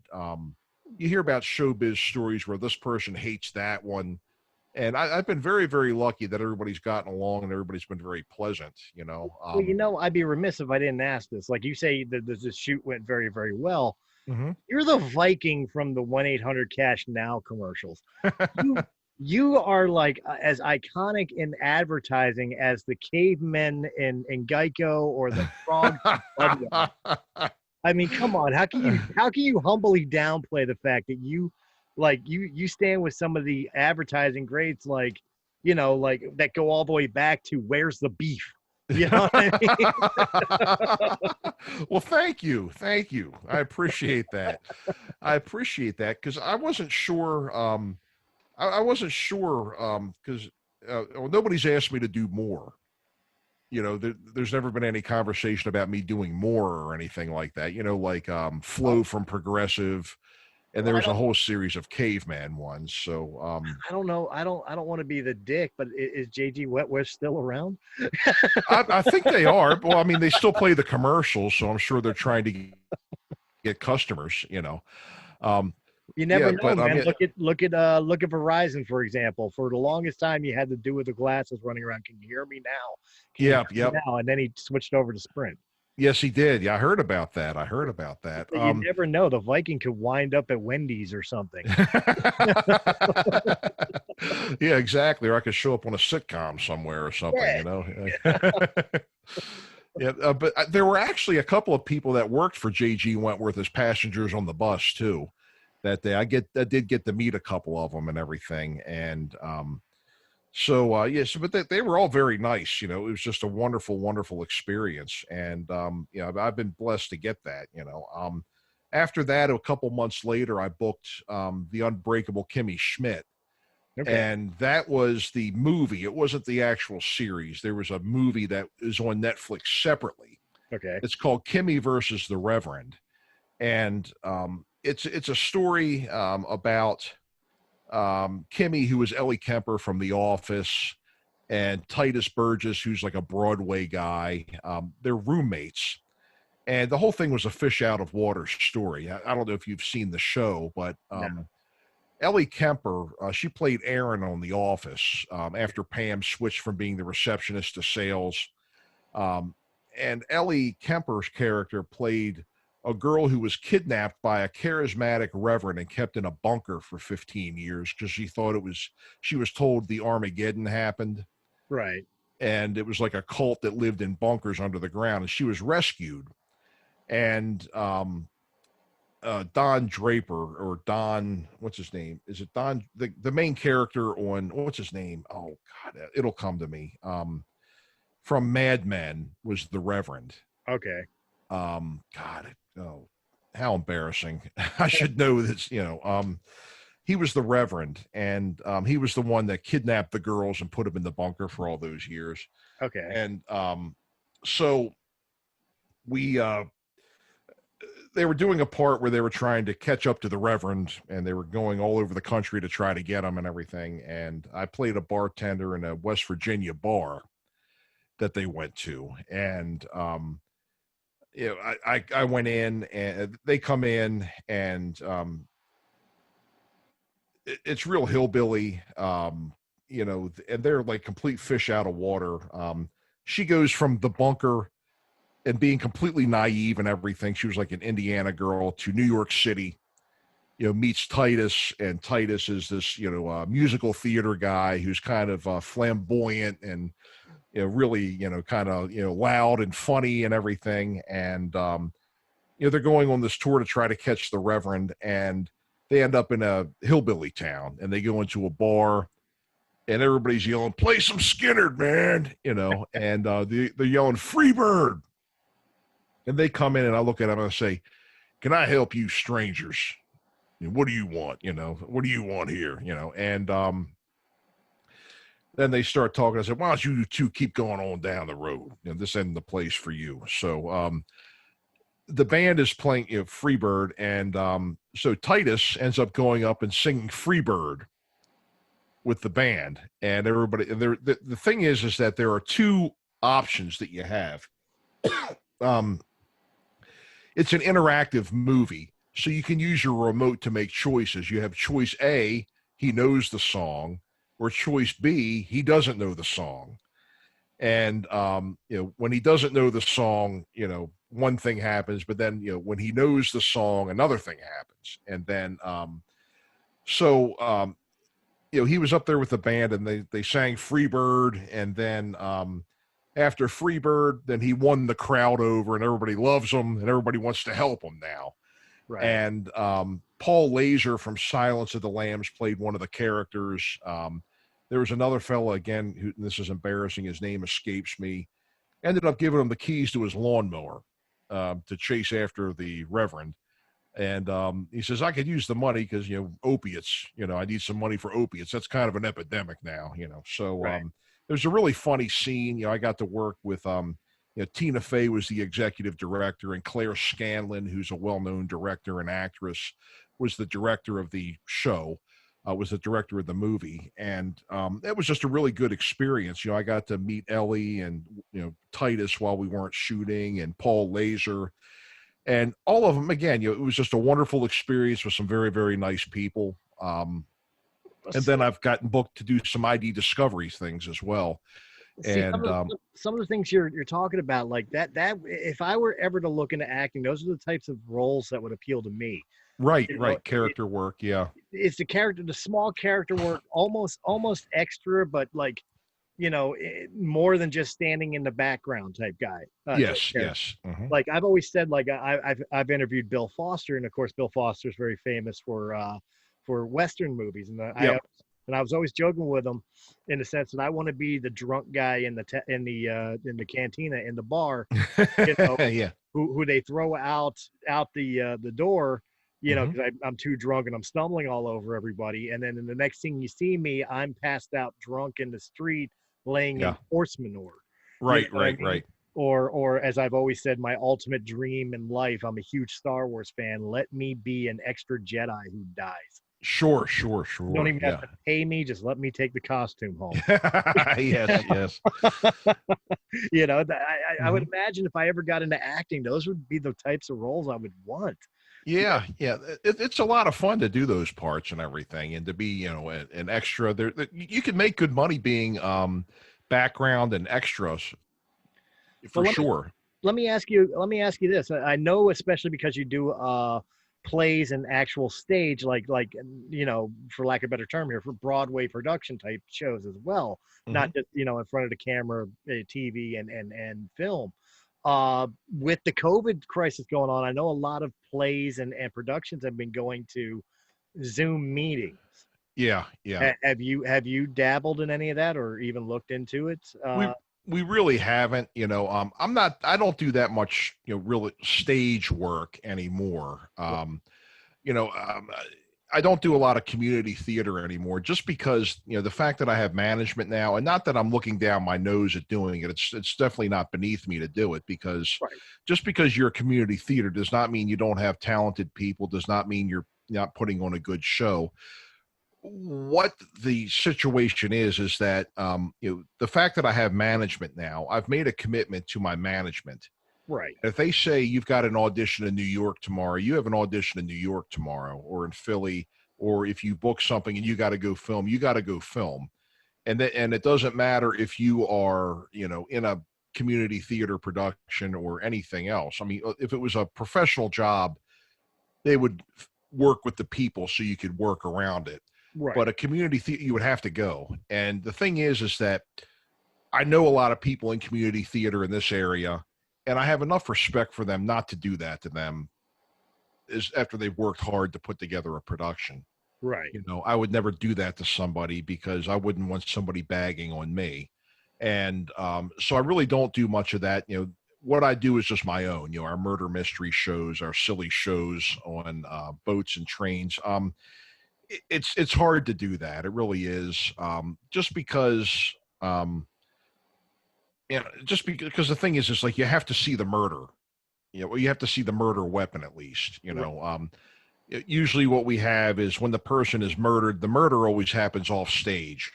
Speaker 4: You hear about showbiz stories where this person hates that one. And I've been very, very lucky that everybody's gotten along and everybody's been very pleasant,
Speaker 3: Well, I'd be remiss if I didn't ask this. Like you say, the shoot went very, very well.
Speaker 4: Mm-hmm.
Speaker 3: You're the Viking from the 1-800-CASH-NOW commercials. You are like as iconic in advertising as the cavemen in Geico or the frog. I mean, come on. How can you humbly downplay the fact that you stand with some of the advertising greats, like that go all the way back to Where's the Beef? You know what I
Speaker 4: mean? Well, thank you. I appreciate that. Because I wasn't sure. I wasn't sure because nobody's asked me to do more. There's never been any conversation about me doing more or anything like that. Flo from Progressive, and there was a whole series of caveman ones. So
Speaker 3: I don't know. I don't want to be the dick, but is JG Wetwish still around?
Speaker 4: I think they are. Well, I mean, they still play the commercials, so I'm sure they're trying to get customers.
Speaker 3: You never know, man. Look at Verizon, for example. For the longest time, you had to do with the glasses running around. Can you hear me now? Now, and then he switched over to Sprint.
Speaker 4: Yes, he did. Yeah, I heard about that.
Speaker 3: You never know. The Viking could wind up at Wendy's or something.
Speaker 4: Yeah, exactly. Or I could show up on a sitcom somewhere or something.
Speaker 3: Yeah.
Speaker 4: Yeah, but there were actually a couple of people that worked for J.G. Wentworth as passengers on the bus too. That day, I did get to meet a couple of them and everything, and but they were all very nice. It was just a wonderful, wonderful experience, and I've been blessed to get that. After that, a couple months later, I booked The Unbreakable Kimmy Schmidt, and that was the movie. It wasn't the actual series. There was a movie that is on Netflix separately.
Speaker 3: Okay,
Speaker 4: it's called Kimmy versus the Reverend, and it's a story about Kimmy, who was Ellie Kemper from The Office, and Titus Burgess, who's like a Broadway guy. They're roommates, and the whole thing was a fish out of water story. I don't know if you've seen the show, but
Speaker 3: No.
Speaker 4: Ellie Kemper, she played Erin on The Office after Pam switched from being the receptionist to sales. And Ellie Kemper's character played a girl who was kidnapped by a charismatic reverend and kept in a bunker for 15 years because she was told the Armageddon happened.
Speaker 3: Right.
Speaker 4: And it was like a cult that lived in bunkers under the ground, and she was rescued. And Don Draper, or Don, what's his name? Is it Don? The main character on, what's his name? Oh, God, it'll come to me. From Mad Men was the Reverend.
Speaker 3: Okay.
Speaker 4: God, oh, how embarrassing. I should know this, he was the Reverend, and he was the one that kidnapped the girls and put them in the bunker for all those years.
Speaker 3: Okay.
Speaker 4: And so they were doing a part where they were trying to catch up to the Reverend, and they were going all over the country to try to get him and everything. And I played a bartender in a West Virginia bar that they went to. And, I went in, and they come in, and it's real hillbilly, and they're like complete fish out of water. She goes from the bunker and being completely naive and everything. She was like an Indiana girl to New York City, meets Titus, and Titus is this, musical theater guy who's kind of flamboyant and, really, kind of, loud and funny and everything. And, they're going on this tour to try to catch the Reverend, and they end up in a hillbilly town, and they go into a bar, and everybody's yelling, "Play some Skinner, man," and they're yelling, "Free Bird." And they come in, and I look at them and I say, "Can I help you strangers? What do you want? What do you want here?" And then they start talking. I said, "Why don't you two keep going on down the road? This isn't the place for you." So the band is playing Freebird, and so Titus ends up going up and singing Freebird. with the band, and everybody. And the thing is that there are two options that you have. It's an interactive movie, so you can use your remote to make choices. You have choice A, he knows the song, or choice B, he doesn't know the song. And when he doesn't know the song, one thing happens, but then when he knows the song, another thing happens. And then he was up there with the band, and they sang Freebird, and then after Freebird, then he won the crowd over, and everybody loves him, and everybody wants to help him now.
Speaker 3: Right.
Speaker 4: And Paul Laser from Silence of the Lambs played one of the characters. There was another fella, again, who, this is embarrassing, his name escapes me, ended up giving him the keys to his lawnmower to chase after the Reverend. And he says, I could use the money because, opiates, I need some money for opiates. That's kind of an epidemic now, So
Speaker 3: Right.
Speaker 4: There's a really funny scene. I got to work with, Tina Fey was the executive director, and Claire Scanlon, who's a well-known director and actress, was the director of the show. Was the director of the movie, and it was just a really good experience. I got to meet Ellie and Titus while we weren't shooting, and Paul Laser, and all of them. Again, it was just a wonderful experience with some very, very nice people. And then I've gotten booked to do some ID Discoveries things as well.
Speaker 3: See,
Speaker 4: And
Speaker 3: some of the things you're talking about, like that if I were ever to look into acting, those are the types of roles that would appeal to me.
Speaker 4: right, character work, yeah.
Speaker 3: It's the small character work, almost extra, but like, more than just standing in the background type guy.
Speaker 4: Yes.
Speaker 3: Mm-hmm. Like I've always said, like I've interviewed Bill Foster, and of course Bill Foster is very famous for Western movies, and I was always joking with him in the sense that I want to be the drunk guy in the cantina, in the bar,
Speaker 4: Yeah.
Speaker 3: who they throw out the door, because
Speaker 4: Mm-hmm.
Speaker 3: I'm too drunk and I'm stumbling all over everybody. And then in the next thing you see me, I'm passed out drunk in the street, laying in horse manure.
Speaker 4: Right.
Speaker 3: Or as I've always said, my ultimate dream in life, I'm a huge Star Wars fan. Let me be an extra Jedi who dies.
Speaker 4: Sure.
Speaker 3: You don't even have to pay me. Just let me take the costume home.
Speaker 4: Yes.
Speaker 3: I would imagine if I ever got into acting, those would be the types of roles I would want.
Speaker 4: Yeah. It's a lot of fun to do those parts and everything, and to be, an extra. There, you can make good money being background and extras, for sure.
Speaker 3: Let me ask you this. I know, especially because you do plays and actual stage, like for lack of a better term here, for Broadway production type shows as well, not just in front of the camera, TV and film. With the COVID crisis going on, I know a lot of plays and productions have been going to Zoom meetings.
Speaker 4: Yeah.
Speaker 3: Have you dabbled in any of that, or even looked into it?
Speaker 4: We really haven't, I don't do that much, real stage work anymore. I don't do a lot of community theater anymore, just because, the fact that I have management now, and not that I'm looking down my nose at doing it. It's definitely not beneath me to do it, because just because you're a community theater does not mean you don't have talented people, does not mean you're not putting on a good show. What the situation is that, the fact that I have management now, I've made a commitment to my management.
Speaker 3: Right.
Speaker 4: If they say you've got an audition in New York tomorrow, you have an audition in New York tomorrow, or in Philly, or if you book something and you got to go film, you got to go film. And it doesn't matter if you are, in a community theater production or anything else. I mean, if it was a professional job, they would work with the people so you could work around it.
Speaker 3: Right.
Speaker 4: But a community theater, you would have to go. And the thing is that I know a lot of people in community theater in this area, and I have enough respect for them not to do that to them after they've worked hard to put together a production.
Speaker 3: Right.
Speaker 4: I would never do that to somebody, because I wouldn't want somebody bagging on me. And so I really don't do much of that. What I do is just my own, our murder mystery shows, our silly shows on boats and trains. It's hard to do that. It really is. Just because the thing is like, you have to see the murder, you have to see the murder weapon at least, usually what we have is when the person is murdered, the murder always happens off stage.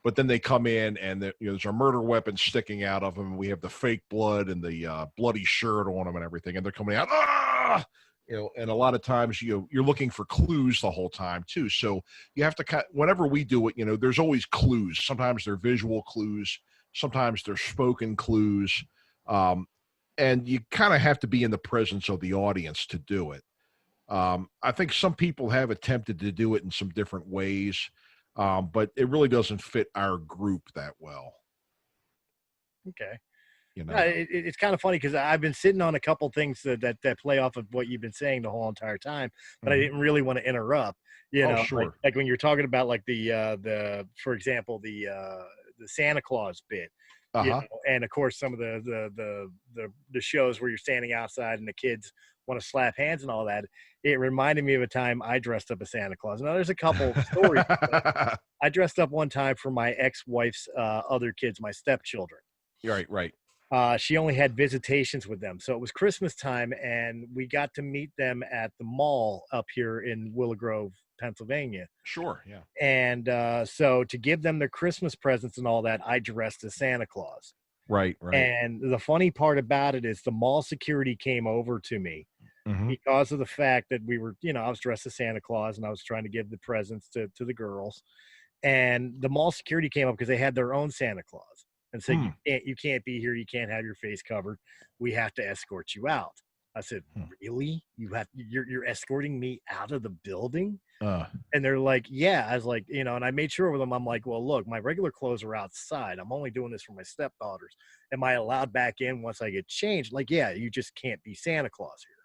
Speaker 4: But then they come in and there's a murder weapon sticking out of them. And we have the fake blood and the bloody shirt on them and everything. And they're coming out, and a lot of times you're looking for clues the whole time too. So you have to, whenever we do it, there's always clues. Sometimes they're visual clues. Sometimes they're spoken clues. And you kind of have to be in the presence of the audience to do it. I think some people have attempted to do it in some different ways. But it really doesn't fit our group that well.
Speaker 2: Okay. It's kind of funny because I've been sitting on a couple things that play off of what you've been saying the whole entire time, but I didn't really want to interrupt.
Speaker 4: Sure.
Speaker 2: Like when you're talking about like the for example the Santa Claus bit. And of course some of the shows where you're standing outside and the kids want to slap hands and all that. It reminded me of a time I dressed up as Santa Claus. Now there's a couple of stories. I dressed up one time for my ex-wife's other kids, my stepchildren.
Speaker 4: Right.
Speaker 2: She only had visitations with them. So it was Christmas time and we got to meet them at the mall up here in Willow Grove, Pennsylvania.
Speaker 4: Sure. Yeah.
Speaker 2: And so to give them their Christmas presents and all that, I dressed as Santa Claus.
Speaker 4: Right.
Speaker 2: And the funny part about it is the mall security came over to me because of the fact that we were, I was dressed as Santa Claus and I was trying to give the presents to the girls. And the mall security came up because they had their own Santa Claus and said, you can't be here. You can't have your face covered. We have to escort you out. I said, really? You're escorting me out of the building? And they're like, yeah. I was like, and I made sure with them, I'm like, well, look, my regular clothes are outside. I'm only doing this for my stepdaughters. Am I allowed back in once I get changed? Like, yeah, you just can't be Santa Claus here.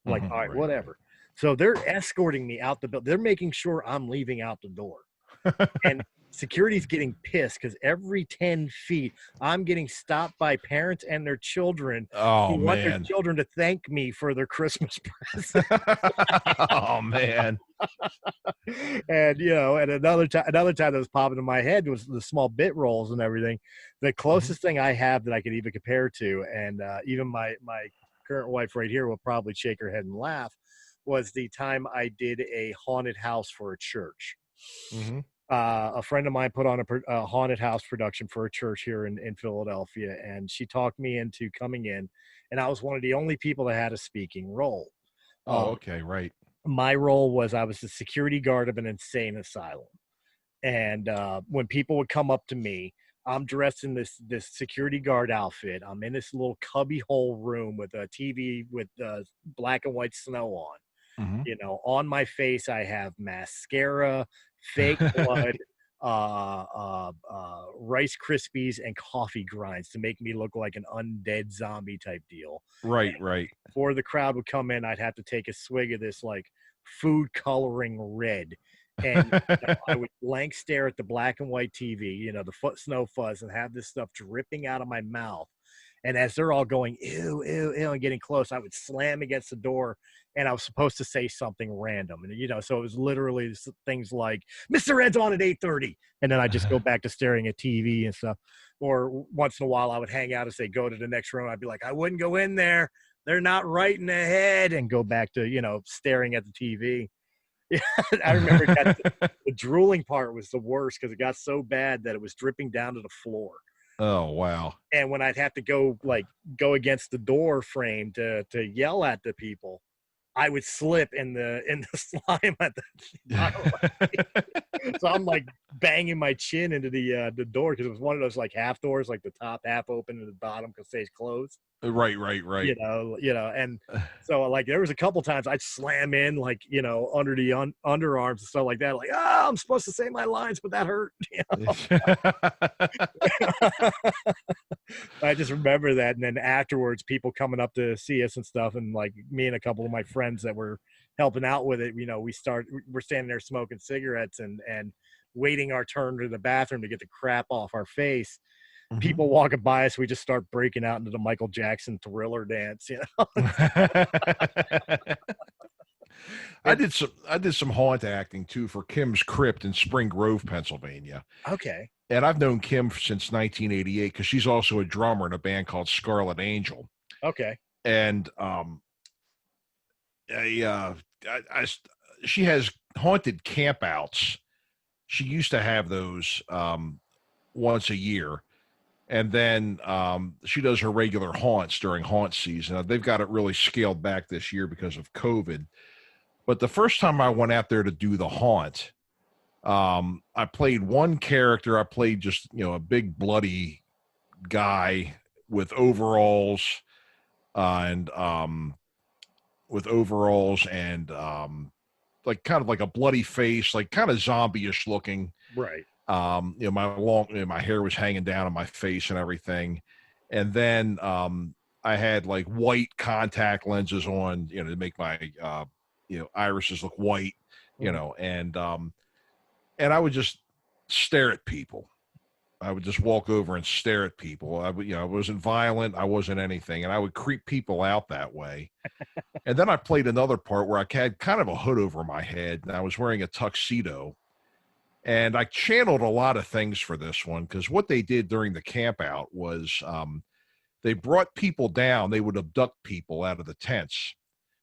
Speaker 2: I'm like, all right, whatever. So they're escorting me out the building. They're making sure I'm leaving out the door. And security's getting pissed because every 10 feet I'm getting stopped by parents and their children who want their children to thank me for their Christmas present.
Speaker 4: Oh man.
Speaker 2: And and another time that was popping in my head was the small bit rolls and everything. The closest thing I have that I could even compare to, and even my current wife right here will probably shake her head and laugh, was the time I did a haunted house for a church. A friend of mine put on a haunted house production for a church here in Philadelphia, and she talked me into coming in, and I was one of the only people that had a speaking role.
Speaker 4: Okay, right.
Speaker 2: My role was I was the security guard of an insane asylum, and when people would come up to me, I'm dressed in this security guard outfit. I'm in this little cubby hole room with a TV with black and white snow on. On my face, I have mascara, fake blood, Rice Krispies, and coffee grinds to make me look like an undead zombie type deal.
Speaker 4: Right.
Speaker 2: Before the crowd would come in, I'd have to take a swig of this like food coloring red. And I would blank stare at the black and white TV, the snow fuzz, and have this stuff dripping out of my mouth. And as they're all going, ew, ew, ew, and getting close, I would slam against the door, and I was supposed to say something random. And, so it was literally things like, Mr. Ed's on at 8:30. And then I just go back to staring at TV and stuff. Or once in a while, I would hang out and say, go to the next room. I'd be like, I wouldn't go in there. They're not right in the head. And go back to, staring at the TV. I remember the drooling part was the worst because it got so bad that it was dripping down to the floor.
Speaker 4: Oh, wow.
Speaker 2: And when I'd have to go against the door frame to yell at the people, I would slip in the slime at the so I'm like banging my chin into the door because it was one of those like half doors, like the top half open and the bottom stays closed.
Speaker 4: Right.
Speaker 2: And so like there was a couple times I'd slam in like under the underarms and stuff like that, like I'm supposed to say my lines, but that hurt. I just remember that, and then afterwards, people coming up to see us and stuff, and like me and a couple of my friends that were helping out with it, we're standing there smoking cigarettes and waiting our turn to the bathroom to get the crap off our face. People walking by us, we just start breaking out into the Michael Jackson Thriller dance,
Speaker 4: I did some haunt acting too for Kim's Crypt in Spring Grove, Pennsylvania.
Speaker 2: Okay.
Speaker 4: And I've known Kim since 1988 because she's also a drummer in a band called Scarlet Angel.
Speaker 2: Okay.
Speaker 4: And she has haunted campouts. She used to have those once a year, and then she does her regular haunts during haunt season. They've got it really scaled back this year because of COVID. But the first time I went out there to do the haunt, I played one character. I played just a big bloody guy with overalls and like kind of like a bloody face, like kind of zombie-ish looking.
Speaker 3: Right.
Speaker 4: My hair was hanging down on my face and everything. And then I had like white contact lenses on, to make my irises look white, and I would just stare at people. I would just walk over and stare at people. I wasn't violent. I wasn't anything. And I would creep people out that way. And then I played another part where I had kind of a hood over my head and I was wearing a tuxedo. And I channeled a lot of things for this one because what they did during the camp out was they brought people down. They would abduct people out of the tents.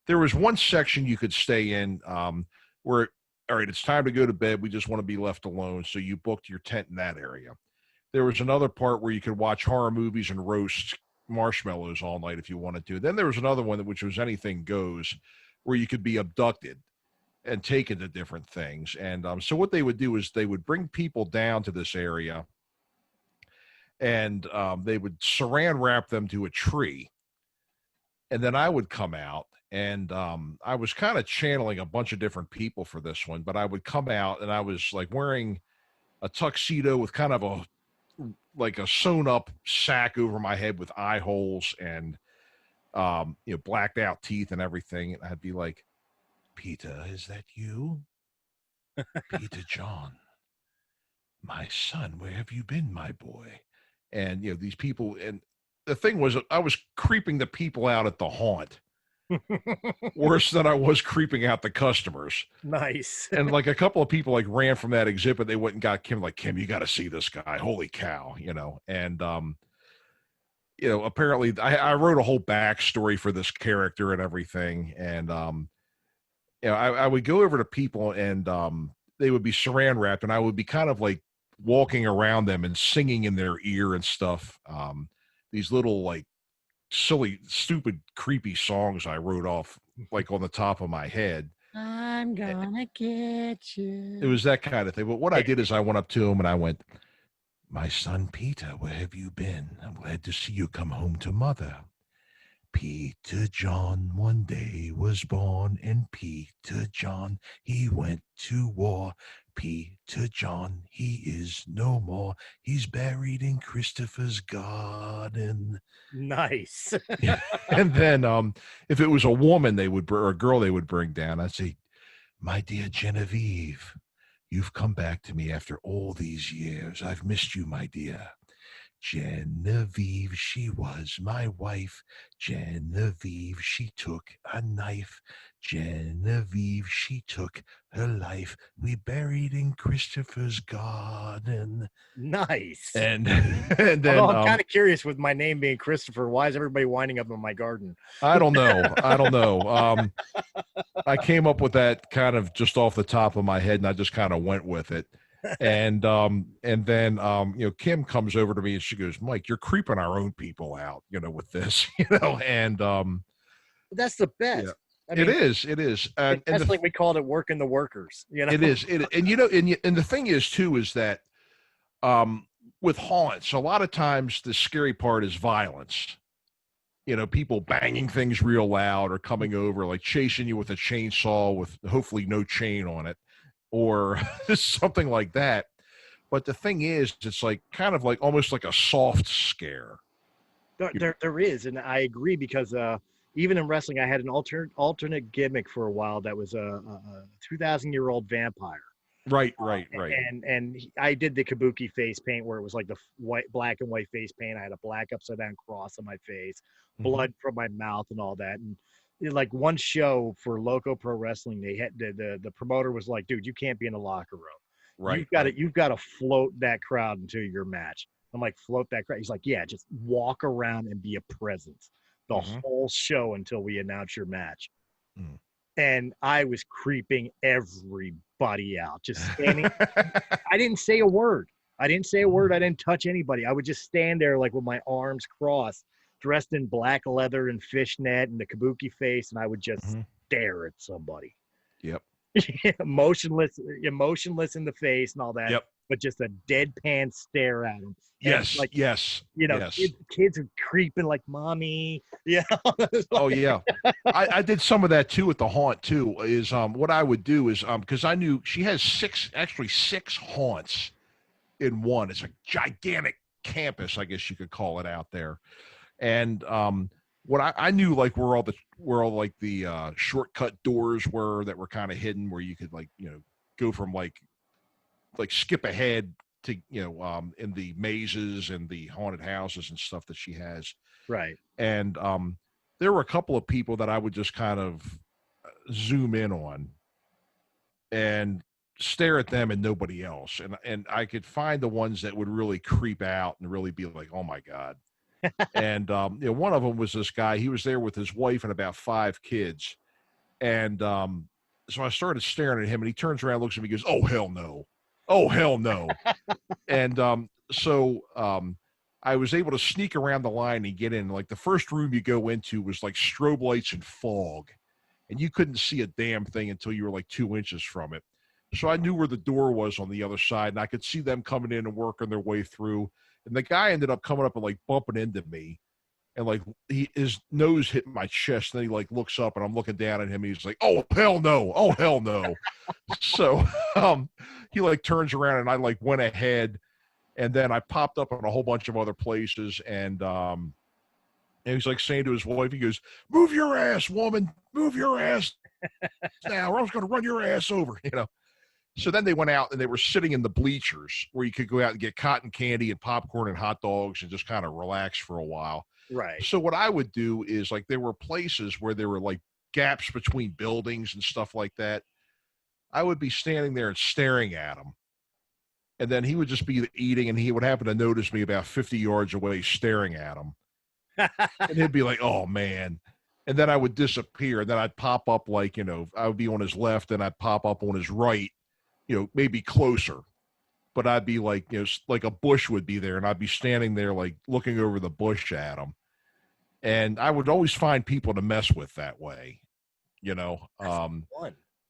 Speaker 4: There was one section you could stay in where, all right, it's time to go to bed. We just want to be left alone. So you booked your tent in that area. There was another part where you could watch horror movies and roast marshmallows all night if you wanted to. Then there was another one which was anything goes, where you could be abducted and taken to different things. And so what they would do is they would bring people down to this area and they would saran wrap them to a tree. And then I would come out and I was kind of channeling a bunch of different people for this one, but I would come out and I was like wearing a tuxedo with kind of a sewn up sack over my head with eye holes and, blacked out teeth and everything. And I'd be like, Peter, is that you? Peter John, my son, where have you been, my boy? And, these people, and the thing was, I was creeping the people out at the haunt worse than I was creeping out the customers.
Speaker 3: Nice.
Speaker 4: And like a couple of people like ran from that exhibit. They went and got Kim, like, Kim, you got to see this guy. Holy cow. And, apparently I wrote a whole backstory for this character and everything. And, I would go over to people and they would be saran wrapped and I would be kind of like walking around them and singing in their ear and stuff. These little like silly, stupid, creepy songs I wrote off like on the top of my head.
Speaker 2: I'm gonna get you.
Speaker 4: It was that kind of thing. But what I did is I went up to him and I went, my son Peter, where have you been? I'm glad to see you come home to mother. Peter John one day was born, and Peter John, he went to war. Peter John, he is no more. He's buried in Christopher's garden.
Speaker 3: Nice.
Speaker 4: And then if it was a woman or a girl they would bring down, I'd say, my dear Genevieve, you've come back to me after all these years. I've missed you, my dear. Genevieve, she was my wife. Genevieve, she took a knife. Genevieve, she took her life. We buried in Christopher's garden.
Speaker 3: Nice.
Speaker 4: And then
Speaker 3: I'm kind of curious with my name being Christopher. Why is everybody winding up in my garden?
Speaker 4: I don't know. I came up with that kind of just off the top of my head, and I just kind of went with it. And then Kim comes over to me and she goes, Mike, you're creeping our own people out, with this, and
Speaker 3: that's the best.
Speaker 4: Yeah.
Speaker 3: I mean,
Speaker 4: it is.
Speaker 3: That's like we called it working the workers,
Speaker 4: It is. And the thing is too, is that with haunts, a lot of times the scary part is violence. People banging things real loud or coming over, like chasing you with a chainsaw with hopefully no chain on it, or something like that. But the thing is, it's like kind of like almost like a soft scare.
Speaker 3: There is, and I agree because even in wrestling, I had an alternate gimmick for a while that was a 2,000-year-old vampire.
Speaker 4: Right.
Speaker 3: And I did the kabuki face paint where it was like the black and white face paint. I had a black upside down cross on my face, blood from my mouth, and all that. And like one show for Loco Pro Wrestling, they had the promoter was like, dude, you can't be in the locker room.
Speaker 4: Right.
Speaker 3: You've got to float that crowd into your match. I'm like, float that crowd. He's like, yeah, just walk around and be a presence the whole show until we announce your match. and I was creeping everybody out, just standing. I didn't say a word. I didn't say a word. I didn't touch anybody. I would just stand there like with my arms crossed, dressed in black leather and fishnet and the kabuki face, and I would just stare at somebody.
Speaker 4: Yep.
Speaker 3: Emotionless in the face and all that.
Speaker 4: Yep.
Speaker 3: But just a deadpan stare at them.
Speaker 4: Yes.
Speaker 3: Like,
Speaker 4: yes.
Speaker 3: you know,
Speaker 4: yes.
Speaker 3: kids are creeping like, mommy. Yeah.
Speaker 4: Oh yeah. I did some of that too at the haunt too. Is what I would do is because I knew she has six haunts in one. It's a gigantic campus, I guess you could call it out there. And what I knew, like where all like the shortcut doors were that were kind of hidden, where you could like, you know, go from like skip ahead to, you know, in the mazes and the haunted houses and stuff that she has.
Speaker 3: Right.
Speaker 4: And there were a couple of people that I would just kind of zoom in on and stare at them and nobody else. And I could find the ones that would really creep out and really be like, oh my God. And you know, one of them was this guy. He was there with his wife and about 5 kids. And so I started staring at him, and he turns around, looks at me, goes, "Oh hell no, oh hell no." And so I was able to sneak around the line and get in. Like the first room you go into was like strobe lights and fog, and you couldn't see a damn thing until you were like 2 inches from it. So I knew where the door was on the other side, and I could see them coming in and working their way through. And the guy ended up coming up and like bumping into me, and like his nose hit my chest. And then he like looks up, and I'm looking down at him. And he's like, "Oh hell no! Oh hell no!" So he like turns around, and I like went ahead, and then I popped up in a whole bunch of other places, and he's like saying to his wife, he goes, "Move your ass, woman! Move your ass now, or I was going to run your ass over," you know. So then they went out and they were sitting in the bleachers where you could go out and get cotton candy and popcorn and hot dogs and just kind of relax for a while.
Speaker 3: Right.
Speaker 4: So what I would do is like there were places where there were like gaps between buildings and stuff like that. I would be standing there and staring at him. And then he would just be eating, and he would happen to notice me about 50 yards away staring at him. And he'd be like, "Oh man." And then I would disappear. And then I'd pop up like, you know, I would be on his left and I'd pop up on his right, you know, maybe closer, but I'd be like, you know, like a bush would be there, and I'd be standing there like looking over the bush at him. And I would always find people to mess with that way, you know.
Speaker 3: Fun.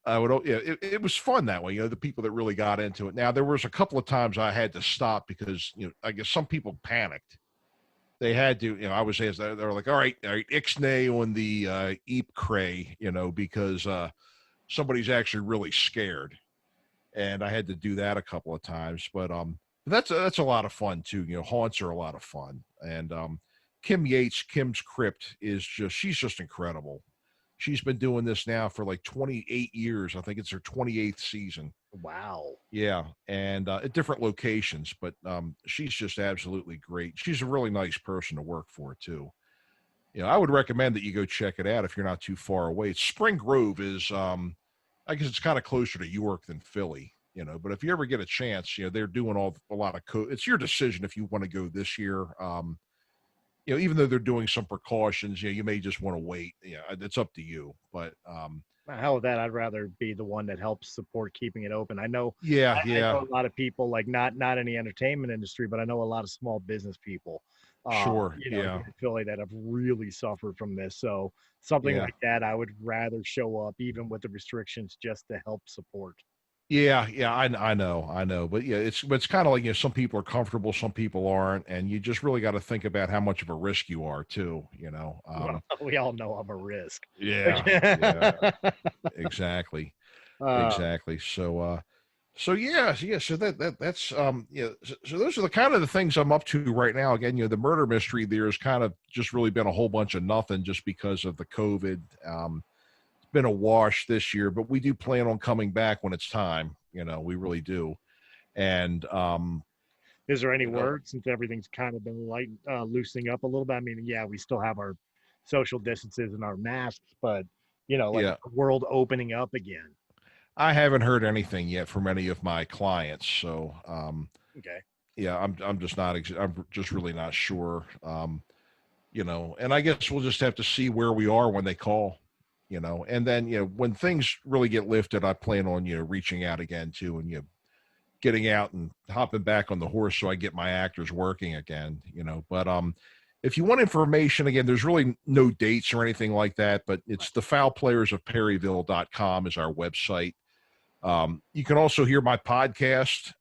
Speaker 4: I would, yeah, it was fun that way, you know, the people that really got into it. Now there was a couple of times I had to stop because, you know, I guess some people panicked. They had to, you know, I was saying, they were like, all right, ixnay on the eep cray, you know, because somebody's actually really scared. And I had to do that a couple of times, but that's a lot of fun too. You know, haunts are a lot of fun. And Kim Yates, Kim's Crypt she's just incredible. She's been doing this now for like 28 years. I think it's her 28th season.
Speaker 3: Wow.
Speaker 4: Yeah, and at different locations, but she's just absolutely great. She's a really nice person to work for too. You know, I would recommend that you go check it out if you're not too far away. Spring Grove is I guess it's kind of closer to York than Philly, you know, but if you ever get a chance, you know, they're doing a lot of it's your decision if you want to go this year. You know, even though they're doing some precautions, you know, you may just want to wait. Yeah, it's up to you. But
Speaker 3: hell with that, I'd rather be the one that helps support keeping it open. I know
Speaker 4: I
Speaker 3: know a lot of people, like not in the entertainment industry, but I know a lot of small business people
Speaker 4: sure,
Speaker 3: you know, in Philly that have really suffered from this. So something like that, I would rather show up even with the restrictions just to help support.
Speaker 4: Yeah, I know, but yeah, it's kind of like, you know, some people are comfortable, some people aren't, and you just really got to think about how much of a risk you are too, you know.
Speaker 3: Well, we all know I'm a risk.
Speaker 4: Yeah, exactly. So yeah, so that's yeah. So those are the kind of the things I'm up to right now. Again, you know, the murder mystery there has kind of just really been a whole bunch of nothing just because of the COVID. Been a wash this year, but we do plan on coming back when it's time. You know, we really do. And
Speaker 3: is there any word, since everything's kind of been loosening up a little bit? I mean, yeah, we still have our social distances and our masks, but you know, like the world opening up again.
Speaker 4: I haven't heard anything yet from any of my clients, so
Speaker 3: okay.
Speaker 4: Yeah, I'm just not. I'm just really not sure. You know, and I guess we'll just have to see where we are when they call. you know, and then, you know, when things really get lifted, I plan on, you know, reaching out again too, and, you know, getting out and hopping back on the horse so I get my actors working again, you know. But if you want information, again, there's really no dates or anything like that, but it's the foulplayersofperryville.com is our website. You can also hear my podcast.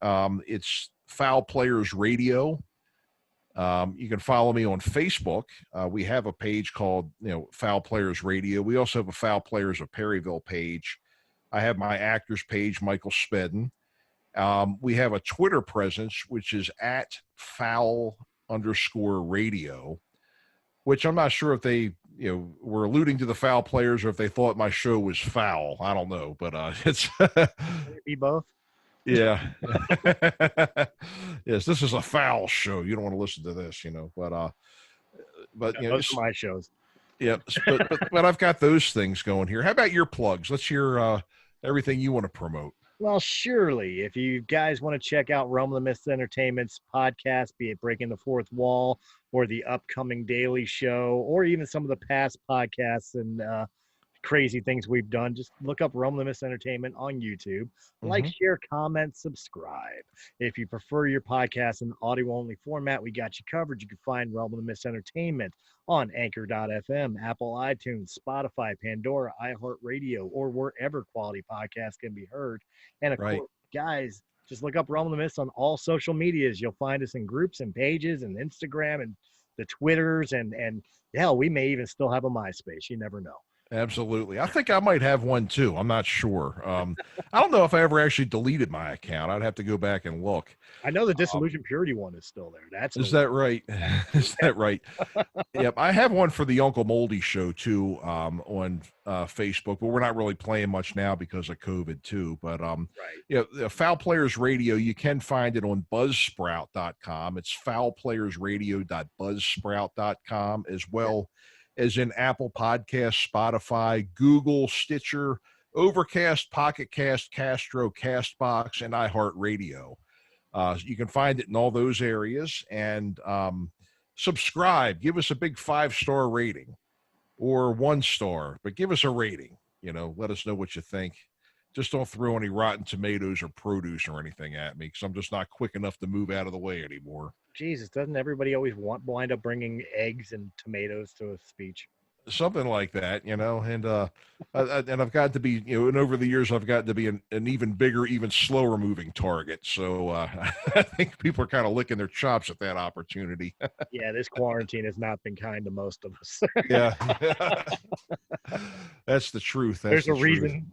Speaker 4: It's Foul Players Radio. You can follow me on Facebook. We have a page called, you know, Foul Players Radio. We also have a Foul Players of Perryville page. I have my actors page, Michael Speeden. We have a Twitter presence, which is at foul_radio, which I'm not sure if they, you know, were alluding to the Foul Players or if they thought my show was foul. I don't know, but it's
Speaker 3: Be both.
Speaker 4: Yeah. Yes, this is a foul show. You don't want to listen to this, you know, but you know,
Speaker 3: those are my shows.
Speaker 4: Yeah, but I've got those things going here. How about your plugs? Let's hear everything you want to promote.
Speaker 3: Well, surely, if you guys want to check out Realm of the Mist Entertainment's podcast, be it Breaking the Fourth Wall or the upcoming Daily Show, or even some of the past podcasts and crazy things we've done, just look up Realm of the Mist Entertainment on YouTube. Like, share, comment, subscribe. If you prefer your podcast in audio-only format, we got you covered. You can find Realm of the Mist Entertainment on Anchor.fm, Apple iTunes, Spotify, Pandora, iHeartRadio, or wherever quality podcasts can be heard. And of course, guys, just look up Realm of the Mist on all social medias. You'll find us in groups and pages and Instagram and the Twitters, and hell, we may even still have a MySpace. You never know.
Speaker 4: Absolutely. I think I might have one too. I'm not sure. I don't know if I ever actually deleted my account. I'd have to go back and look.
Speaker 3: I know the Disillusion Purity one is still there.
Speaker 4: Is that right? Is that right? Yep. I have one for the Uncle Moldy show too, on Facebook, but we're not really playing much now because of COVID too. But yeah, the Foul Players Radio, you can find it on buzzsprout.com. It's foulplayersradio.buzzsprout.com, as well as in Apple Podcasts, Spotify, Google, Stitcher, Overcast, Pocket Cast, Castro, Castbox, and iHeartRadio. You can find it in all those areas. And subscribe. Give us a big 5-star rating or 1 star, but give us a rating. You know, let us know what you think. Just don't throw any rotten tomatoes or produce or anything at me, because I'm just not quick enough to move out of the way anymore.
Speaker 3: Jesus, doesn't everybody always wind up bringing eggs and tomatoes to a speech?
Speaker 4: Something like that, you know, and I've got to be, you know, and over the years I've got to be an even bigger, even slower moving target. So I think people are kind of licking their chops at that opportunity.
Speaker 3: Yeah, this quarantine has not been kind to most of us.
Speaker 4: Yeah, that's the truth.
Speaker 3: There's a reason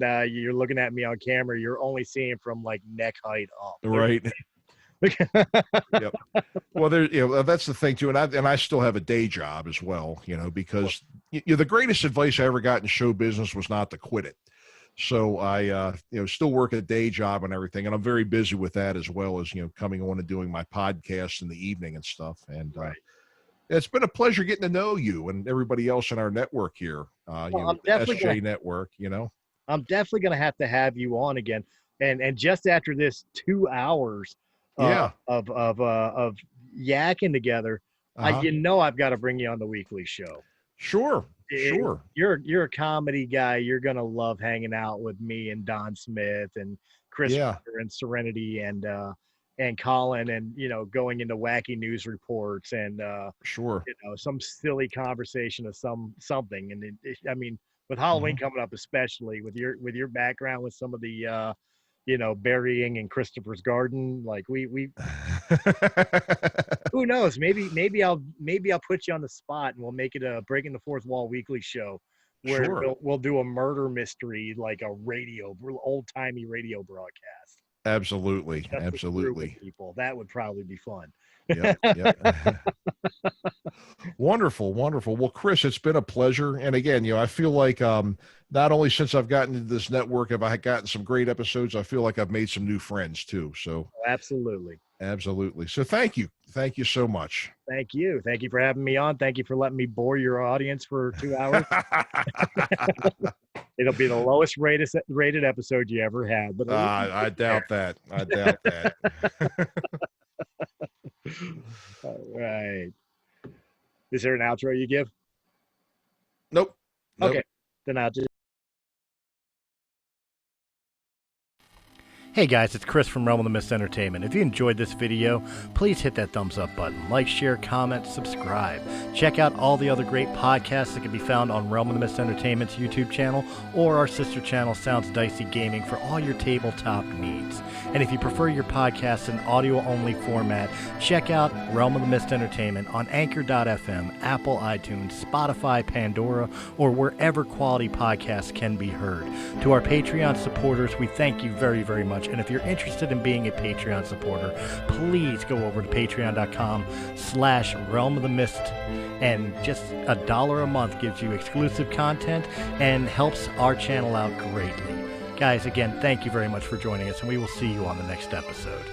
Speaker 3: that you're looking at me on camera. You're only seeing from like neck height up.
Speaker 4: Right. Yep. Well, there, you know, that's the thing too, and I still have a day job as well, you know, because you know, the greatest advice I ever got in show business was not to quit it. So I, you know, still work a day job and everything, and I'm very busy with that, as well as, you know, coming on and doing my podcast in the evening and stuff. And it's been a pleasure getting to know you and everybody else in our network here. You know, SJ Network. You know,
Speaker 3: I'm definitely going to have you on again, and just after this 2 hours. Of yakking together, you know, I've got to bring you on the weekly show.
Speaker 4: Sure.
Speaker 3: You're a comedy guy. You're gonna love hanging out with me and Don Smith and Christopher and Serenity and Colin, and, you know, going into wacky news reports and you know, some silly conversation of something. And I mean, with Halloween coming up, especially with your background with some of the you know, burying in Christopher's garden, like we who knows, maybe I'll put you on the spot and we'll make it a Breaking the Fourth Wall weekly show where we'll do a murder mystery, like a old-timey radio broadcast.
Speaker 4: Absolutely.
Speaker 3: People, that would probably be fun.
Speaker 4: Yep. Wonderful. Well, Chris, it's been a pleasure. And again, you know, I feel like not only since I've gotten into this network have I gotten some great episodes, I feel like I've made some new friends too. So
Speaker 3: Absolutely.
Speaker 4: So thank you so much.
Speaker 3: Thank you for having me on. Thank you for letting me bore your audience for 2 hours. It'll be the lowest rated episode you ever had. But
Speaker 4: I doubt that.
Speaker 3: All right. Is there an outro you give?
Speaker 4: Nope.
Speaker 3: Okay. then I'll just.
Speaker 2: Hey guys, it's Chris from Realm of the Mist Entertainment. If you enjoyed this video, please hit that thumbs up button. Like, share, comment, subscribe. Check out all the other great podcasts that can be found on Realm of the Mist Entertainment's YouTube channel or our sister channel, Sounds Dicey Gaming, for all your tabletop needs. And if you prefer your podcast in audio-only format, check out Realm of the Mist Entertainment on Anchor.fm, Apple iTunes, Spotify, Pandora, or wherever quality podcasts can be heard. To our Patreon supporters, we thank you very, very much. And if you're interested in being a Patreon supporter, please go over to patreon.com/Realm of the Mist, and just $1 a month gives you exclusive content and helps our channel out greatly. Guys, again, thank you very much for joining us, and we will see you on the next episode.